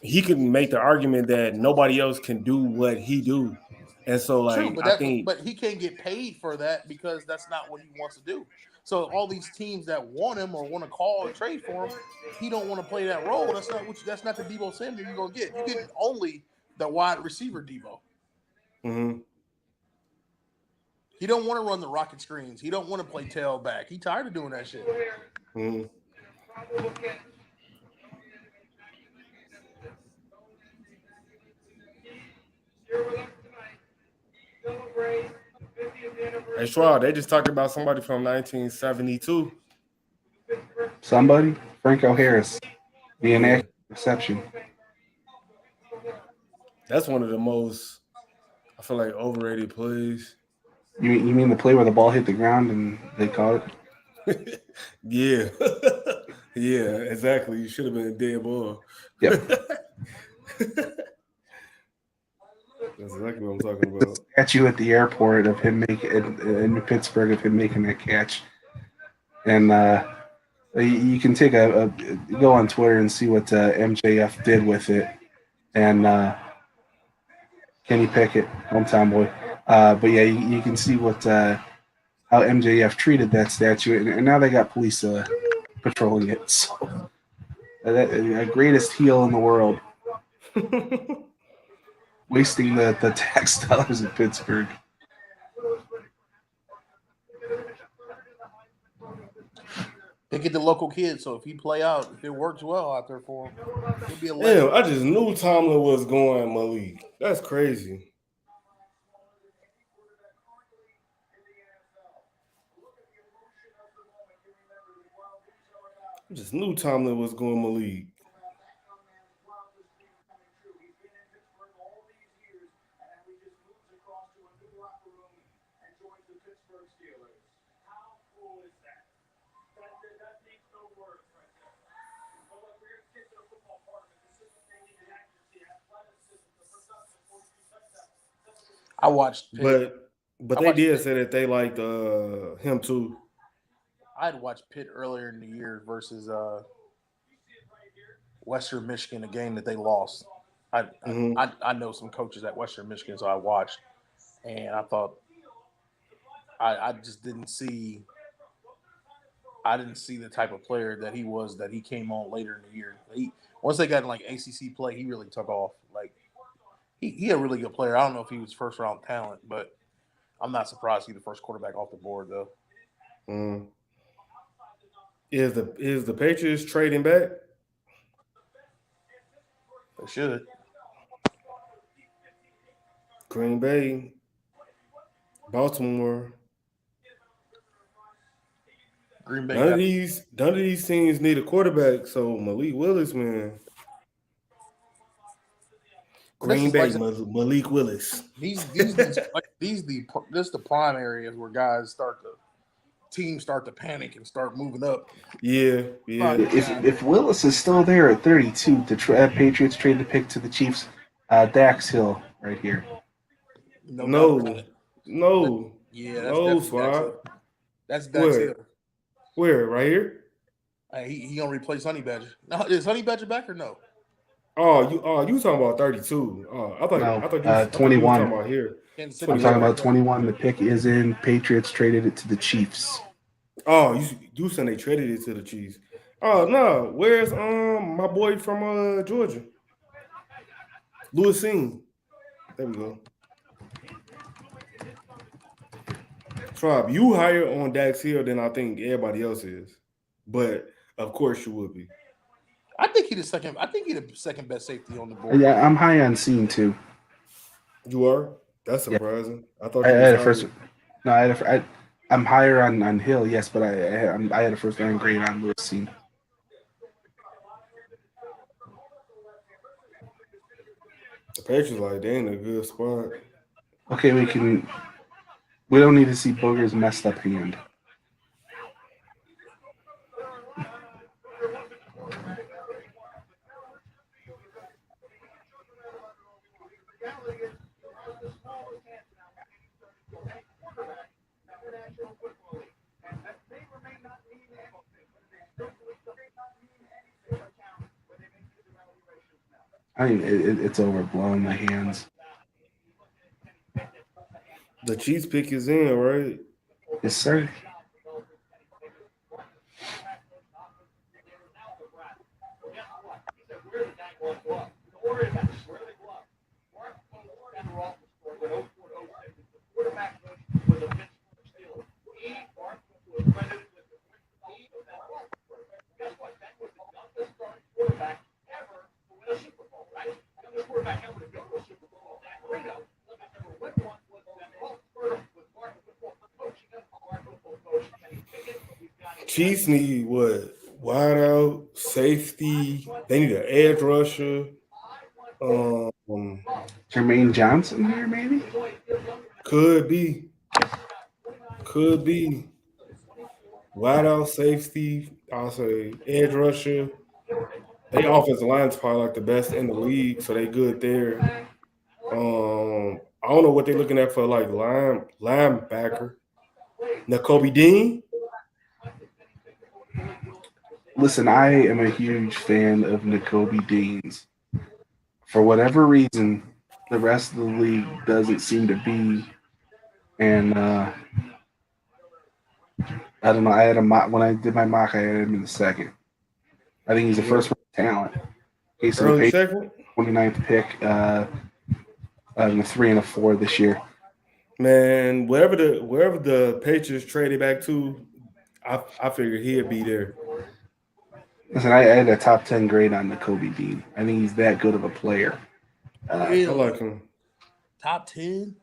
he can make the argument that nobody else can do what he do. And so, like, true, but he can't get paid for that because that's not what he wants to do. So all these teams that want him or want to call and trade for him, he don't want to play that role. That's not the Debo Samuel you're gonna get. You get only the wide receiver Debo. Mm-hmm. He don't want to run the rocket screens. He don't want to play tailback. He tired of doing that shit. Mm-hmm. Hey, Schwab, they just talked about somebody from 1972. Somebody? Franco Harris. The inaccurate reception. That's one of the most, I feel like, overrated plays. You mean the play where the ball hit the ground and they caught it? Yeah. Yeah, exactly. You should have been a dead ball. Yep. That's exactly what I'm talking about. The statue at the airport of him in Pittsburgh of him making that catch. And you can take go on Twitter and see what MJF did with it. And Kenny Pickett, hometown boy. But yeah, you can see what how MJF treated that statue, and now they got police patrolling it. So the greatest heel in the world, wasting the tax dollars in Pittsburgh. They get the local kids, so if he play out, if it works well out there for him, he'll be a legend. Damn, I just knew Tomlin was going Malik. That's crazy. I just knew Tomlin was going Malik. I watched Pitt. But they did say that they liked him too. I had watched Pitt earlier in the year versus Western Michigan, a game that they lost. I know some coaches at Western Michigan, so I watched, and I thought I just didn't see the type of player that he was that he came on later in the year. Once they got in like ACC play, he really took off. Like he a really good player. I don't know if he was first round talent, but I'm not surprised he's the first quarterback off the board though. Is the Patriots trading back? They should. Green Bay, Baltimore. Green Bay. None of these teams need a quarterback. So Malik Willis, man. Green Bay, Malik Willis. These the prime areas where teams start to panic and start moving up. Yeah. If Willis is still there at 32, the Patriots trade the pick to the Chiefs. Dax Hill right here. No. Yeah, that's Swab. That's Dax Hill. Where? Right here? He gonna replace Honey Badger. Now, is Honey Badger back or no? You talking about 32? I thought you 21. were talking about here. I'm talking about 21. The pick is in. Patriots traded it to the Chiefs. Oh, you saying they traded it to the Chiefs? Oh no, where's my boy from Georgia? Lewis. There we go. Schwab, you higher on Dax Hill than I think everybody else is, but of course you would be. I think he's the second. I think he's the second best safety on the board. Yeah, I'm high on Scene too. You are? That's surprising. Yeah. I thought I had a first. No, I'm higher on Hill, yes, but I had a first round grade on Lewis Scene. The Patriots like they in a good spot. Okay, we don't need to see Booger's messed up hand. I mean, it's overblown my hands. The Chiefs pick is in, right? Yes, sir. Chiefs need what? Wide out, safety. They need an edge rusher. Jermaine Johnson here, maybe? Could be. Wide out, safety. I'll say edge rusher. Their offensive line's probably like the best in the league, so they good there. I don't know what they're looking at for like linebacker. Nakobe Dean. Listen, I am a huge fan of Nakobe Dean's. For whatever reason, the rest of the league doesn't seem to be. And I don't know. I had when I did my mock, I had him in the second. I think he's a first talent. He's Early second? 29th pick, in a 3 and a 4 this year. Man, wherever the Patriots traded back to, I figured he'd be there. Listen, I had a top 10 grade on Nakobe Dean. I think he's that good of a player. I like him. Top 10?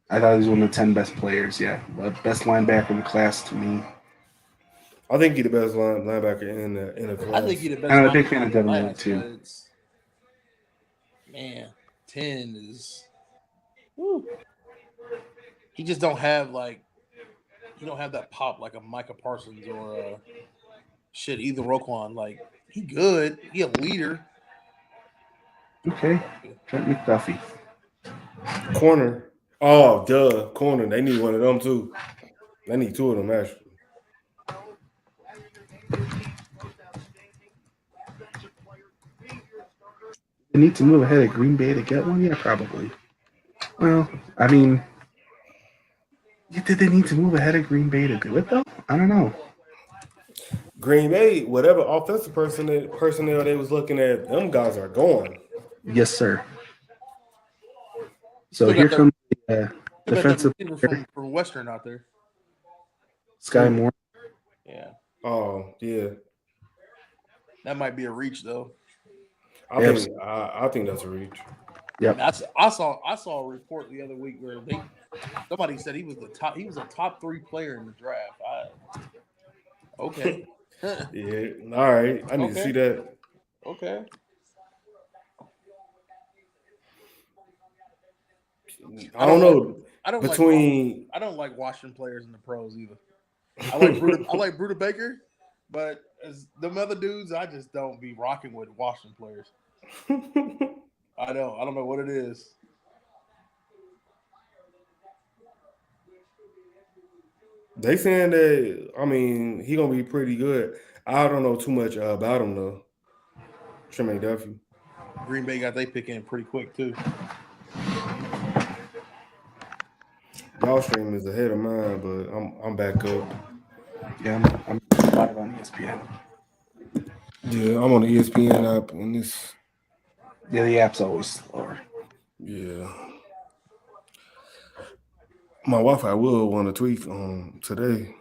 I thought he was one of the 10 best players, yeah. Best linebacker in the class to me. I think he's the best linebacker in the class. I think he's the best. I'm a big fan of Devin Lloyd, too. Man, 10 is... Woo. He just don't have, that pop like a Micah Parsons or either Roquan. Like, he good. He a leader. Okay. Trent McDuffie. Corner. Oh, duh. Corner. They need one of them, too. They need two of them, actually. They need to move ahead of Green Bay to get one? Yeah, probably. Well, I mean, did they need to move ahead of Green Bay to do it, though? I don't know. Green Bay, whatever offensive personnel they was looking at, them guys are going. Yes, sir. So here comes the defensive from Western out there. Sky Moore. Yeah. Oh, yeah. That might be a reach, though. I think that's a reach. Yep. I saw a report the other week where somebody said he was a top 3 player in the draft. Okay. Yeah. All right. I need to see that. Okay. I don't know. I don't like Washington players in the pros either. I like Bruda Baker, but as them other dudes, I just don't be rocking with Washington players. I don't know what it is. They saying that, I mean, he gonna be pretty good. I don't know too much about him though. Tremaine Duffy. Green Bay got they pick in pretty quick too. Y'all stream is ahead of mine, but I'm back up. Yeah, I'm live on ESPN. Yeah, I'm on the ESPN app and this. Yeah, the app's always slower. Yeah. My Wi-Fi will want to tweak today.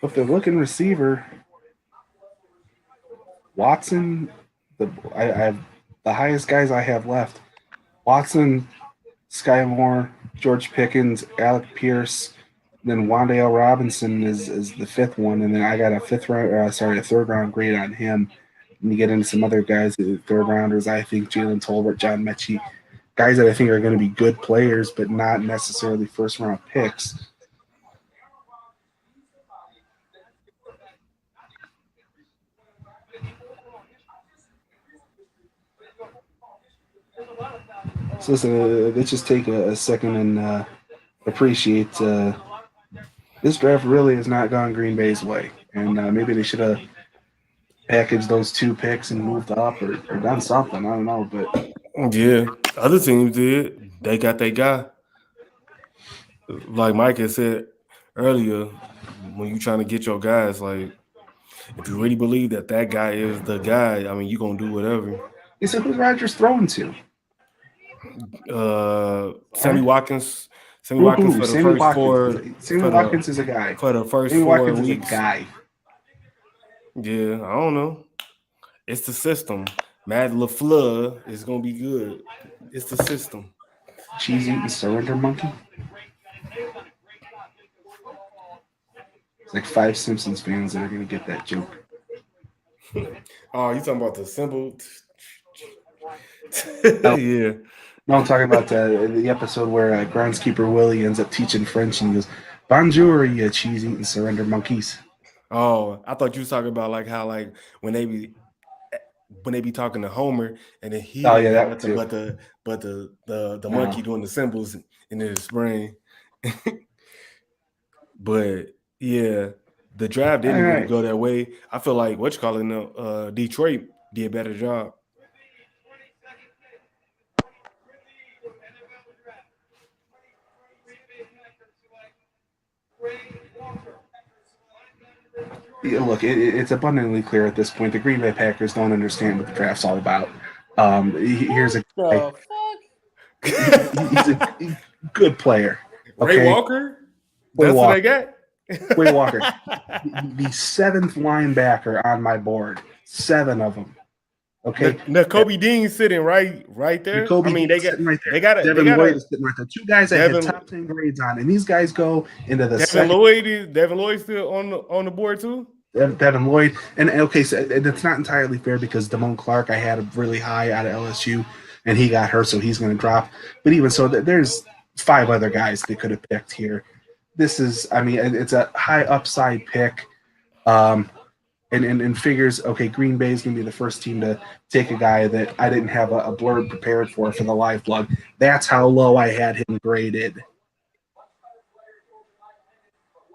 If they're looking receiver, Watson, I have the highest guys I have left. Watson, Sky Moore, George Pickens, Alec Pierce, then Wan'Dale Robinson is the fifth one, and then I got a third round grade on him. And you get into some other guys, third rounders. I think Jalen Tolbert, John Mechie, guys that I think are going to be good players, but not necessarily first round picks. So listen, let's just take a second and appreciate this draft really has not gone Green Bay's way. And maybe they should have packaged those 2 picks and moved up or done something. I don't know. But yeah, other teams did. They got their guy. Like Mike had said earlier, when you're trying to get your guys, like, if you really believe that guy is the guy, I mean, you're going to do whatever. He said, who's Rodgers throwing to? Sammy Watkins. Sammy Watkins for the Sammy first Watkins. 4. Sammy Watkins is a guy. For the first Sammy 4 Watkins weeks. is a guy. Yeah, I don't know. It's the system. Matt LaFleur is going to be good. It's the system. Cheese eating surrender monkey? It's like 5 Simpsons fans that are going to get that joke. Oh, you talking about the symbol? No. Yeah. No, I'm talking about the episode where groundskeeper Willie ends up teaching French and he goes, "Bonjour, you cheese-eating surrender monkeys." Oh, I thought you was talking about like how like when they be talking to Homer and then he that too. but the monkey doing the symbols in his brain. But yeah, the draft didn't really go that way. I feel like Detroit did a better job. Yeah, look, it's abundantly clear at this point the Green Bay Packers don't understand what the draft's all about. Here's a guy. He's a good player. Okay? Ray Walker? That's what they got? Ray Walker. The 7th linebacker on my board. 7 of them. Okay. Kobe Dean's sitting right there. Kobe I mean, they got right there. They got Devin Lloyd is sitting right there. 2 guys that had top 10 grades on, and these guys go into the Devin Lloyd still on the board too. Devin Lloyd, and okay, so that's not entirely fair because Damone Clark I had a really high out of LSU, and he got hurt, so he's going to drop. But even so, there's 5 other guys they could have picked here. This is, I mean, it's a high upside pick. And figures, okay, Green Bay is going to be the first team to take a guy that I didn't have a blurb prepared for the live blog. That's how low I had him graded.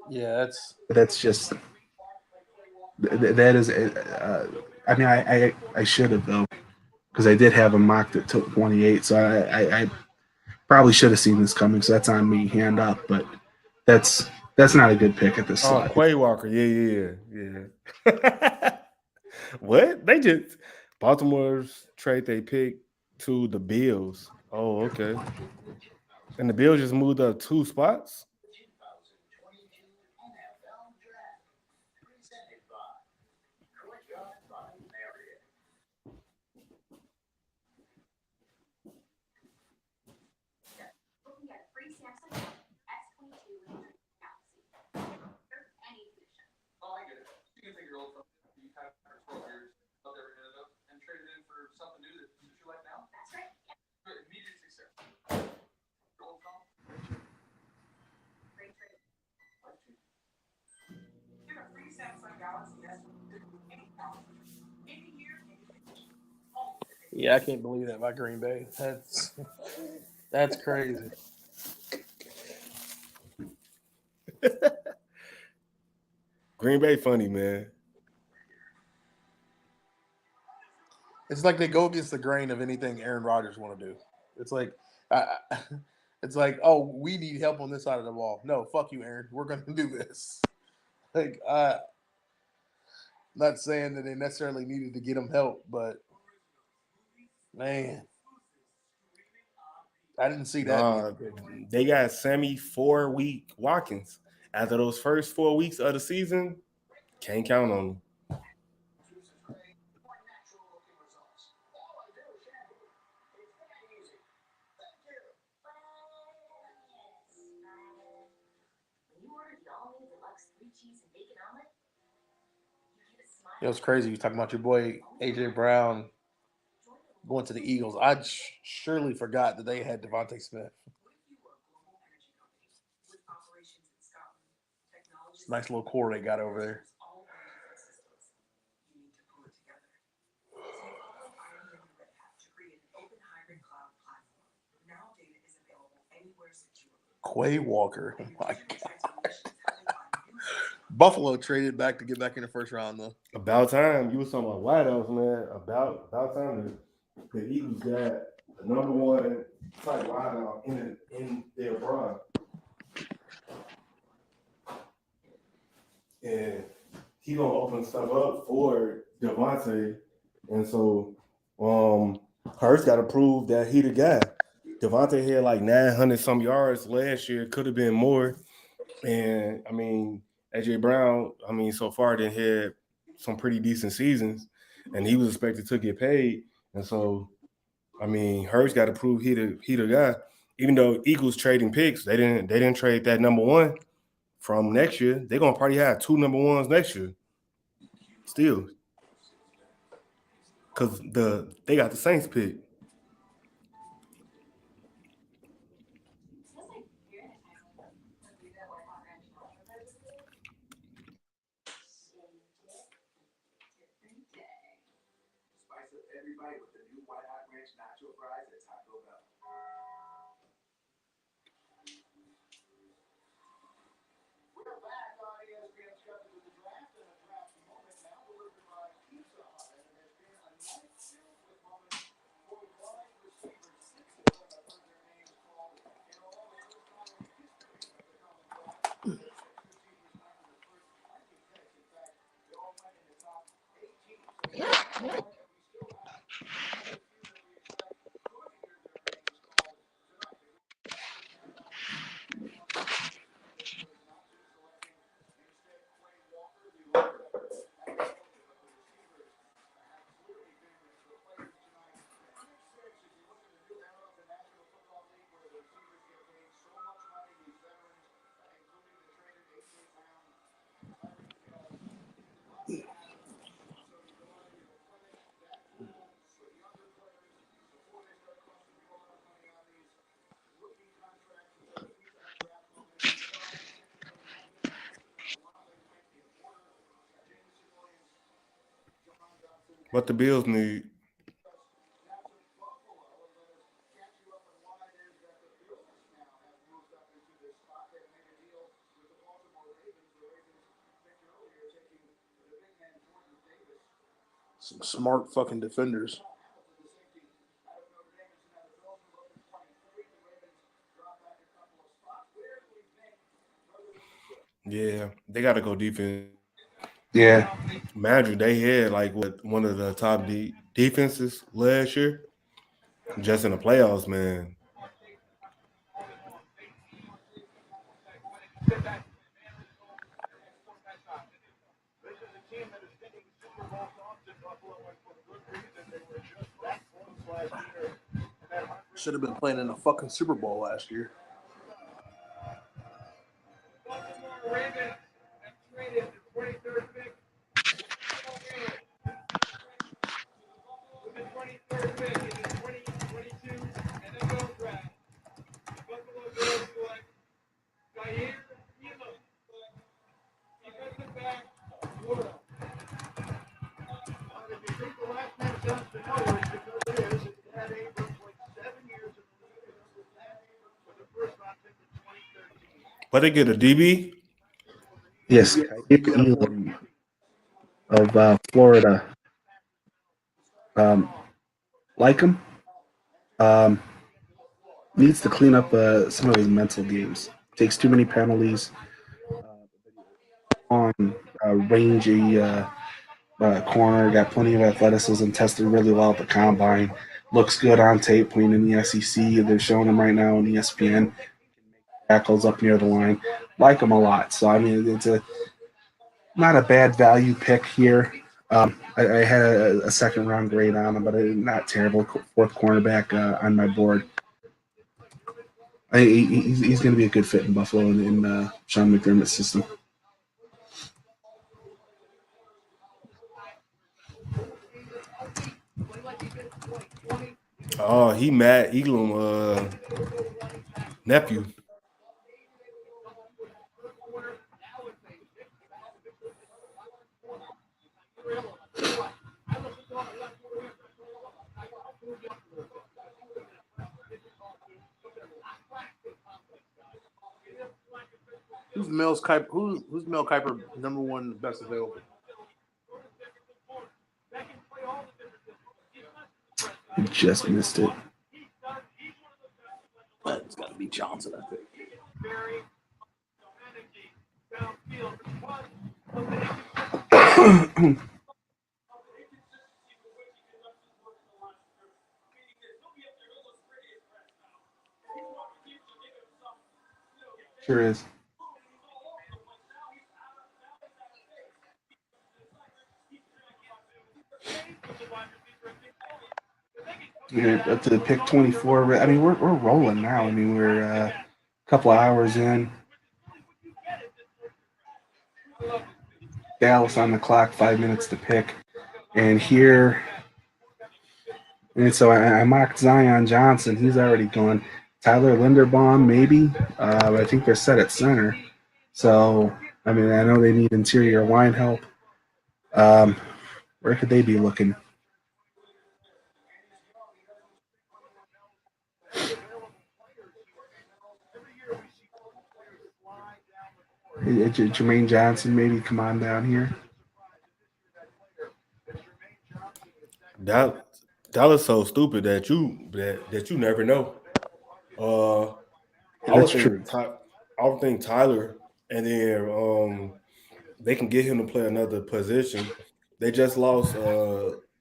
Yeah, that's just that is. I mean, I should have though, because I did have him mocked at 28, so I probably should have seen this coming. So that's on me, hand up. But that's not a good pick at this slot. Quay Walker, yeah. What? They just Baltimore's trade they pick to the Bills. Oh, okay. And the Bills just moved up 2 spots. Yeah, I can't believe that by Green Bay. That's crazy. Green Bay funny, man. It's like they go against the grain of anything Aaron Rodgers want to do. It's like, oh, we need help on this side of the ball. No, fuck you, Aaron. We're going to do this. Like, not saying that they necessarily needed to get him help, but man, I didn't see that. They got Sammy 4-week Watkins. After those first 4 weeks of the season, can't count on them. It was crazy. You talking about your boy AJ Brown going to the Eagles. I surely forgot that they had Devontae Smith. Nice little core they got over there. Quay Walker. Oh my God. Buffalo traded back to get back in the first round, though. About time. You was talking about wideouts, man. About time the Eagles got the number one type wideout in their prime. And he gonna open stuff up for Devontae. And so Hurts got to prove that he the guy. Devontae had like 900 some yards last year. Could have been more. And I mean, AJ Brown, so far they had some pretty decent seasons, and he was expected to get paid. And so, Hurts got to prove he the guy. Even though Eagles trading picks, they didn't trade that number one from next year. They're gonna probably have 2 number ones next year. Still, because they got the Saints pick. What the Bills need. Some smart fucking defenders. Yeah, they got to go defense. Yeah. Imagine they had like one of the top defenses last year, just in the playoffs, man. Should have been playing in a fucking Super Bowl last year. But they get a DB. Yes, Elam of Florida. Like him. Needs to clean up some of his mental games. Takes too many penalties. On rangy corner, got plenty of athleticism. Tested really well at the combine. Looks good on tape playing in the SEC. They're showing him right now on ESPN. Tackles up near the line. Like him a lot. So I mean, it's not a bad value pick here. I had a second round grade on him, but not terrible. Fourth cornerback on my board. He's going to be a good fit in Buffalo in Sean McDermott's system. Oh, he Matt Elam nephew. Who's Mel Kiper number one best available? You just missed it. But it's got to be Johnson, I think. Sure is. We're up to pick 24. I mean, we're rolling now. I mean, we're a couple of hours in. Dallas on the clock, 5 minutes to pick. And here, and so I mocked Zion Johnson. He's already gone. Tyler Linderbaum, maybe. But I think they're set at center. So, I mean, I know they need interior line help. Where could they be looking? Jermaine Johnson, maybe come on down here. That is so stupid that you never know. That's true. I would think Tyler, and then they can get him to play another position. They just lost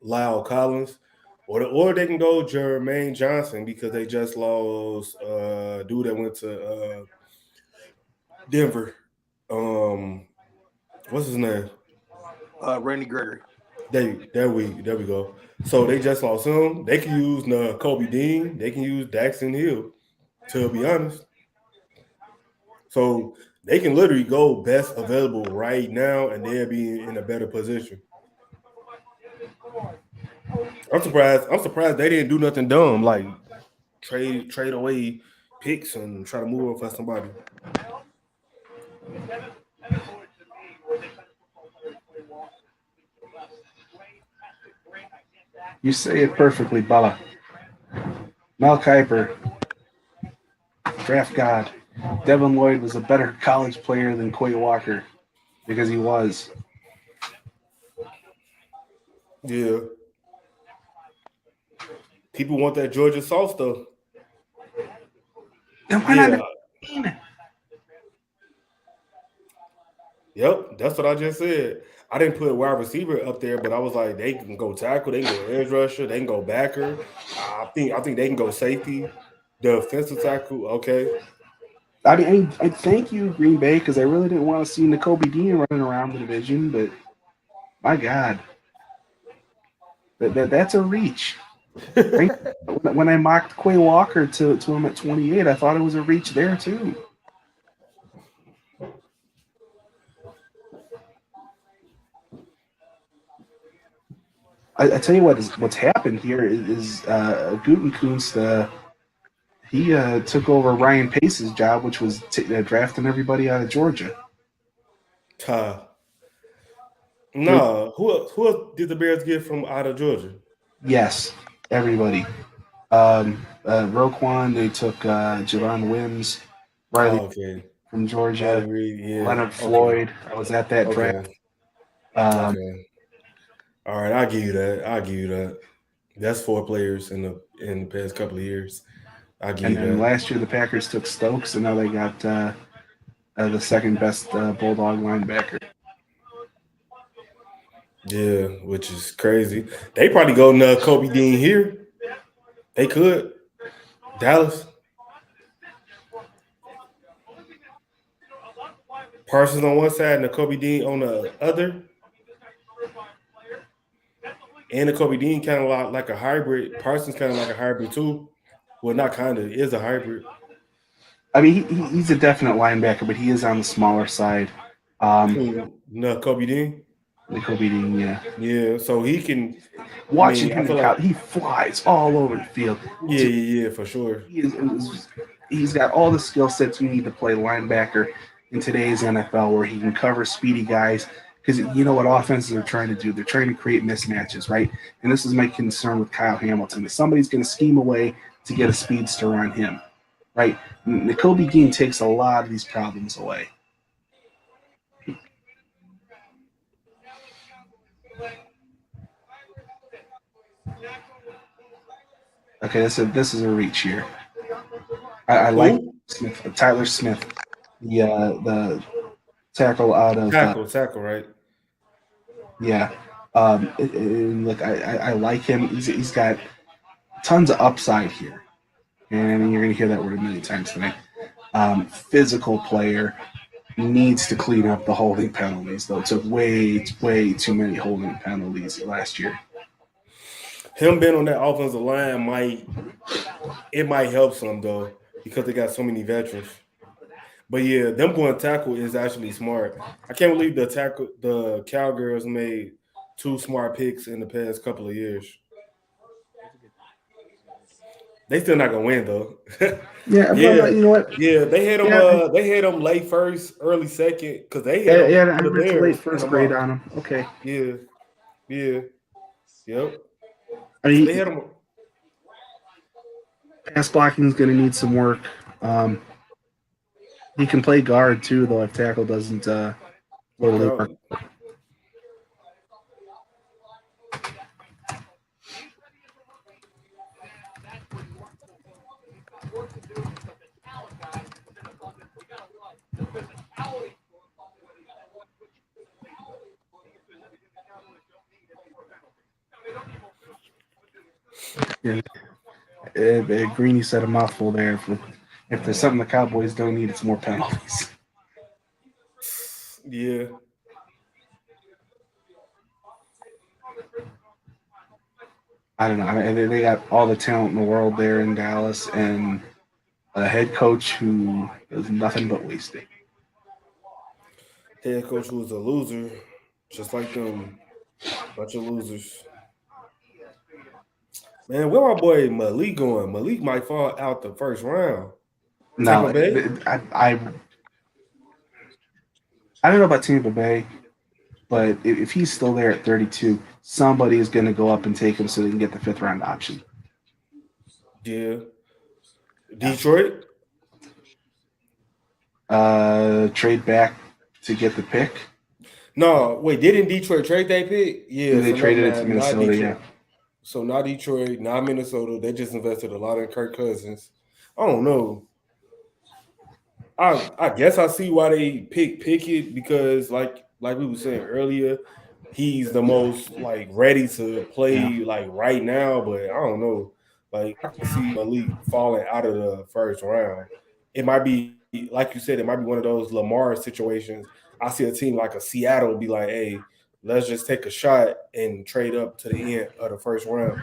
Lyle Collins, or they can go Jermaine Johnson because they just lost dude that went to Denver. What's his name? Randy Gregory. There we go. So they just lost him. They can use Kobe Dean. They can use Daxton Hill, to be honest. So they can literally go best available right now, and they'll be in a better position. I'm surprised they didn't do nothing dumb like trade away picks and try to move up for somebody. You say it perfectly, Bala. Mel Kiper, draft god. Devin Lloyd was a better college player than Quay Walker because he was. Yeah. People want that Georgia South stuff. Then why not? Yep, that's what I just said. I didn't put wide receiver up there, but I was like, they can go tackle, they can go edge rusher, they can go backer. I think they can go safety, defensive tackle. Okay. I mean, I thank you, Green Bay, because I really didn't want to see Nakobe Dean running around the division, but my God, that's a reach. When I mocked Quay Walker to him at 28, I thought it was a reach there too. I tell you what's happened here is Gutekunst, he took over Ryan Pace's job, which was drafting everybody out of Georgia. No, who else did the Bears get from out of Georgia? Yes, everybody. Roquan, they took Javon Wims, Riley from Georgia. Yeah. Leonard Floyd. I was at that draft. Okay. All right, I'll give you that. That's 4 players in the past couple of years. I'll give you that. And then last year the Packers took Stokes, and now they got the second best Bulldog linebacker. Yeah, which is crazy. They probably go Kobe Dean here. They could. Dallas. Parsons on one side and the Kobe Dean on the other. And the Kobe Dean kind of like a hybrid. Parsons kind of like a hybrid too. Well, not kind of. Is a hybrid. I mean, he's a definite linebacker, but he is on the smaller side. Kobe Dean? The Kobe Dean, yeah. Yeah, so he can – Watching him, he flies all over the field. Yeah, for sure. He's got all the skill sets you need to play linebacker in today's NFL, where he can cover speedy guys. Because you know what offenses are trying to do? They're trying to create mismatches, right? And this is my concern with Kyle Hamilton. If somebody's going to scheme away to get a speedster on him, right? Kobe Dean takes a lot of these problems away. Okay, this is a reach here. I like Smith, Tyler Smith, the tackle out of tackle, right? Yeah. Look, I like him. He's got tons of upside here, and you're going to hear that word a million times tonight. Physical player, needs to clean up the holding penalties, though. Took way too many holding penalties last year. Him being on that offensive line might help some though, because they got so many veterans. But yeah, them going tackle is actually smart. I can't believe the Cowgirls made 2 smart picks in the past couple of years. They still not gonna win though. Yeah, you know what? Yeah, they had them. They had them late first, early second, because they had I read late first grade on them. Okay. Yeah. Yep. I mean, they had them. Pass blocking is going to need some work. He can play guard too, though. If tackle doesn't really work. Yeah. Greeny said a mouthful there. If there's something the Cowboys don't need, it's more penalties. Yeah. I don't know. I mean, they got all the talent in the world there in Dallas, and a head coach who does nothing but waste it. Head coach who's a loser, just like them. Bunch of losers. Man, where my boy Malik going? Malik might fall out the first round. No, I don't know about Tampa Bay, but if he's still there at 32, somebody is going to go up and take him so they can get the 5th round option. Yeah. Detroit? Trade back to get the pick. No, wait, didn't Detroit trade that pick? Yeah. They traded it to Minnesota, yeah. So not Detroit, not Minnesota. They just invested a lot in Kirk Cousins. I don't know. I guess I see why they pick Pickett, because like we were saying earlier, he's the most like ready to play like right now. But I don't know. Like I can see Malik falling out of the first round. It might be, like you said, it might be one of those Lamar situations. I see a team like a Seattle be like, hey, let's just take a shot and trade up to the end of the first round.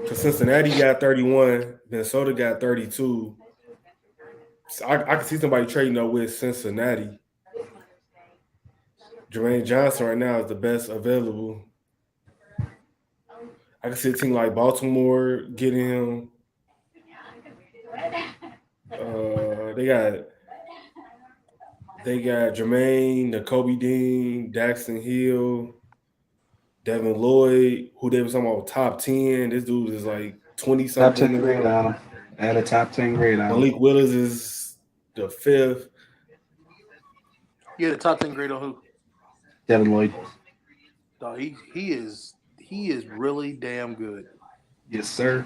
Because Cincinnati got 31, Minnesota got 32. So I can see somebody trading up with Cincinnati. Jermaine Johnson right now is the best available. I can see a team like Baltimore getting him. They got Jermaine, Nakobe Dean, Daxton Hill, Devin Lloyd, who they were talking about top 10. This dude is like 20-something. Top 10 grade on him. At a top 10 grade. Malik Willis is the 5th. Yeah, the top 10 grade on who? Devin Lloyd. No, he is really damn good. Yes, sir.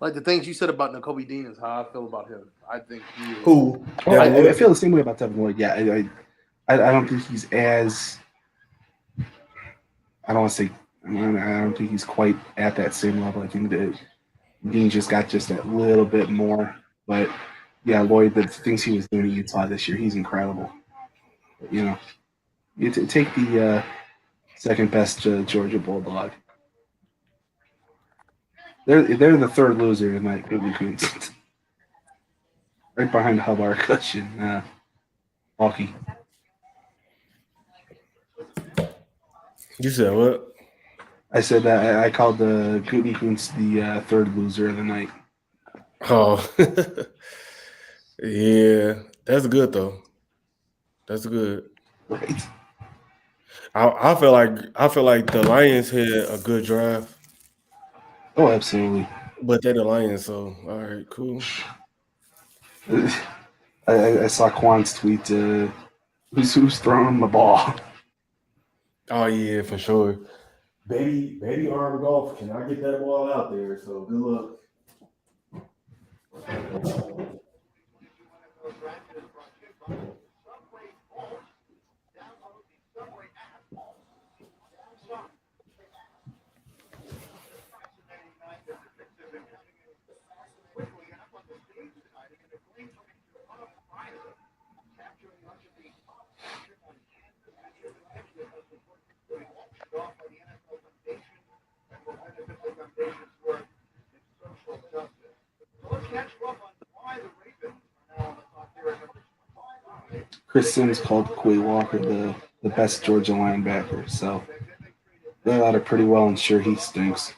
Like the things you said about Nakobe Dean is how I feel about him. I think he is. Who? Oh, I feel the same way about Devin Lloyd. Yeah, I don't think he's as. I don't want to say. I don't think he's quite at that same level. I think that Dean just got just that little bit more. But yeah, Lloyd, the things he was doing at Utah this year, he's incredible. But, you know, you take the second best Georgia Bulldog. They're the third loser tonight, Coons. Right behind Hubbard, Cushion, Walkie. You said what? I said that I called the Coons the third loser of the night. Oh, yeah, that's good though. That's good. Right. I feel like the Lions had a good draft. Oh, absolutely. But they're the Lions, so all right, cool. I saw Quan's tweet. Who's throwing the ball? Oh yeah, for sure. Baby arm golf. Can I get that ball out there? So good luck. Chris Sims called Quay Walker the best Georgia linebacker, so they ought to pretty well ensure he stinks.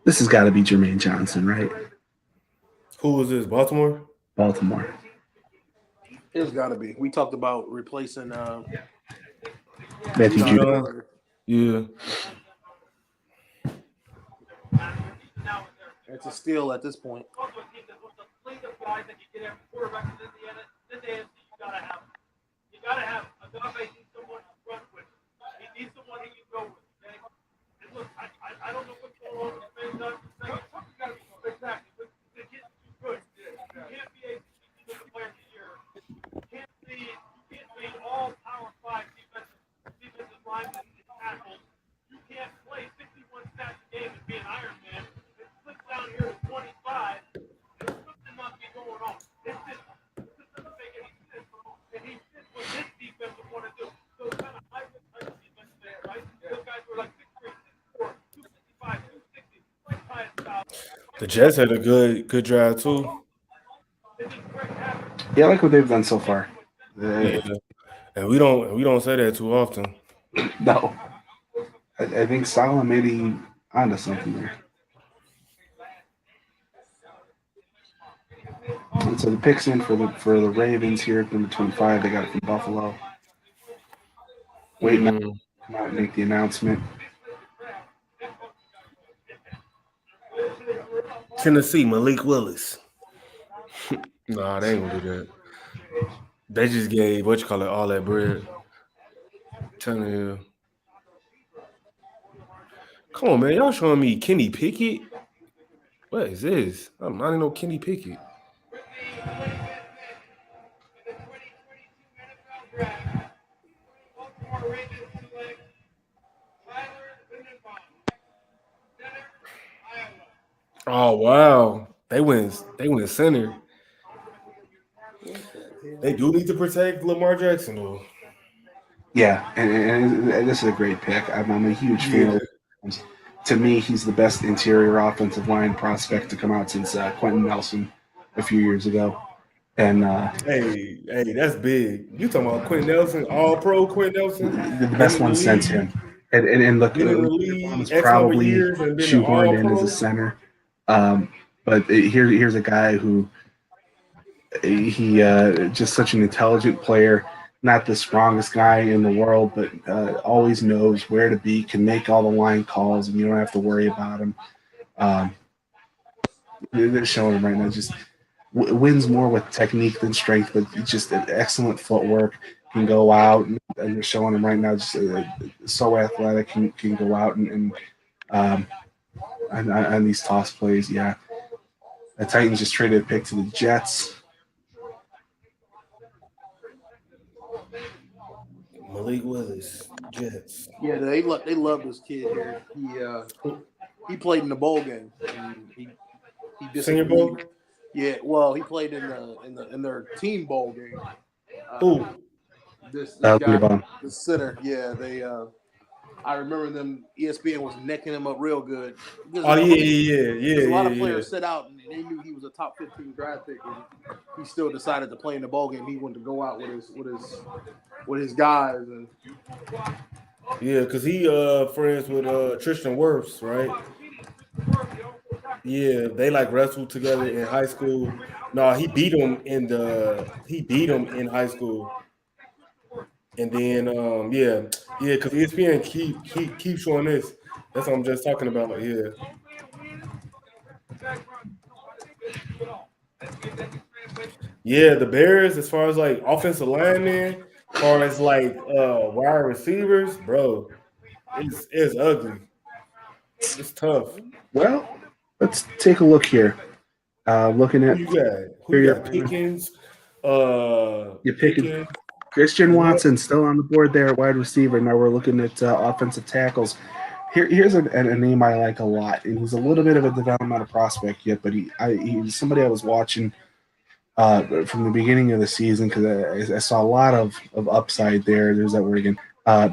This has got to be Jermaine Johnson, right? Who was this? Baltimore? Baltimore. It's got to be. We talked about replacing Matthew Judon. Yeah. It's a steal at this point. You gotta have Agave needs someone to run with. He needs someone he can go with. Okay? And look, I don't know what's going on with the fans. Something's gotta be spectacular. They're getting too good. You can't be a player of the year. You can't be all Power 5 defensive linemen and tackles. You can't play 61 snaps a game and be an Iron Man. It slips down here to 25. And something must be going on. This doesn't make any sense. And he did what his defense would want to do. So it's kind of hybrid type of defense there, right? Those guys were like 6'3", 6'4", 255, 260, like highest style. The Jets had a good drive too. Yeah, I like what they've done so far. Yeah. And we don't say that too often. No. I think Salah may be onto something there. And so the picks in for the Ravens here at number 25. They got it from Buffalo. Waiting to come out and make the announcement. Tennessee, Malik Willis. Nah, they ain't gonna do that. They just gave all that bread. Tannehill. Come on, man. Y'all showing me Kenny Pickett? What is this? I'm not even know Kenny Pickett. Oh wow. They went center. They do need to protect Lamar Jackson though. Yeah, and this is a great pick. I'm a huge fan of him. To me, he's the best interior offensive line prospect to come out since Quentin Nelson a few years ago. And hey, that's big. You talking about Quentin Nelson, all-pro Quentin Nelson? The best one since him. And look, was probably shoehorned in as a center. But here's a guy who he just such an intelligent player. not the strongest guy in the world, but always knows where to be, can make all the line calls, and you don't have to worry about him. They're showing him right now just wins more with technique than strength, but just an excellent footwork. Can go out, and they're showing him right now just so athletic, can go out and on these toss plays. Yeah, the Titans just traded a pick to the Jets. Malik Willis, Jets. Yeah, they love this kid here. He played in the bowl game. And he Senior Bowl. Yeah, well, he played in their team bowl game. This guy, the center. Yeah, they. I remember them. ESPN was necking him up real good. Yeah. A lot of players sit out, and they knew he was a top 15 draft pick, and he still decided to play in the bowl game. He wanted to go out with his guys, and yeah, because he friends with Tristan Wirfs, right? Yeah, they like wrestled together in high school. No, he beat him in high school. And then because ESPN keep showing this. That's what I'm just talking about. Like, yeah. Yeah, the Bears, as far as like offensive linemen, as far as like wide receivers, bro, it's ugly. It's tough. Well, let's take a look here. Looking at who you got? Pickens. You're picking Christian Watson still on the board there at wide receiver. Now we're looking at offensive tackles. Here's a name I like a lot, and he's a little bit of a developmental prospect yet, but he's somebody I was watching from the beginning of the season because I saw a lot of upside there. There's that word again.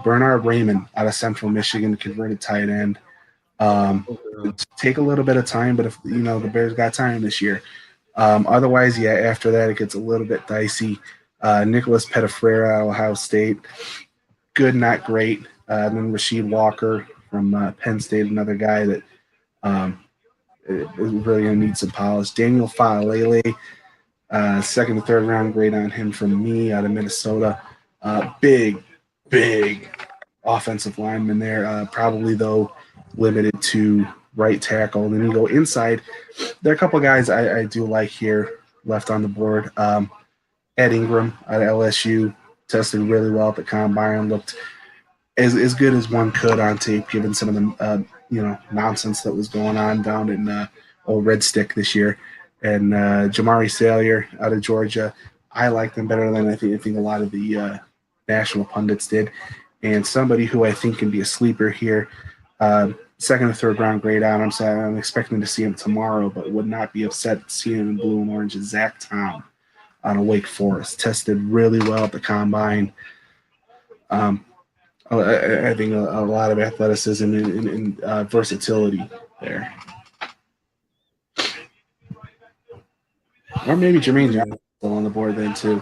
Bernard Raymond out of Central Michigan, converted tight end. Take a little bit of time, but if the Bears got time this year. Otherwise, yeah, after that it gets a little bit dicey. Nicholas Pettifrera, Ohio State, good, not great. Then Rasheed Walker from Penn State, another guy that is really going to need some polish. Daniel Faalele, second to third round grade on him from me out of Minnesota. Big offensive lineman there. Probably, though, limited to right tackle. Then you go inside. There are a couple guys I do like here left on the board. Ed Ingram out of LSU tested really well at the combine. Looked as good as one could on tape, given some of the nonsense that was going on down in old Red Stick this year. And Jamari Salyer out of Georgia, I like them better than I think a lot of the national pundits did. And somebody who I think can be a sleeper here, second or third round grade on. I'm expecting to see him tomorrow, but would not be upset seeing him in blue and orange. Is Zach Tom out of Wake Forest. Tested really well at the combine. I think a lot of athleticism and versatility there. Or maybe Jermaine Johnson still on the board then too.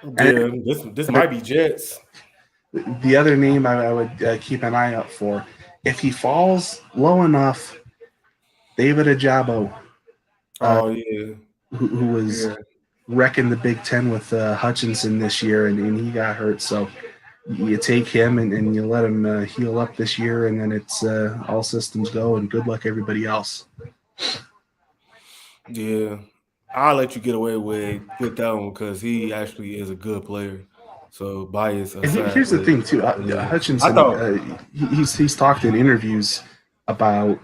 Yeah, this might be Jets. The other name I would keep an eye out for, if he falls low enough, David Ajabo. Who was wrecking the Big Ten with Hutchinson this year, and he got hurt. So you take him and you let him heal up this year, and then it's all systems go, and good luck everybody else. Yeah, I'll let you get away with that one because he actually is a good player. So bias aside. Here's the thing too, Hutchinson. He's talked in interviews about.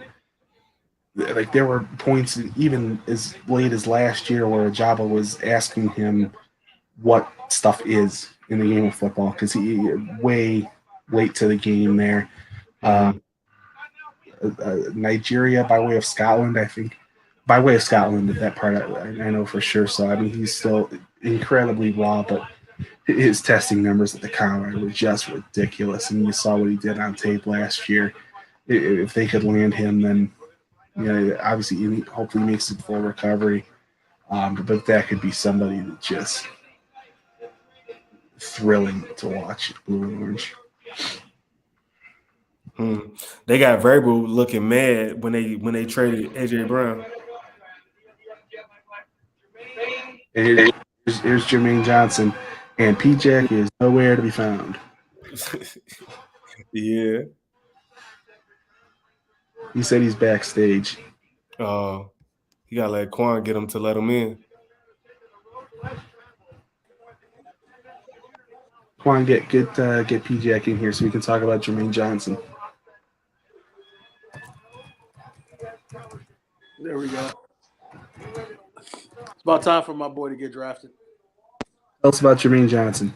Like there were points even as late as last year where Ajabo was asking him what stuff is in the game of football because he way late to the game there. Nigeria by way of Scotland, I think. By way of Scotland, that part I know for sure. So I mean he's still incredibly raw, but his testing numbers at the combine were just ridiculous. And you saw what he did on tape last year. If they could land him, then. Obviously, he hopefully makes it full recovery, but that could be somebody that just thrilling to watch. Blue and orange. They got Verbal looking mad when they traded AJ Brown. Here's Jermaine Johnson. And P-Jack is nowhere to be found. Yeah. He said he's backstage. You gotta let Quan get him to let him in. Quan, get P-Jack in here so we can talk about Jermaine Johnson. There we go. It's about time for my boy to get drafted. Tell us about Jermaine Johnson.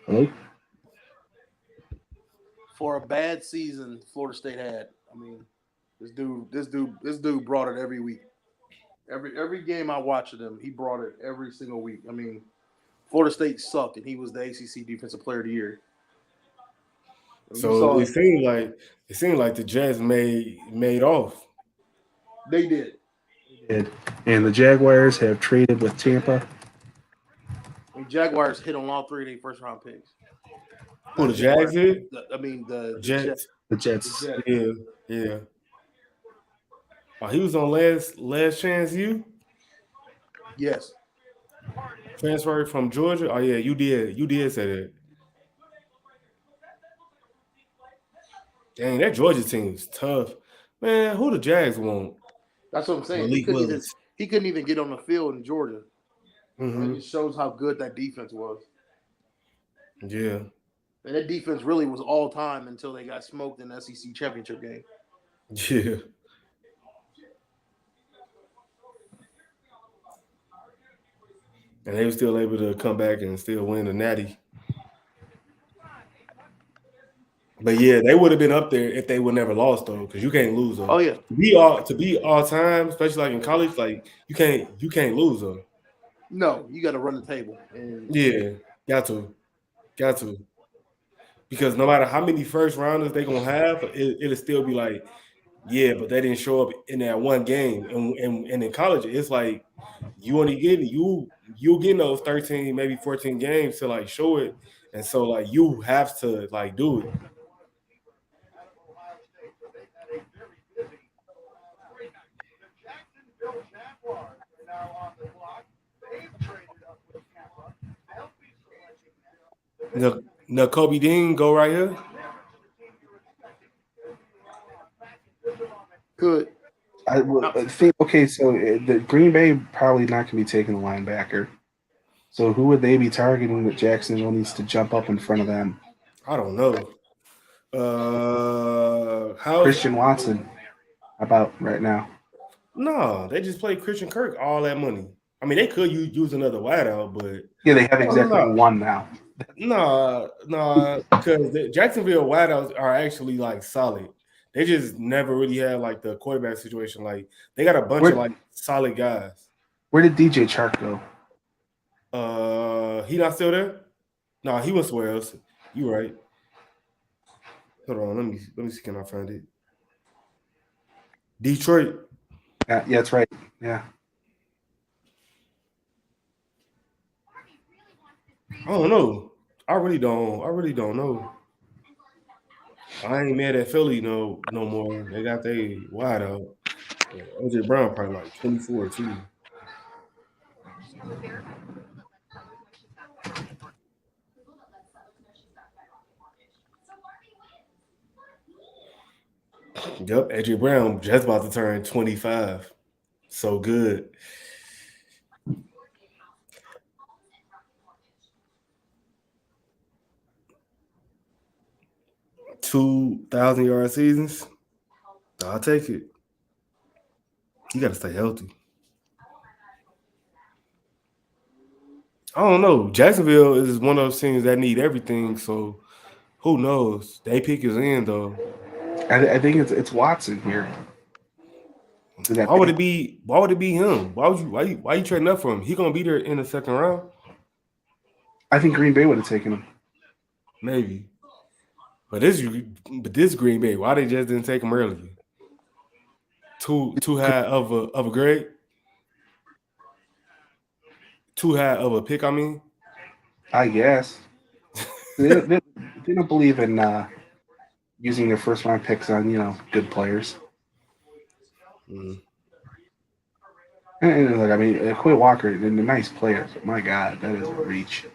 Hello? For a bad season Florida State had, I mean, this dude brought it every week. Every game I watched him, he brought it every single week. I mean, Florida State sucked, and he was the ACC Defensive Player of the Year. So it seemed like the Jets made off. They did. And the Jaguars have traded with Tampa. I mean, Jaguars hit on all three of their first-round picks. Who, the Jags did? The Jets. The Jets. Yeah. Oh, he was on last chance you? Yes. Transferred from Georgia? Oh yeah, you did say that. Dang, that Georgia team's tough. Man, who the Jags want? That's what I'm saying. Malik Willis. He couldn't even get on the field in Georgia. Mm-hmm. It shows how good that defense was. Yeah. And that defense really was all time until they got smoked in the SEC championship game. Yeah. And they were still able to come back and still win the Natty. But yeah, they would have been up there if they would never lost though, because you can't lose them. Oh yeah. To be all time, especially like in college, like you can't lose them. No, you got to run the table. And yeah, got to, because no matter how many first rounders they gonna have, it'll still be like, yeah, but they didn't show up in that one game. And in college, it's like you only you getting those 13, maybe 14 games to like show it, and so like you have to like do it. No, Kobe Dean go right here. Good. I think okay. So the Green Bay probably not going to be taking a linebacker. So who would they be targeting that Jacksonville needs to jump up in front of them? I don't know. How Christian Watson about right now? No, they just played Christian Kirk all that money. I mean, they could use another wideout, but yeah, they have exactly one now. No, because the Jacksonville wideouts are actually like solid. They just never really had like the quarterback situation. Like they got a bunch of like solid guys. Where did DJ Chark go? He not still there? No, he went somewhere else. You right. Hold on, let me see. Can I find it? Detroit. Yeah, that's right. Yeah. I don't know. I really don't know. I ain't mad at Philly no more. They got their wide out. OJ Brown probably like 24 too. Yep, AJ Brown just about to turn 25. So good. $2,000-yard seasons. I'll take it. You got to stay healthy. I don't know. Jacksonville is one of those teams that need everything. So who knows? They pick is in though. I think it's Watson here. Why would it be him? Why you trading up for him? He gonna be there in the second round. I think Green Bay would have taken him. Maybe. But this Green Bay, why they just didn't take him earlier? Too high of a grade? Too high of a pick, I mean? I guess. they don't believe in using their first round picks on, good players. Mm. And look, I mean, Quay Walker, a nice player, but my God, that is a reach.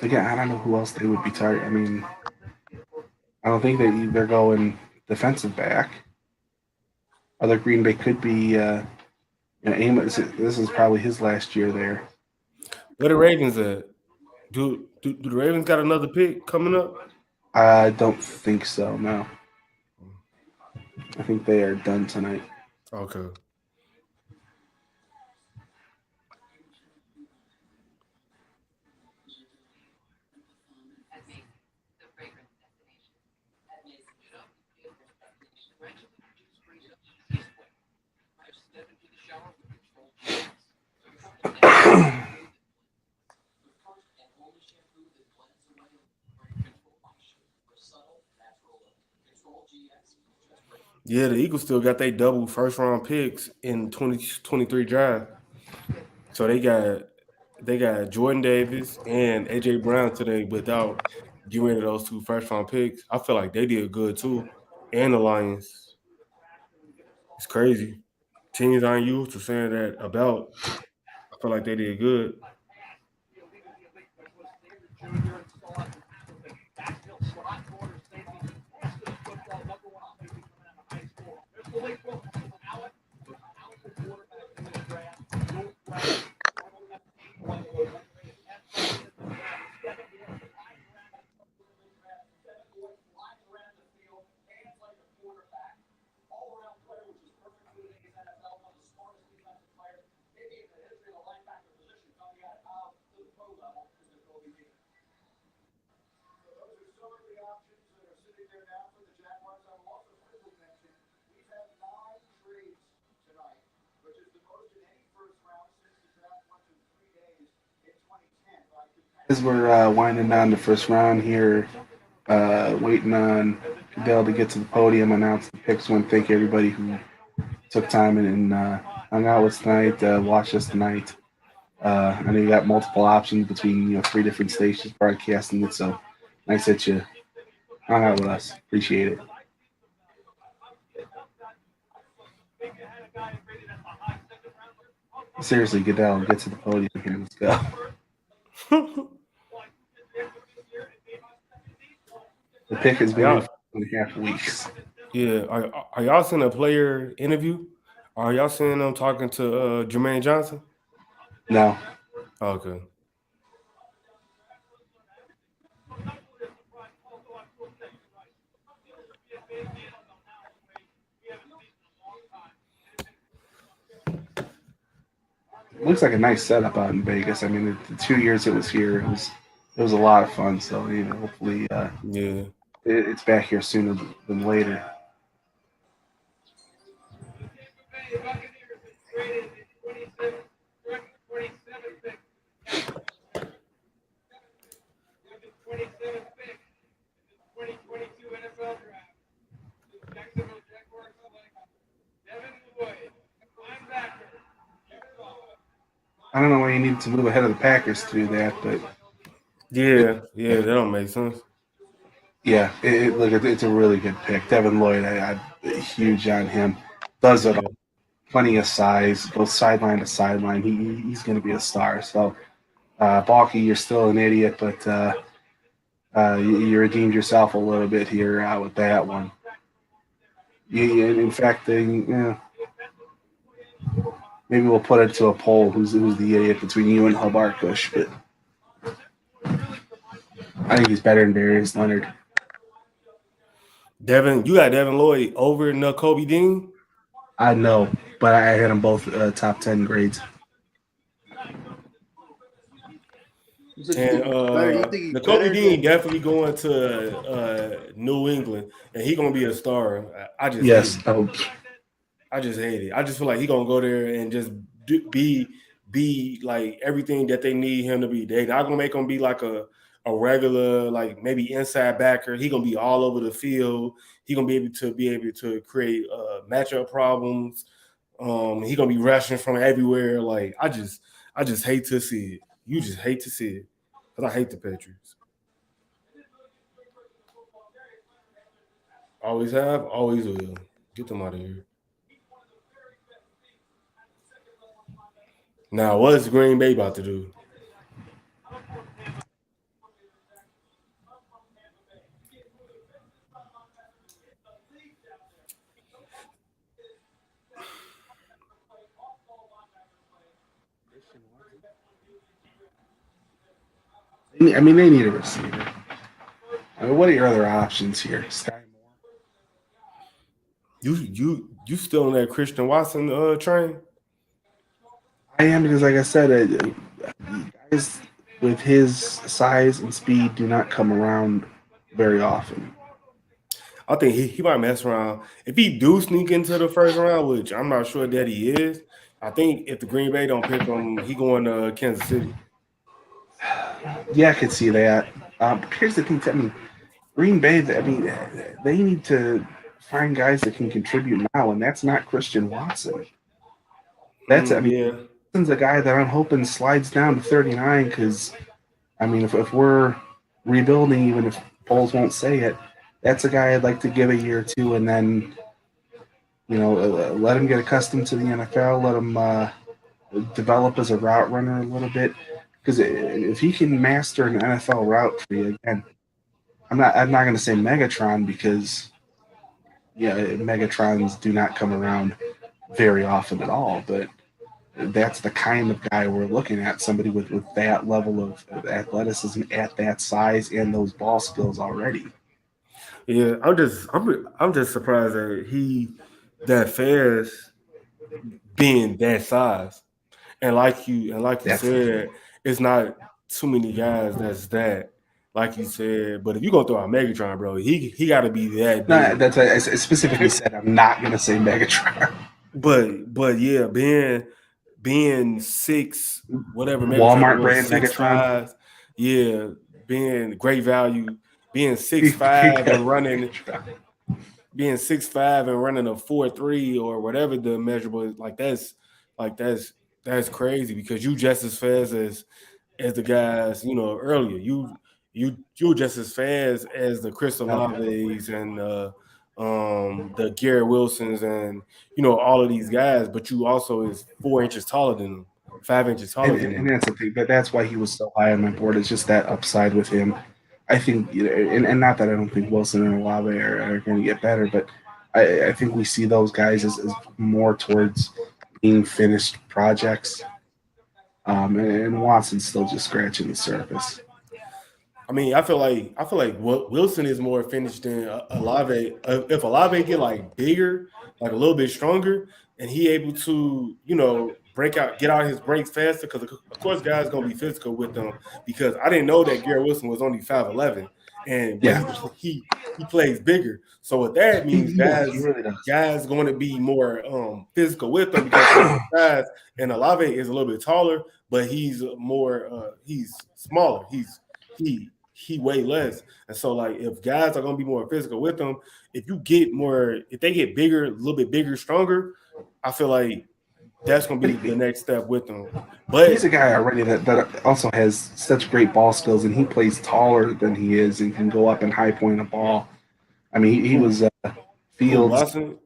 Again, I don't know who else they would be targeting. I mean, I don't think they're going defensive back. Other Green Bay could be, Amos. This is probably his last year there. Where the Ravens at? Do the Ravens got another pick coming up? I don't think so. No, I think they are done tonight. Okay. Yeah, the Eagles still got their double first round picks in 2023 draft. So they got Jordan Davis and AJ Brown today without getting rid of those two first round picks. I feel like they did good too. And the Lions. It's crazy. Teams aren't used to saying that about. I feel like they did good. As we're winding down the first round here, waiting on Fidel to get to the podium, announce the picks. Want to thank everybody who took time and hung out with us tonight, watched us tonight. I know you got multiple options between 3 different stations broadcasting it, so nice that you hung out with us. Appreciate it. Seriously, Goodell, get to the podium here. Let's go. The pick has been in 4.5 weeks. Yeah, are y'all seeing a player interview? Are y'all seeing them talking to Jermaine Johnson? No. Okay. Looks like a nice setup out in Vegas. I mean, the 2 years it was here, it was a lot of fun. So hopefully, yeah, it's back here sooner than later. I don't know why you need to move ahead of the Packers to do that, but yeah, that don't make sense. Yeah, it's a really good pick. Devin Lloyd, I'm huge on him. Does it all. Plenty of size, goes sideline to sideline. He's going to be a star. So, Balky, you're still an idiot, but you redeemed yourself a little bit here with that one. In fact, maybe we'll put it to a poll. Who's the idiot between you and Habarkush? But I think he's better than Darius Leonard. You got Devin Lloyd over Kobe Dean? I know, but I had them both top 10 grades. And Kobe Dean definitely going to New England, and he gonna be a star. I just hate it. I just hate it. I just feel like he gonna go there and just be like everything that they need him to be. They not gonna make him be like a regular, like maybe inside backer. He gonna be all over the field. He gonna be able to create matchup problems. He gonna be rushing from everywhere. Like I just hate to see it. You just hate to see it because I hate the Patriots. Always have, always will. Get them out of here. Now, what's Green Bay about to do? I mean, they need a receiver. I mean, what are your other options here? Sky Moore? You still on that Christian Watson train? I am because, like I said, guys with his size and speed do not come around very often. I think he might mess around. If he do sneak into the first round, which I'm not sure that he is, I think if the Green Bay don't pick him, he going to Kansas City. Yeah, I could see that. Here's the thing. I mean, Green Bay, I mean, they need to find guys that can contribute now, and that's not Christian Watson. That's, I mean, yeah. Watson's a guy that I'm hoping slides down to 39 because, I mean, if we're rebuilding, even if polls won't say it, that's a guy I'd like to give a year or two and then, let him get accustomed to the NFL, let him develop as a route runner a little bit. Because if he can master an NFL route tree, again, I'm not going to say Megatron because, Megatrons do not come around very often at all. But that's the kind of guy we're looking at, somebody with that level of athleticism at that size and those ball skills already. Yeah, I'm just surprised that he that fast being that size. And like you said, it's not too many guys that's that, like you said. But if you gonna throw out Megatron, bro, he got to be that big. No, that's I specifically said I'm not gonna say Megatron. But yeah, being six, whatever Megatron Walmart was, brand 6'5", yeah, being great value, being 6'5" and running. Being 6'5" and running a 4.3 or whatever the measurable is, that's crazy because you just as fast as the guys, earlier. You just as fast as the Chris Olaves and the Garrett Wilsons and all of these guys, but you also is 4 inches taller than them, 5 inches taller than them. And that's the thing, but that's why he was so high on my board. It's just that upside with him. I think, and not that I don't think Wilson and Olave are going to get better, but I think we see those guys as more towards being finished projects. And Watson's still just scratching the surface. I mean, I feel like Wilson is more finished than Olave. If Olave get bigger, a little bit stronger, and he able to get out his breaks faster, because of course guys gonna be physical with them, because I didn't know that Garrett Wilson was only 5'11", and he plays bigger. So what that means, guys going to be more physical with them because size, and Olave is a little bit taller, but he's more he's smaller. He weigh less, and so if guys are gonna be more physical with them, if they get bigger, a little bit bigger, stronger, I feel like that's gonna be the next step with them. But he's a guy already that also has such great ball skills, and he plays taller than he is and can go up and high point a ball. I mean, he was Fields. Watson?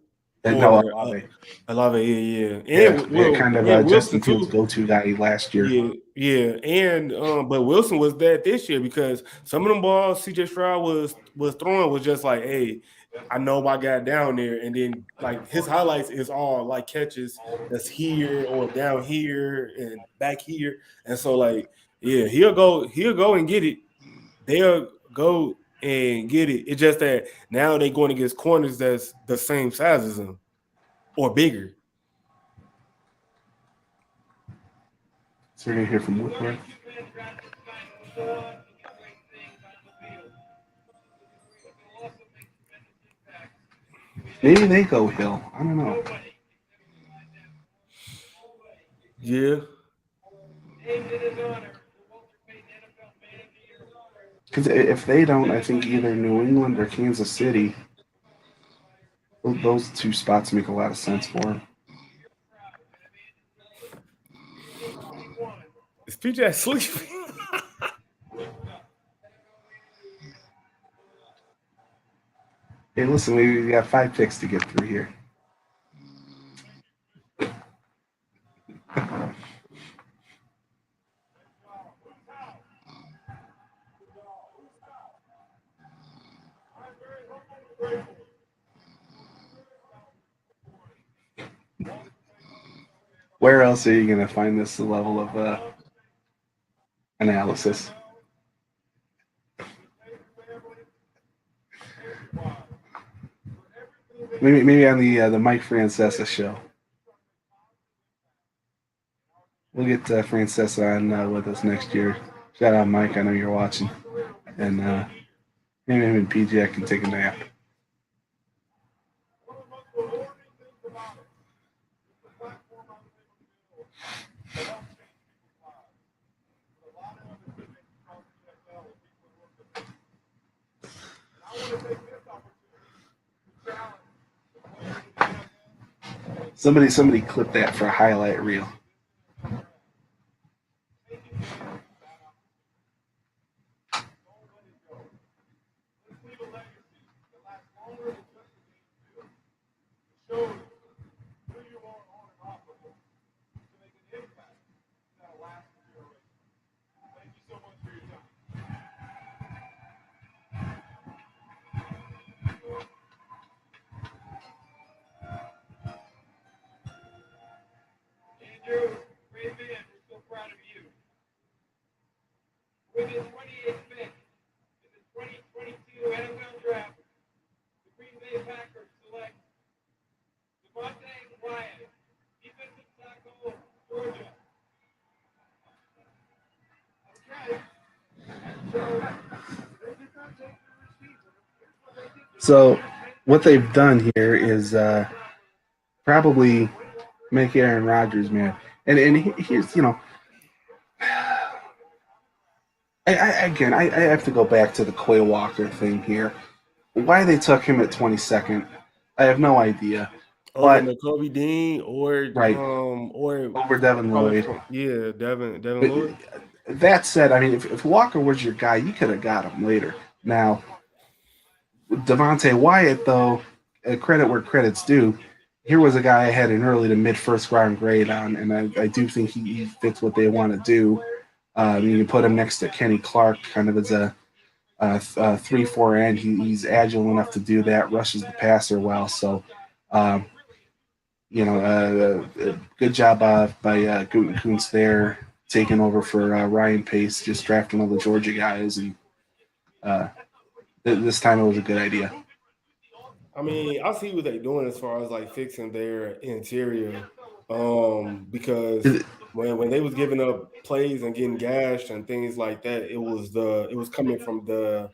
Olave. Olave, And Justin Fields' go-to guy last year. Yeah, and but Wilson was that this year because some of them balls CJ Stroud was throwing was just like, hey, I know my guy down there, and then his highlights is all catches that's here or down here and back here, and so he'll go and get it. They'll go and get it. It's just that now they're going against corners that's the same size as them or bigger. So we're gonna hear from Woodward. Maybe they go Hill. I don't know. Yeah. Because if they don't, I think either New England or Kansas City, those two spots make a lot of sense for him. Is PJ sleeping? Hey, listen, we got 5 picks to get through here. Where else are you going to find this level of analysis? Maybe on the Mike Francesa show. We'll get Francesa on with us next year. Shout out, Mike. I know you're watching. And maybe him and PJ can take a nap. Somebody clip that for a highlight reel. Great man, we're so proud of you. With his 28th pick in the 2022 NFL Draft, the Green Bay Packers select Devontae Wyatt, defensive tackle, Georgia. So what they've done here is probably make Aaron Rodgers mad. And here's, I have to go back to the Quay Walker thing here. Why they took him at 22nd, I have no idea. Over Nakobe Dean or over Devin Lloyd. Yeah, Devin Lloyd. That said, I mean, if Walker was your guy, you could have got him later. Now, Devontae Wyatt, though, credit where credit's due, here was a guy I had an early to mid first round grade on, and I do think he fits what they want to do. You can put him next to Kenny Clark, kind of as a 3-4 end. He's agile enough to do that, rushes the passer well. So, good job by Gutekunst there, taking over for Ryan Pace, just drafting all the Georgia guys, and this time it was a good idea. I mean, I see what they're doing as far as like fixing their interior, because when they was giving up plays and getting gashed and things like that, it was coming from the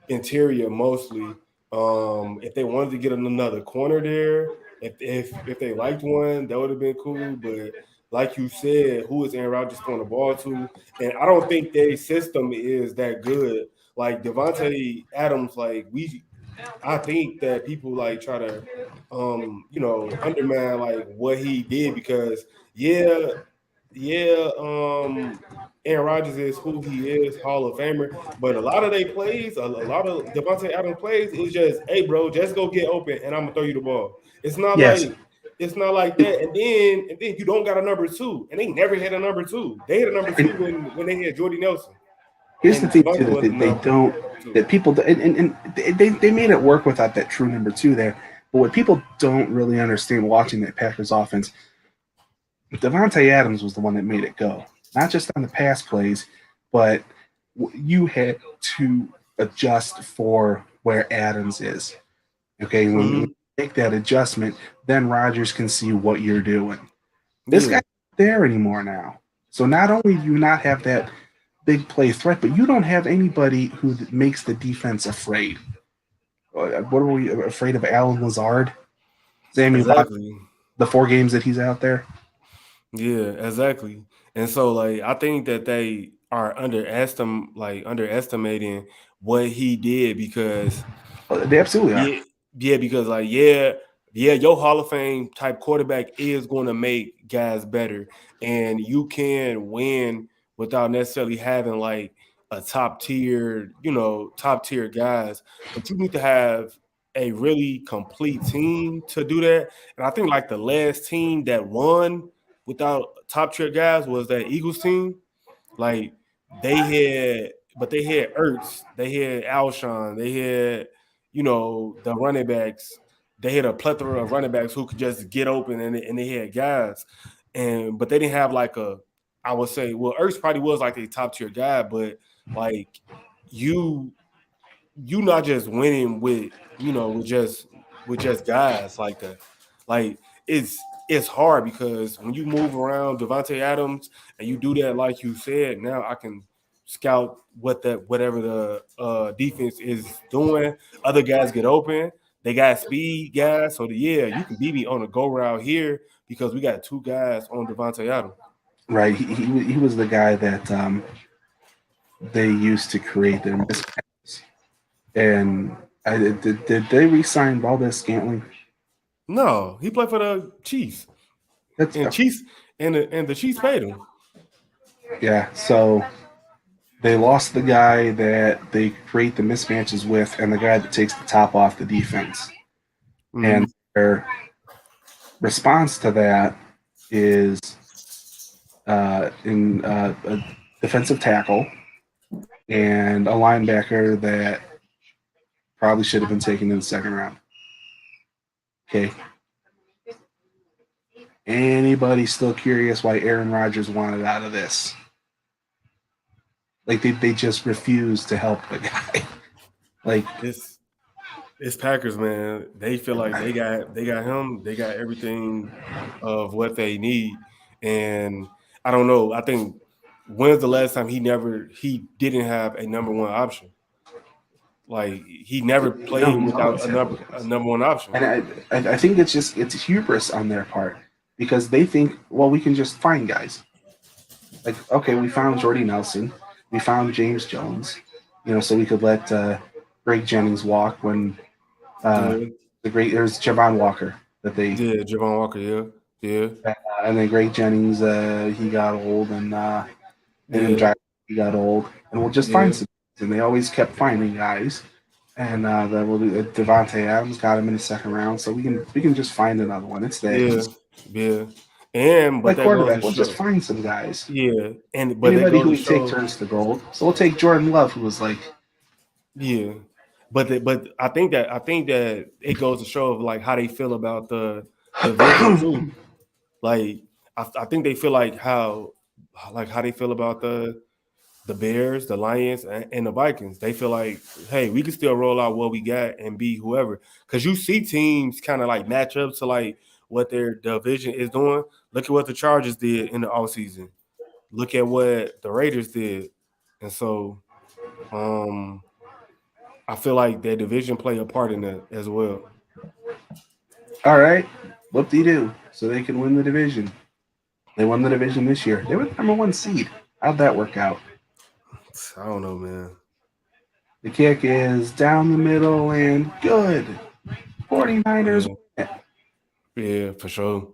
interior mostly. If they wanted to get another corner there, if they liked one, that would have been cool. But like you said, who is Aaron Rodgers throwing the ball to? And I don't think their system is that good. Like Devontae Adams, I think that people like try to undermine like what he did, because Aaron Rodgers is who he is, Hall of Famer. But a lot of they plays, a lot of Devontae Adams plays is just, hey bro, just go get open and I'm gonna throw you the ball. It's not like that. And then you don't got a number 2, and they never had a number 2. They had a number 2 when they had Jordy Nelson. Here's the thing too, they made it work without that true number 2 there. But what people don't really understand watching that Packers offense, Devontae Adams was the one that made it go. Not just on the pass plays, but you had to adjust for where Adams is. Okay, when you make that adjustment, then Rodgers can see what you're doing. This guy's not there anymore now. So not only do you not have that big play threat, but you don't have anybody who makes the defense afraid. What are we afraid of? Alan Lazard? Exactly. The 4 games that he's out there? Yeah, exactly. And so I think that they are underestimating what he did, because they absolutely are. Yeah, because your Hall of Fame type quarterback is going to make guys better, and you can win without necessarily having like a top tier guys, but you need to have a really complete team to do that. And I think like the last team that won without top tier guys was that Eagles team. Like they had Ertz, they had Alshon, they had the running backs. They had a plethora of running backs who could just get open, and they had guys, but they didn't have like I would say, well, Ertz probably was like a top tier guy, but like you not just winning with with just guys like that. Like it's hard because when you move around Devontae Adams and you do that like you said, now I can scout whatever the defense is doing. Other guys get open. They got speed guys, so you can beat me on a go route here because we got two guys on Devontae Adams. Right, he was the guy that they used to create their mismatches. And did they re-sign Valdez-Scantling? No, he played for the Chiefs, That's and the Chiefs paid him. Yeah, so they lost the guy that they create the mismatches with, and the guy that takes the top off the defense. Mm-hmm. And their response to that is in a defensive tackle and a linebacker that probably should have been taken in the second round. Okay. Anybody still curious why Aaron Rodgers wanted out of this? Like they just refused to help the guy. Like it's Packers, man. They feel like they got him. They got everything of what they need, and I don't know. I think when's the last time he didn't have a number one option? Like he never played without a number one option. And I think it's hubris on their part because they think, well, we can just find guys. Like, okay, we found Jordy Nelson, we found James Jones, so we could let Greg Jennings walk when there's Javon Walker that they Javon Walker, yeah. And then Greg Jennings, he got old, and he got old, and we'll just find some. And they always kept finding guys, and Devontae Adams got him in the second round, so we can just find another one. It's that easy. Yeah. But that quarterback, we'll just find some guys. Yeah, but anybody who we take turns to gold. So we'll take Jordan Love, who was like, but I think that it goes to show of like how they feel about the division too. Like I think they feel like how they feel about the Bears, the Lions, and the Vikings. They feel like, hey, we can still roll out what we got and be whoever. Because you see teams kind of like match up to like what their division is doing. Look at what the Chargers did in the offseason. Look at what the Raiders did. And so I feel like their division play a part in that as well. All right, whoop-de-doo. So they can win the division. They won the division this year. They were the number one seed. How'd that work out? I don't know, man. The kick is down the middle and good. 49ers. Yeah, for sure.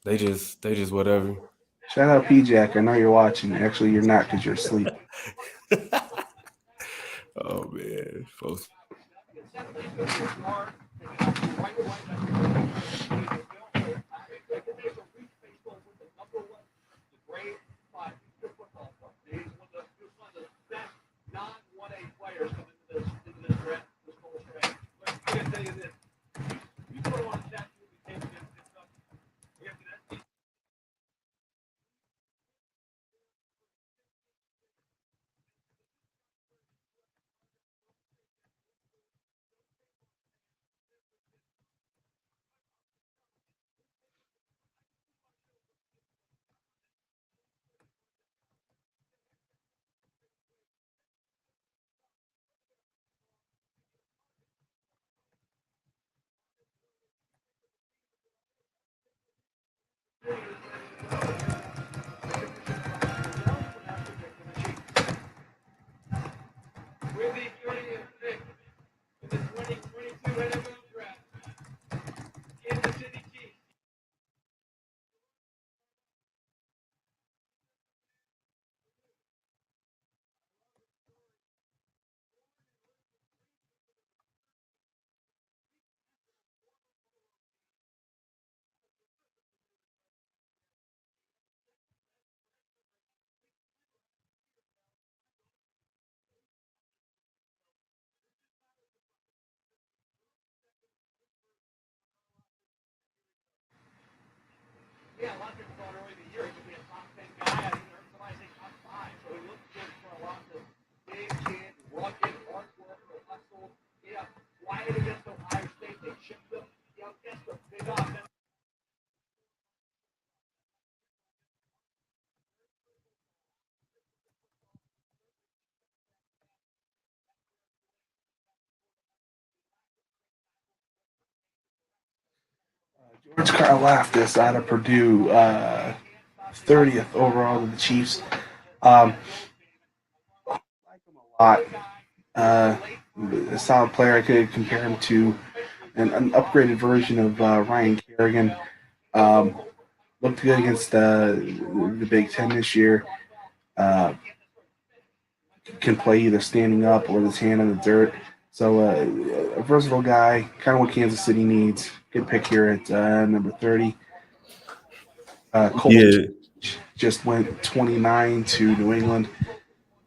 They just whatever. Shout out P-Jack. I know you're watching. Actually, you're not because you're asleep. Oh, man. Folks. George Karlaftis out of Purdue, 30th overall to the Chiefs. Like him a lot. A solid player. I could compare him to an upgraded version of Ryan Kerrigan. Looked good against the Big Ten this year. Can play either standing up or with his hand in the dirt. So a versatile guy, kind of what Kansas City needs. Good pick here at number 30. Cole just went 29 to New England.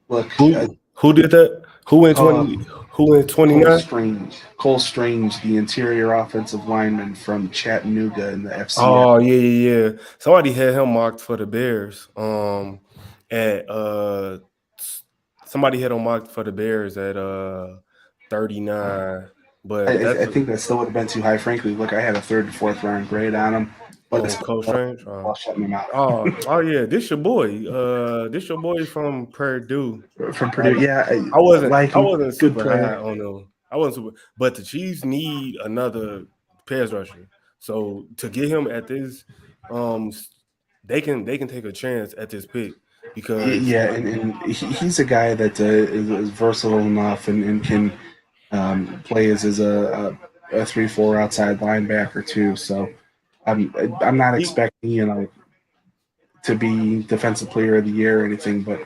Look, who did that? Who went 20? Who went 29? Cole Strange, the interior offensive lineman from Chattanooga in the FCS. Oh yeah. Somebody had him marked for the Bears. Somebody had him marked for the Bears at 39. But I think that still would have been too high, frankly. Look, I had a 3rd and 4th round grade on him. But Cole Strange. I'll shut him out. Oh yeah, this your boy. This your boy from Purdue. From Purdue, yeah. I wasn't super high on him. I wasn't super, but the Chiefs need another pass rusher. So to get him at this, they can take a chance at this pick because and he's a guy that is versatile enough and can play as a 3-4 outside linebacker too. So I'm not expecting to be defensive player of the year or anything, but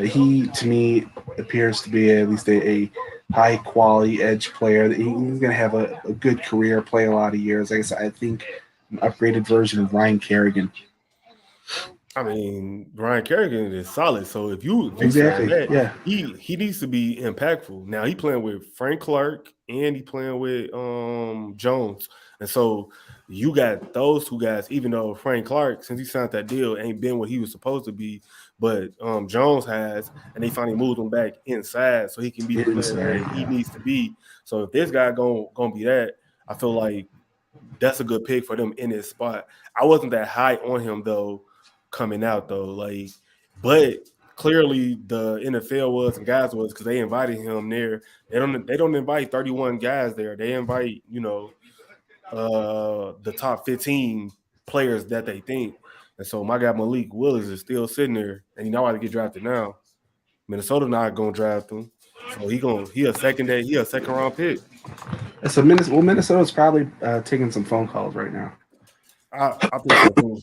he to me appears to be at least a high quality edge player. He's going to have a good career, play a lot of years. Like I said, I think an upgraded version of Ryan Kerrigan. I mean, Ryan Kerrigan is solid. So if you exactly, that, he needs to be impactful. Now he playing with Frank Clark and he playing with Jones, and so you got those two guys. Even though Frank Clark, since he signed that deal, ain't been what he was supposed to be, but Jones has, and they finally moved him back inside so he can be the player that he needs to be. So if this guy gonna be that, I feel like that's a good pick for them in his spot. I wasn't that high on him though. Coming out though, but clearly the NFL was and guys was because they invited him there. They don't invite 31 guys there. They invite the top 15 players that they think. And so my guy Malik Willis is still sitting there, and he know how to get drafted now. Minnesota not gonna draft him, so he a second round pick. So Minnesota's probably taking some phone calls right now. I think so too.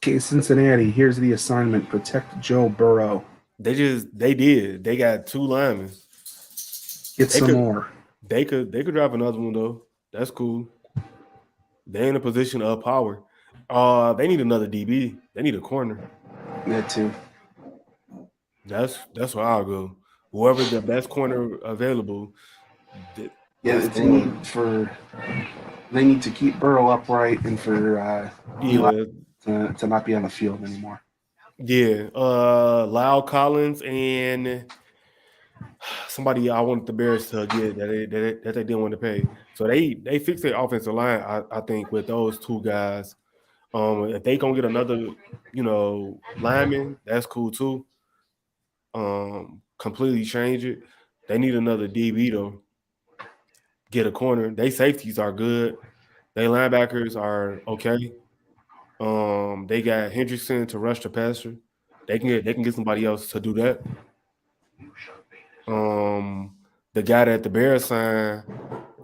Okay, Cincinnati, here's the assignment. Protect Joe Burrow. They did. They got 2 linemen. Get some more. They could drive another one though. That's cool. They in a position of power. They need another DB. They need a corner. That too. That's where I'll go. Whoever's the best corner available. They need to keep Burrow upright and for Eli to not be on the field anymore. Yeah, Lyle Collins and somebody I wanted the Bears to get that they didn't want to pay. So they fixed their offensive line, I think, with those 2 guys. If they gonna get another, lineman, that's cool too. Completely change it. They need another DB though. Get a corner. They safeties are good. They linebackers are okay. They got Hendrickson to rush the passer. They can get somebody else to do that. The guy that the Bears signed,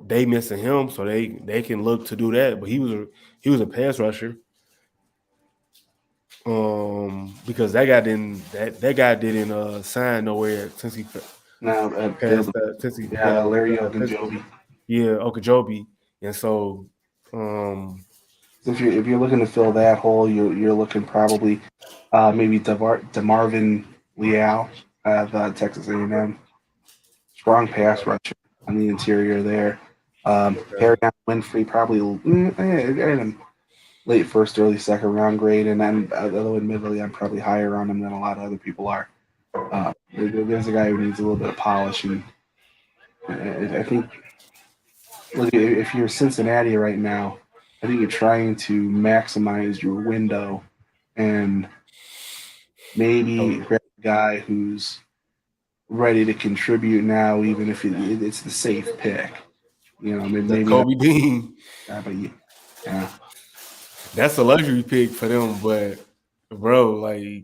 they missing him, so they can look to do that. But he was a pass rusher. Because that guy didn't sign nowhere since he Larry Ogunjobi. Yeah, Ogunjobi, and so. If you're looking to fill that hole, you're looking probably maybe DeMarvin Leal of Texas A&M. Strong pass rusher. on the interior there. Paragon Winfrey probably late first, early second round grade, and then although admittedly I'm probably higher on him than a lot of other people are. There's a guy who needs a little bit of polish, and I think, look, if you're Cincinnati right now, I think you're trying to maximize your window and maybe grab a guy who's ready to contribute now, even if it's the safe pick. You know, maybe Kobe Dean. But yeah. That's a luxury pick for them, but bro, like,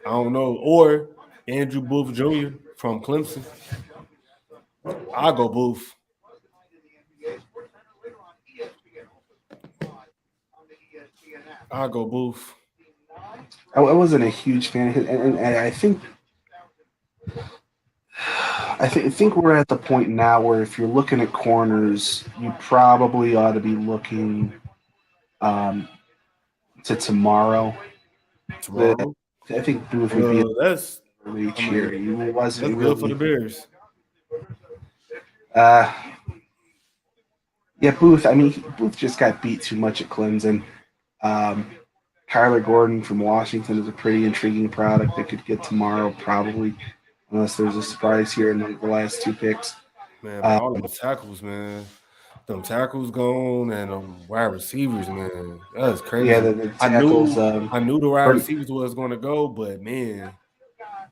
I don't know. Or Andrew Booth Jr. from Clemson. I'll go Booth. I wasn't a huge fan of his, and I think we're at the point now where if you're looking at corners, you probably ought to be looking to tomorrow. I think Booth would be that's reach here. He wasn't that's really good for the Bears. Yeah, Booth. I mean, Booth just got beat too much at Clemson. Kyler Gordon from Washington is a pretty intriguing product that could get tomorrow, probably, unless there's a surprise here in the last two picks. Man, all the tackles, man. Them tackles gone and wide receivers, man. That's crazy. Yeah, the tackles. I knew the wide receivers was going to go, but man,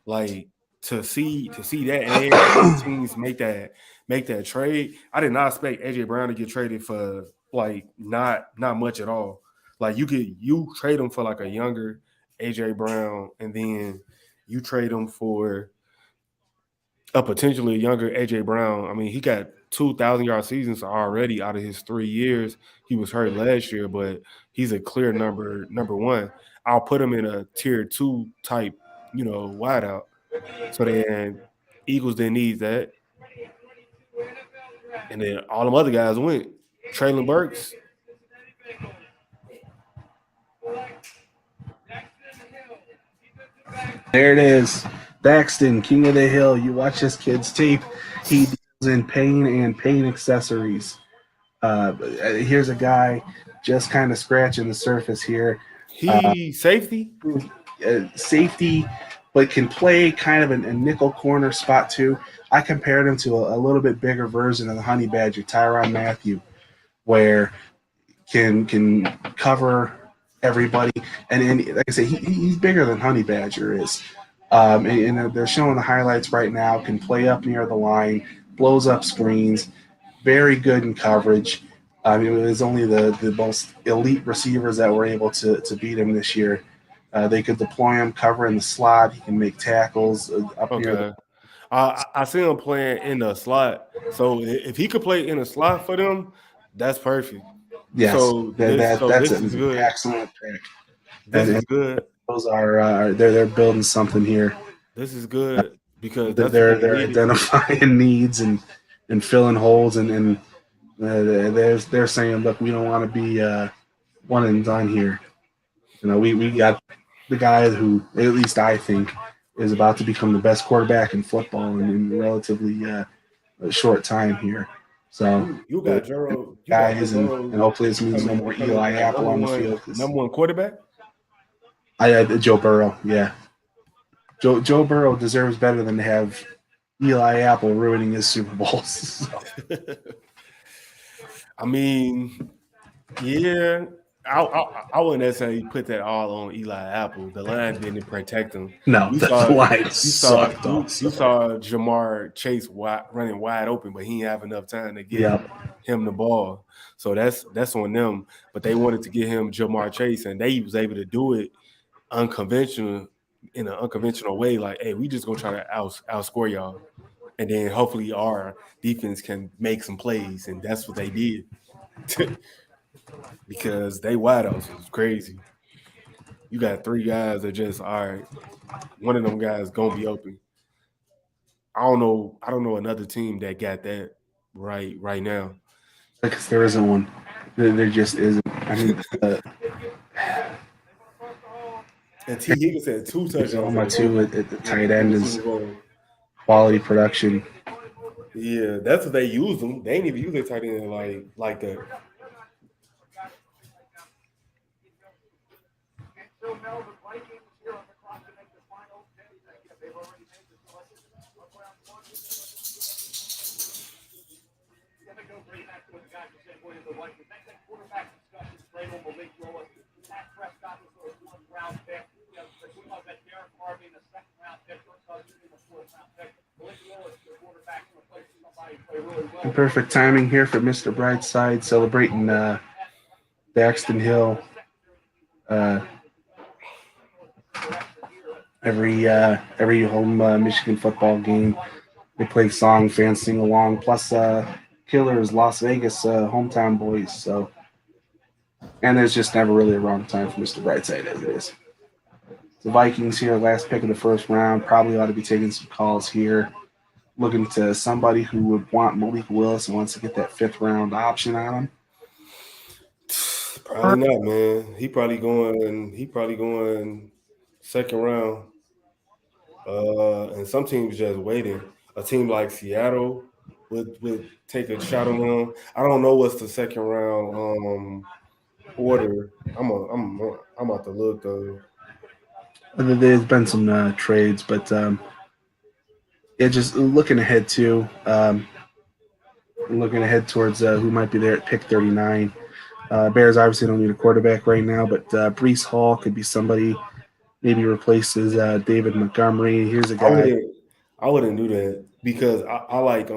like to see that and teams make that trade. I did not expect AJ Brown to get traded for like not much at all. Like you trade him for like a younger AJ Brown, and then you trade him for a potentially younger AJ Brown. I mean, he got 2,000-yard seasons already out of his 3 years. He was hurt last year, but he's a clear number one. I'll put him in a tier 2 type, wideout. So then Eagles didn't need that. And then all them other guys went. Traylon Burks. There it is. Daxton, King of the Hill. You watch this kid's tape. He deals in pain and pain accessories. Here's a guy just kind of scratching the surface here. Safety? Safety, but can play kind of a nickel corner spot too. I compared him to a little bit bigger version of the Honey Badger, Tyrann Mathieu, where can cover everybody. And like I say, he's bigger than Honey Badger is. And they're showing the highlights right now. Can play up near the line, blows up screens, very good in coverage. I mean, it was only the most elite receivers that were able to beat him this year. They could deploy him, cover in the slot. He can make tackles up near. I see him playing in the slot. So if he could play in the slot for them, that's perfect. Yes, so that's an good. Excellent pick. This is good. Those are they're building something here. This is good because they're identifying needs and filling holes and they're saying, look, we don't want to be one and done here. We got the guy who, at least I think, is about to become the best quarterback in football in a relatively short time here. So you got Jero guys, and hopefully this means no more Eli Apple on the field. Number one quarterback? I had Joe Burrow, yeah. Joe Burrow deserves better than to have Eli Apple ruining his Super Bowls. I mean, yeah. I wouldn't necessarily put that all on Eli Apple. The line didn't protect him. No, the line sucked. You saw Jamar Chase running wide open, but he didn't have enough time to get him the ball. So that's on them. But they wanted to get him Jamar Chase, and they was able to do it in an unconventional way. Like, hey, we just gonna try to outscore y'all, and then hopefully our defense can make some plays, and that's what they did. Because they wideouts was crazy. You got three guys that just, all right, one of them guys gonna be open. I don't know another team that got that right now. Because there isn't one. There just isn't. I mean, and T. Higgins had 2 touchdowns. My 2 at the tight end is quality production. Yeah, that's what they use them. They ain't even use their tight end like that. Quarterback discussion, Vrabel, Malik Willis, Dak Prescott was a fourth-round pick. We talked about Derek Carr being a second-round pick, Kirk Cousins being a fourth-round pick. Malik Willis, the quarterback, to replace somebody who played really well. Perfect timing here for Mr. Brightside celebrating Daxton Hill. Every home Michigan football game, they play song, fans sing along. Plus, Killers, Las Vegas hometown boys. So, and there's just never really a wrong time for Mr. Brightside as it is. The Vikings here, last pick of the first round, probably ought to be taking some calls here. Looking to somebody who would want Malik Willis and wants to get that fifth round option on him. Probably not, man. He probably going second round. And some teams just waiting. A team like Seattle would take a shot on him. I don't know what's the second round order. I'm about to look though. There's been some trades, but just looking ahead too. Looking ahead towards who might be there at pick 39. Bears obviously don't need a quarterback right now, but Breece Hall could be somebody. Maybe replaces David Montgomery. Here's a guy. I wouldn't do that because I like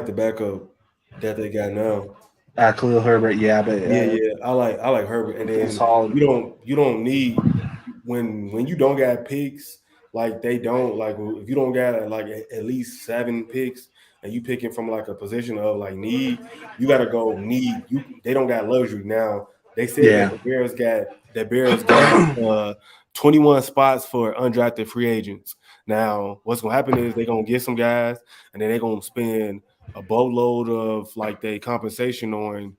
the backup that they got now. Khalil Herbert, yeah, but I like Herbert, and then you don't need when you don't got picks like they don't like if you don't got like at least 7 picks and you picking from like a position of like need, you got to go need. They don't got luxury now. They said that the Bears got 21 spots for undrafted free agents. Now, what's gonna happen is they're gonna get some guys, and then they're gonna spend a boatload of like their compensation on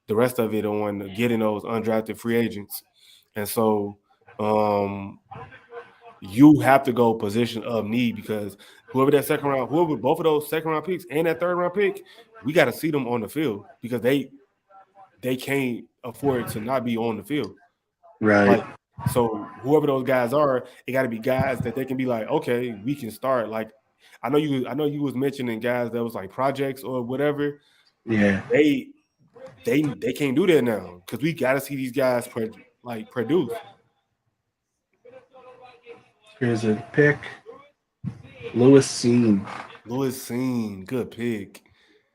the rest of it on getting those undrafted free agents. And so you have to go position of need because whoever both of those second round picks and that third round pick, we got to see them on the field because they can't afford to not be on the field. Right. Like, so whoever those guys are, it got to be guys that they can be like, okay, we can start. Like, I know you was mentioning guys that was like projects or whatever. Yeah. They can't do that now because we got to see these guys produce. Here's a pick. Lewis Seen. Good pick.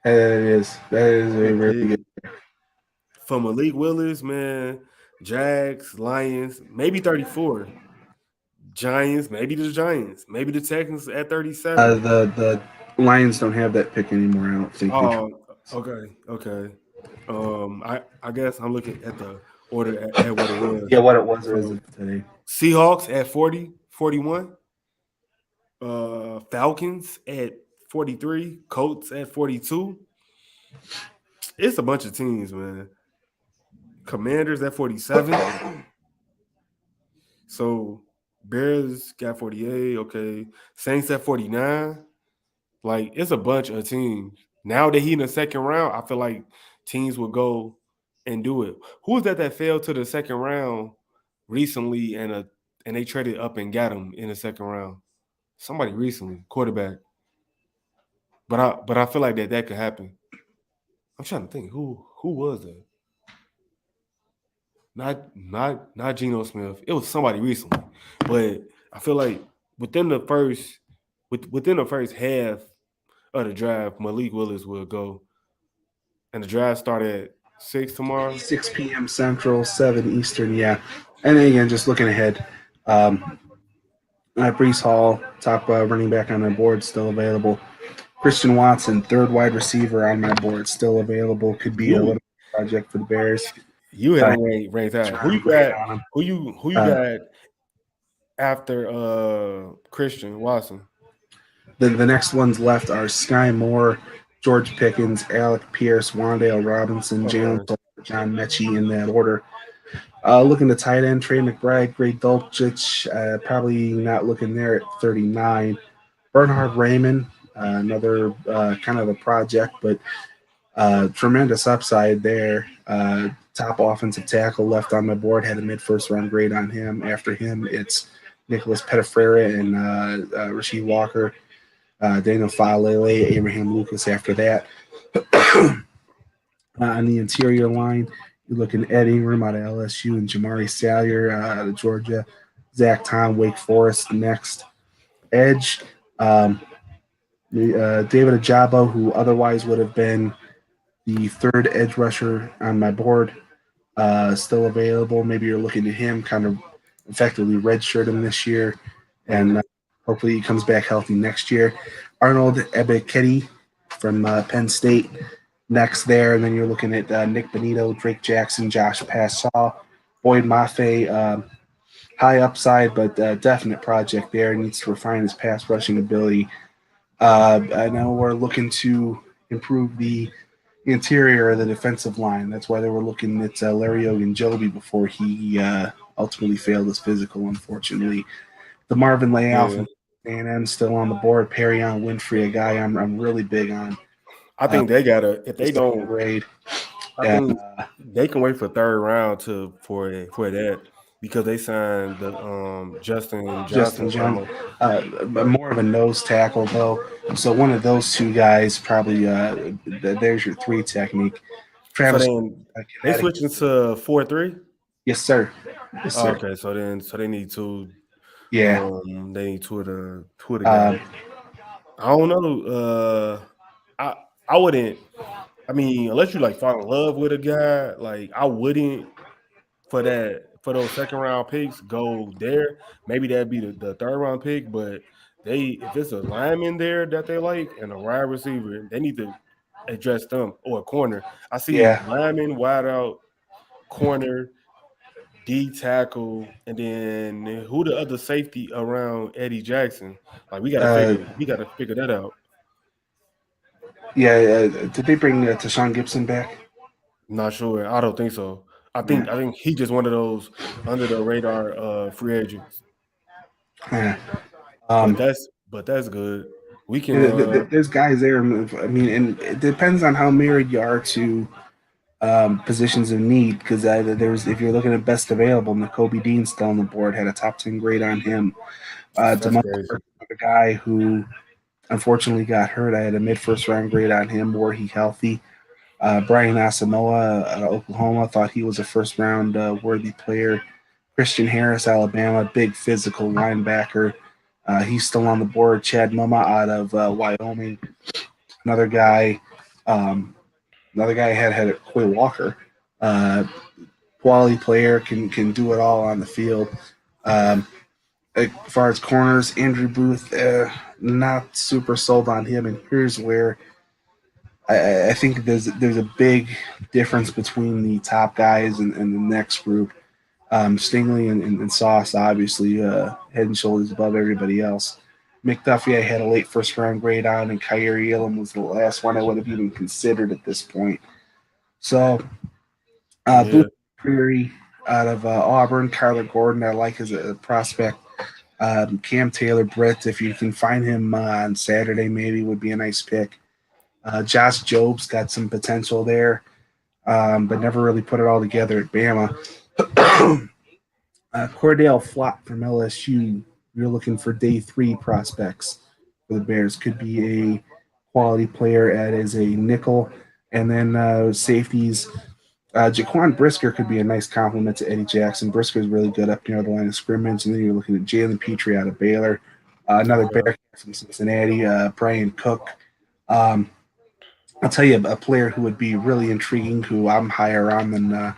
That is a really good pick. For Malik Willis, man, Jags, Lions, maybe 34. Giants, maybe the Giants, maybe the Texans at 37. The Lions don't have that pick anymore, I don't think. Oh, okay. I guess I'm looking at the order at what it was. Yeah, what it was today. Seahawks at 40, 41. Falcons at 43. Colts at 42. It's a bunch of teams, man. Commanders at 47. So Bears got 48. Okay. Saints at 49. Like, it's a bunch of teams. Now that he's in the second round, I feel like teams will go and do it. Who was that fell to the second round recently and they traded up and got him in the second round? Somebody recently, quarterback. But I feel like that could happen. I'm trying to think who was that? Not Geno Smith. It was somebody recently. But I feel like within the first half of the draft, Malik Willis will go. And the draft started at 6 tomorrow. 6 p.m. Central, 7 Eastern, yeah. And then again, just looking ahead, Breece Hall, top running back on my board, still available. Christian Watson, third wide receiver on my board, still available. Could be a little project for the Bears. You had him ranked high. Who you got after Christian Watson? The next ones left are Sky Moore, George Pickens, Alec Pierce, Wan'Dale Robinson, Jalen John Mechie in that order. Looking to tight end, Trey McBride, Greg Dulcich, probably not looking there at 39. Bernhard Raymond, another kind of a project, but tremendous upside there. Top offensive tackle left on my board, had a mid first round grade on him. After him, it's Nicholas Pettifrera and Rasheed Walker, Daniel Falele, Abraham Lucas after that. On the interior line, you're looking at Ed Ingram out of LSU and Jamari Salyer out of Georgia. Zach Tom, Wake Forest next. Edge, David Ajabo, who otherwise would have been the third edge rusher on my board, still available. Maybe you're looking at him, kind of effectively redshirt him this year, and hopefully he comes back healthy next year. Arnold Ebiketie from Penn State next there, and then you're looking at Nick Benito, Drake Jackson, Josh Passaw, Boyd Mafe. High upside, but definite project there. Needs to refine his pass rushing ability. I know we're looking to improve the interior of the defensive line. That's why they were looking at Larry Ogunjobi before he ultimately failed his physical, unfortunately. The Marvin Leal from A&M still on the board. Perrion Winfrey, a guy I'm really big on. I think they gotta, if they don't grade, I think they can wait for third round for that, because they signed the Justin Johnson. More of a nose tackle though. So one of those two guys probably. There's your three technique. Travis, so then they switching to 4-3. Yes, sir. Yes, sir. Okay, so they need two. Yeah, they need two of the guys. I don't know. I wouldn't. I mean, unless you like fall in love with a guy, like I wouldn't for those second round picks go there. Maybe that'd be the third round pick, but if it's a lineman there that they like and a wide receiver, they need to address them, or a corner. I see lineman, wide out, corner, D tackle, and then who the other safety around Eddie Jackson. Like we gotta figure that out. Yeah, did they bring Tashawn Gibson back? Not sure. I don't think so. I think he just one of those under the radar free agents. But that's good. We can. There's guys there. I mean, and it depends on how married you are to positions of need. Because if you're looking at best available, Nakobe Dean still on the board, had a top 10 grade on him. The guy who unfortunately got hurt, I had a mid first round grade on him. Were he healthy? Brian Asamoah out of Oklahoma, thought he was a first round worthy player. Christian Harris, Alabama, big physical linebacker. He's still on the board. Chad Muma out of Wyoming, another guy. Had Quay Walker, quality player, can do it all on the field. As far as corners, Andrew Booth, not super sold on him. And here's where I think there's a big difference between the top guys and the next group. Stingley and Sauce, obviously, head and shoulders above everybody else. McDuffie, I had a late first round grade on, and Kyrie Elam was the last one I would have even considered at this point. So, Blue Prairie out of Auburn, Kyler Gordon, I like as a prospect. Cam Taylor Britt, if you can find him on Saturday, maybe would be a nice pick. Josh Jobs got some potential there, but never really put it all together at Bama. Cordell Flott from LSU, you're looking for day 3 prospects for the Bears. Could be a quality player as a nickel. And then safeties, Jaquan Brisker could be a nice compliment to Eddie Jackson. Brisker is really good up near the line of scrimmage. And then you're looking at Jalen Petrie out of Baylor. Another Bear from Cincinnati, Brian Cook. I'll tell you a player who would be really intriguing, who I'm higher on than a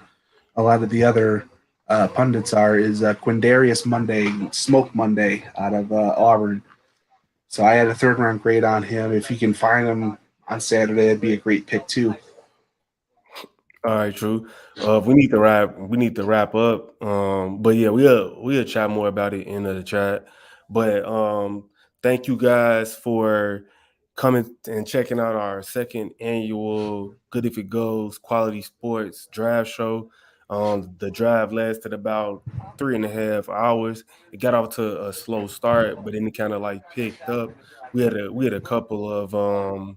lot of the other pundits are, is Quindarius Smoke Monday out of Auburn. So I had a third round grade on him. If you can find him on Saturday, it'd be a great pick too. All right, true. We need to wrap up. But yeah, we'll chat more about it in the chat. But thank you guys for coming and checking out our second annual Good If It Goes Quality Sports Draft Show. The drive lasted about 3.5 hours. It got off to a slow start, but then it kind of like picked up. We had a couple of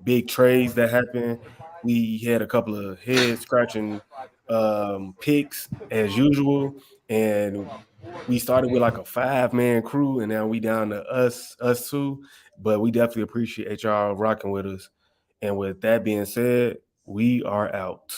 big trades that happened. We had a couple of head scratching picks as usual, and we started with like a 5-man crew, and now we down to us two. But we definitely appreciate y'all rocking with us. And with that being said, we are out.